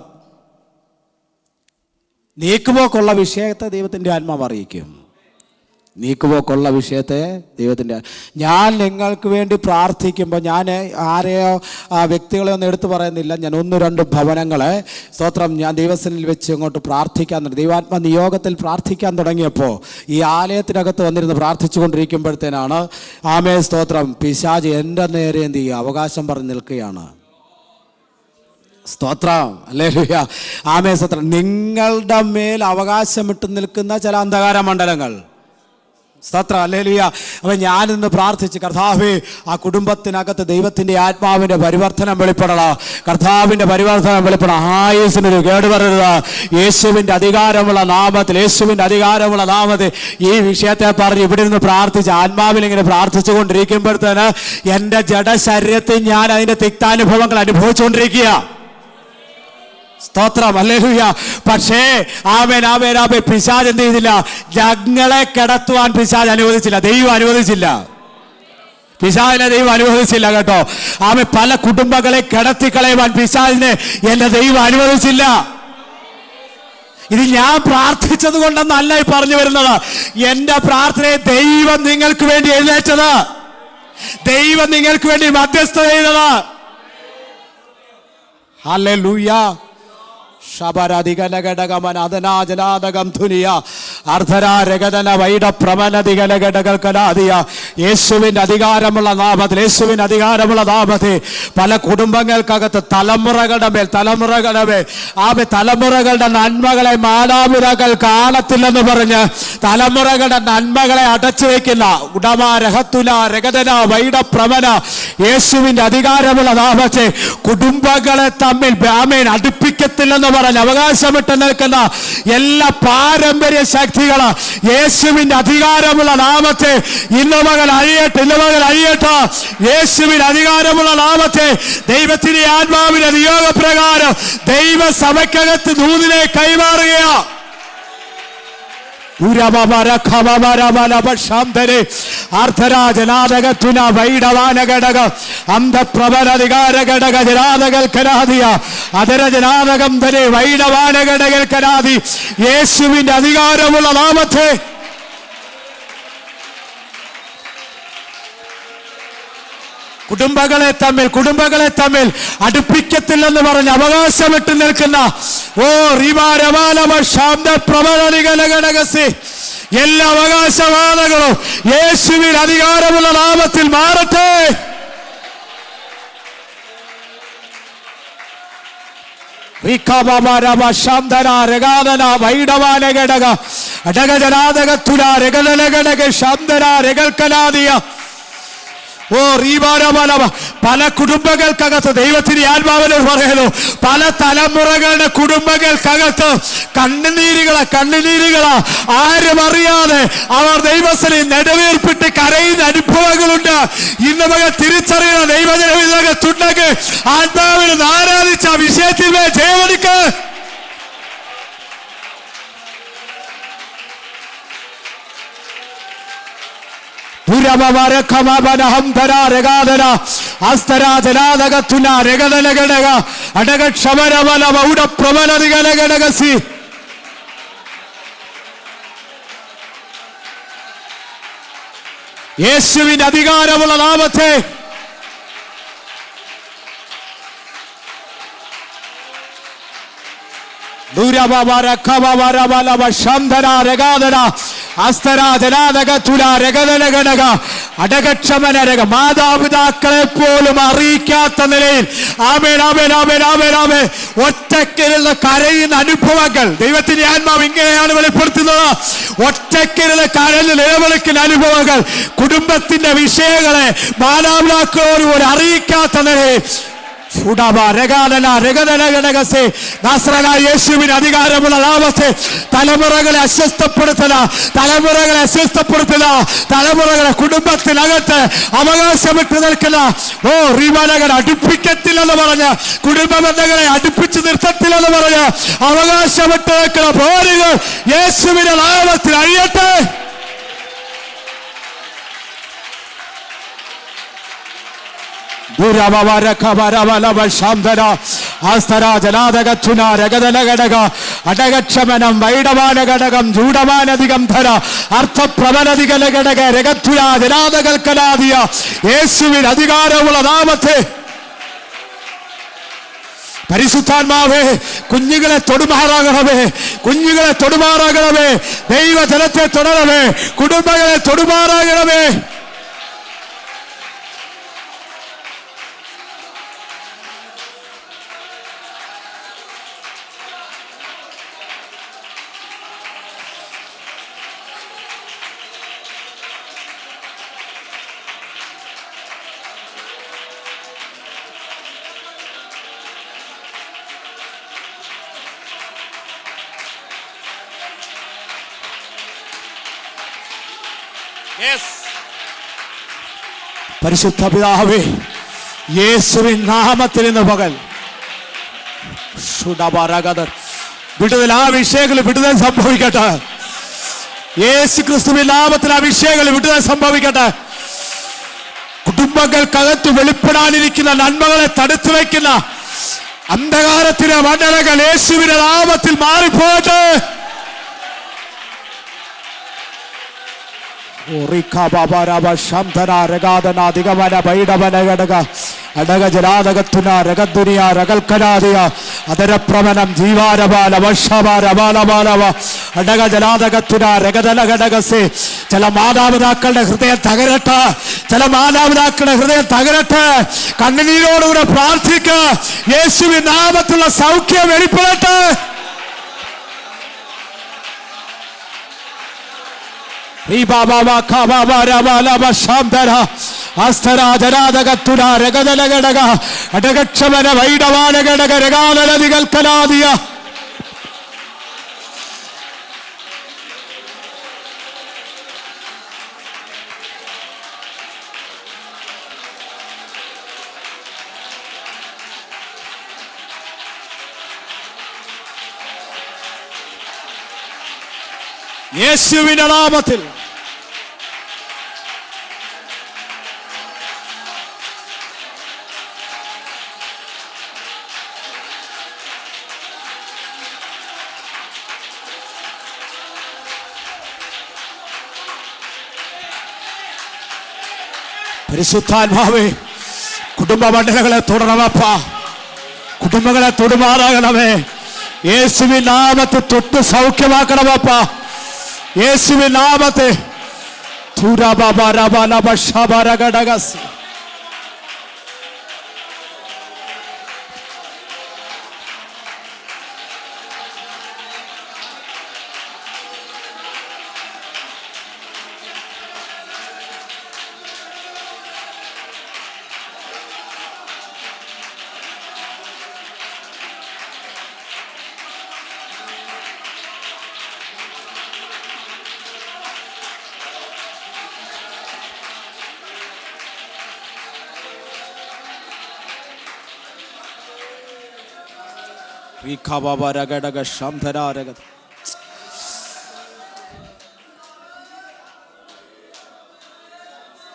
നീക്കുപോക്കുള്ള വിഷയത്തെ ദൈവത്തിൻ്റെ ആത്മാവ് അറിയിക്കും. നീക്കുപോക്കുള്ള വിഷയത്തെ ദൈവത്തിൻ്റെ. ഞാൻ നിങ്ങൾക്ക് വേണ്ടി പ്രാർത്ഥിക്കുമ്പോൾ ഞാൻ ആരെയോ വ്യക്തികളെ ഒന്നും എടുത്തു പറയുന്നില്ല. ഞാൻ 1-2 ഭവനങ്ങളെ സ്തോത്രം ഞാൻ ദൈവസനിൽ വെച്ച് അങ്ങോട്ട് പ്രാർത്ഥിക്കാൻ തുടങ്ങി. ദൈവാത്മ നിയോഗത്തിൽ പ്രാർത്ഥിക്കാൻ തുടങ്ങിയപ്പോൾ ഈ ആലയത്തിനകത്ത് വന്നിരുന്ന് പ്രാർത്ഥിച്ചു കൊണ്ടിരിക്കുമ്പോഴത്തേനാണ് ആമേ സ്തോത്രം പിശാച് എൻ്റെ നേരെ എന്ത് ചെയ്യുക, അവകാശം പറഞ്ഞ് നിൽക്കുകയാണ്. സ്തോത്രം, ഹല്ലേലൂയ, ആമേ സ്തോത്രം. നിങ്ങളുടെ മേൽ അവകാശമിട്ട് നിൽക്കുന്ന ചില അന്ധകാര മണ്ഡലങ്ങൾ, സ്തോത്രം, ഹല്ലേലൂയ. അപ്പം ഞാനിന്ന് പ്രാർത്ഥിച്ച്, കർത്താവേ ആ കുടുംബത്തിനകത്ത് ദൈവത്തിൻ്റെ ആത്മാവിൻ്റെ പരിവർത്തനം വെളിപ്പെടണം, കർത്താവിൻ്റെ പരിവർത്തനം വെളിപ്പെടണം. ആയുസിനൊരു കേടുവരരുത്. യേശുവിൻ്റെ അധികാരമുള്ള നാമത്തിൽ, യേശുവിൻ്റെ അധികാരമുള്ള നാമത്തിൽ ഈ വിഷയത്തെ പറഞ്ഞ് ഇവിടെ നിന്ന് പ്രാർത്ഥിച്ച് ആത്മാവിൽ ഇങ്ങനെ പ്രാർത്ഥിച്ചു കൊണ്ടിരിക്കുമ്പോഴത്തേന് എൻ്റെ ജഡശരീരത്തിൽ ഞാൻ അതിൻ്റെ തിക്താനുഭവങ്ങൾ അനുഭവിച്ചുകൊണ്ടിരിക്കുക. സ്തോത്രം, ഹല്ലേലൂയ. പക്ഷേ ആമേൻ ആമേൻ ആമേൻ, പിശാച് എന്ത് ചെയ്തില്ല? ഞങ്ങളെ കിടത്തുവാൻ പിശാച് അനുവദിച്ചില്ല, ദൈവം അനുവദിച്ചില്ല. പിശാചിനെ ദൈവം അനുവദിച്ചില്ല കേട്ടോ. ആമേ, പല കുടുംബങ്ങളെ കിടത്തിക്കളയുവാൻ പിശാചിനെ എൻ്റെ ദൈവം അനുവദിച്ചില്ല. ഇത് ഞാൻ പ്രാർത്ഥിച്ചത് കൊണ്ടെന്നല്ല ഈ പറഞ്ഞു വരുന്നത്. എൻ്റെ പ്രാർത്ഥനയെ ദൈവം നിങ്ങൾക്ക് വേണ്ടി എഴുന്നേറ്റത്, ദൈവം നിങ്ങൾക്ക് വേണ്ടി മധ്യസ്ഥത ചെയ്തത്. ഹല്ലേലൂയ. യേശുവിന്റെ അധികാരമുള്ള നാമത്തിൽ, യേശുവിന്റെ അധികാരമുള്ള നാമത്തിൽ പല കുടുംബങ്ങൾക്കകത്ത് തലമുറകളുടെ മേൽ തലമുറകളുടെ നന്മകളെ മാതാപിതാക്കൾ കാണത്തില്ലെന്ന് പറഞ്ഞ് തലമുറകളുടെ നന്മകളെ അടച്ചു വയ്ക്കുന്ന യേശുവിന്റെ അധികാരമുള്ള നാമത്തിൽ കുടുംബങ്ങളെ തമ്മിൽ അടുപ്പിക്കത്തില്ലെന്ന് പറഞ്ഞ് അവകാശമിട്ട് നിൽക്കുന്ന എല്ലാ പാരമ്പര്യ ശക്തികള് യേശുവിന്റെ അധികാരമുള്ള നാമത്തെ ഇന്ന് മകൾ അഴിയട്ടെ, ഇന്ന് മകൾ അഴിയട്ടെ. യേശുവിന്റെ അധികാരമുള്ള നാമത്തെ ദൈവത്തിന്റെ ആത്മാവിന്റെ നിയോഗപ്രകാരം ദൈവസഭയ്ക്കകത്ത് ദൂതിനെ കൈമാറുകയാ. യേശുവിന്റെ അധികാരമുള്ള നാമത്തെ കുടുംബങ്ങളെ തമ്മിൽ അടുപ്പിക്കത്തില്ലെന്ന് പറഞ്ഞ് അവകാശമിട്ട് നിൽക്കുന്ന എല്ലാ അവകാശവാദങ്ങളും യേശുവിൻ അധികാരമുള്ള നാമത്തിൽ മാറട്ടെ. പല കുടുംബങ്ങൾക്കകത്ത് ദൈവത്തിന്റെ ആത്മാവിനോട് പറയുന്നു, പല തലമുറകളുടെ കുടുംബങ്ങൾക്കകത്ത് കണ്ണുനീരുകളാ ആരും അറിയാതെ അവർ ദൈവസ്ഥലിൽ നെടുവീർപ്പിട്ട് കരയുന്ന അനുഭവങ്ങളുണ്ട്. ഇന്ന് മകൾ തിരിച്ചറിയുന്ന ദൈവജനവിധകത്തുണ്ടെങ്കിൽ ആത്മാവിനെ ആരാധിച്ച വിഷയത്തിൽ ജയവനിക്ക്. യേശുവിന്റെ അധികാരമുള്ള നാമത്തെ മാതാപിതാക്കളെ പോലും അറിയിക്കാത്ത നിലയിൽ ഒറ്റയ്ക്കിരുന്ന് കരയുന്ന അനുഭവങ്ങൾ ദൈവത്തിന്റെ ആത്മാവ് ഇങ്ങനെയാണ് വെളിപ്പെടുത്തുന്നത്. ഒറ്റയ്ക്കിരുന്ന് കരഞ്ഞ് നിലവിളിക്കുന്ന അനുഭവങ്ങൾ, കുടുംബത്തിന്റെ വിഷയങ്ങളെ മാതാപിതാക്കളോട് പോലും അറിയിക്കാത്ത നിലയിൽ യേശുവിന് അധികാരമുള്ള നാമത്തെ തലമുറകളെ അസ്വസ്ഥപ്പെടുത്തുക, തലമുറകളെ കുടുംബത്തിനകത്ത് അവകാശമിട്ട് നിൽക്കുന്ന റിമനകൾ അടുപ്പിക്കത്തില്ലെന്ന് പറഞ്ഞ്, കുടുംബ ബന്ധങ്ങളെ അടുപ്പിച്ച് നിർത്തത്തില്ലെന്ന് പറഞ്ഞ് അവകാശമിട്ട് നിൽക്കുന്ന പോരുകൾ യേശുവിന്റെ നാമത്തിൽ അഴിയട്ടെ. ആസ്തര ജലാതകച്ചുന രഗതല ഘടക അടകക്ഷമനം വൈഡവാന ഘടകം ജൂഡമാനധികം ധര അർത്ഥപ്രബലധികല ഘടക രഗത്തുല ജലാതകൽക്കലാദിയ യേശുവിൻ അധികാരമുള്ള നാമത്തെ പരിശുദ്ധാത്മാവേ കുഞ്ഞുങ്ങളെ തൊടുമാറാകണമേ, കുഞ്ഞുങ്ങളെ തൊടുമാറാകണമേ, ദൈവജനത്തെ തൊടണമേ, കുടുംബങ്ങളെ തൊടുമാറാകണമേ. പരിശുദ്ധ പിതാവേ, യേശുവിൻ നാമത്തിൽ ഇന്ന് പകൽ വിടുതൽ, ആ വിഷയങ്ങൾ വിടുതൽ സംഭവിക്കട്ടെ. യേശു ക്രിസ്തുവിൻ നാമത്തിൽ ആ വിഷയങ്ങൾ വിടുതൽ സംഭവിക്കട്ടെ. കുടുംബങ്ങൾക്കകത്ത് വെളിപ്പെടാനിരിക്കുന്ന നന്മകളെ തടുത്തു വയ്ക്കുന്ന അന്ധകാരത്തിന്റെ മണ്ഡലങ്ങൾ യേശുവിന്റെ നാമത്തിൽ മാറിപ്പോട്ടെ. അതരപ്രവനം ജീവാരബാല വഷബാരബാലബാലവ അടക ജലാതകത്തുന രഗതല ഘടകസേ. ചില മാതാപിതാക്കളുടെ ഹൃദയം തകരട്ടെ, ചില മാതാപിതാക്കളുടെ ഹൃദയം തകരട്ടെ. കണ്ണുനീരോടുകൂടെ പ്രാർത്ഥിക്കുക. യേശുവിൻ നാമത്തിലുള്ള സൗഖ്യം വെളിപ്പെടട്ടെ. അടകക്ഷമന വൈഡവാന ഘടക രഗാലതികൽക്കലാദിയ യേശുവിന്റെ നാമത്തിൽ പരിശുദ്ധാത്മാവേ, കുടുംബ മണ്ഡലങ്ങളെ തുടരണമപ്പ, കുടുംബങ്ങളെ തൊടുമാറാകണമേ. യേശുവിൻ നാമത്തെ തൊട്ട് സൗഖ്യമാക്കണമപ്പ. യേശുവിൻ നാമത്തെ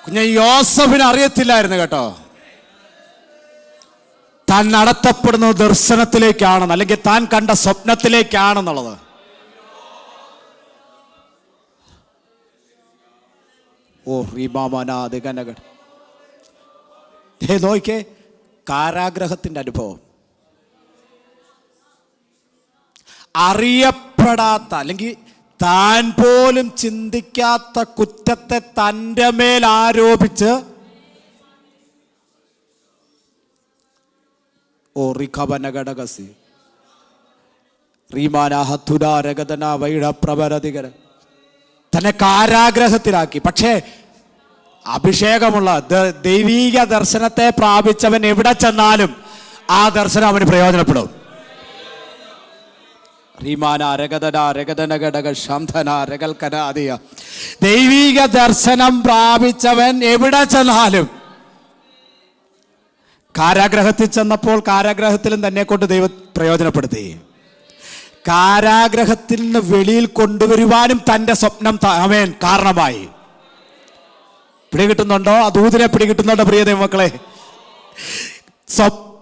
കുഞ്ഞ് യോസഫിന് അറിയത്തില്ലായിരുന്നു കേട്ടോ, താൻ നടത്തപ്പെടുന്നത് ദർശനത്തിലേക്കാണെന്ന്, അല്ലെങ്കിൽ താൻ കണ്ട സ്വപ്നത്തിലേക്കാണെന്നുള്ളത്. നോക്കിക്കേ, കാരാഗ്രഹത്തിന്റെ അനുഭവം, അറിയപ്പെടാത്ത അല്ലെങ്കിൽ താൻ പോലും ചിന്തിക്കാത്ത കുറ്റത്തെ തൻ്റെ മേൽ ആരോപിച്ച് തന്നെ കാരാഗ്രഹത്തിലാക്കി. പക്ഷേ അഭിഷേകമുള്ള ദൈവീക ദർശനത്തെ പ്രാപിച്ചവൻ എവിടെ ചെന്നാലും ആ ദർശനം അവന് പ്രയോജനപ്പെടും. ദൈവീക ദർശനം പ്രാപിച്ചവൻ എവിടെ ചെന്നാലും, കാരാഗ്രഹത്തിൽ ചെന്നപ്പോൾ കാരാഗ്രഹത്തിലും തന്നെ കൊണ്ട് ദൈവം പ്രയോജനപ്പെടുത്തി. കാരാഗ്രഹത്തിൽ നിന്ന് വെളിയിൽ കൊണ്ടുവരുവാനും തൻ്റെ സ്വപ്നം അവൻ കാരണമായി. പിടികിട്ടുന്നുണ്ടോ? ആ ദൂതിനെ പിടികിട്ടുന്നുണ്ടോ പ്രിയ ദൈവമക്കളെ?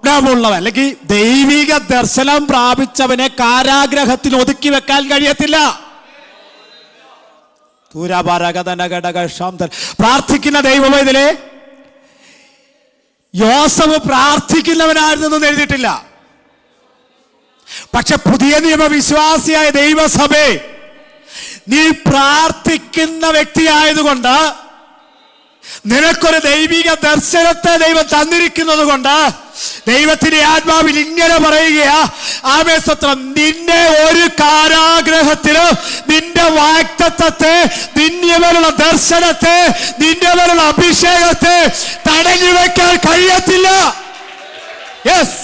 സ്വപ്നമുള്ളവൻ അല്ലെങ്കിൽ ദൈവിക ദർശനം പ്രാപിച്ചവനെ കാരാഗ്രഹത്തിൽ ഒതുക്കി വെക്കാൻ കഴിയത്തില്ല. പ്രാർത്ഥിക്കുന്ന ദൈവമേതിലെ യോസഫ് പ്രാർത്ഥിക്കുന്നവനായിരുന്നെന്ന് എഴുതിയിട്ടില്ല. പക്ഷെ പുതിയ നിയമ വിശ്വാസിയായ ദൈവസഭയെ, നീ പ്രാർത്ഥിക്കുന്ന വ്യക്തിയായതുകൊണ്ട്, നിനക്കൊരു ദൈവിക ദർശനത്തെ ദൈവം തന്നിരിക്കുന്നത് കൊണ്ട് ദൈവത്തിന്റെ ആത്മാവിൽ ഇങ്ങനെ പറയുകയാ, ആമേൻ സ്തോത്രം, നിന്നെ ഒരു കാരാഗ്രഹത്തിലും നിന്റെ വാഗ്ദത്തത്തെ, നിന്റെ മേലുള്ള ദർശനത്തെ, നിന്റെ മേലുള്ള അഭിഷേകത്തെ തടഞ്ഞു വെക്കാൻ കഴിയത്തില്ല. യെസ്,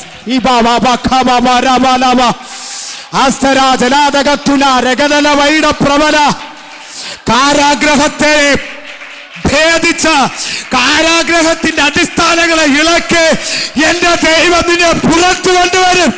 കാരാഗ്രഹത്തെ ഭേദിച്ച, കാരാഗ്രഹത്തിന്റെ അടിസ്ഥാനങ്ങളെ ഇളക്കി എന്റെ ദൈവം നിന്നെ പുറത്തു കൊണ്ടുവരും.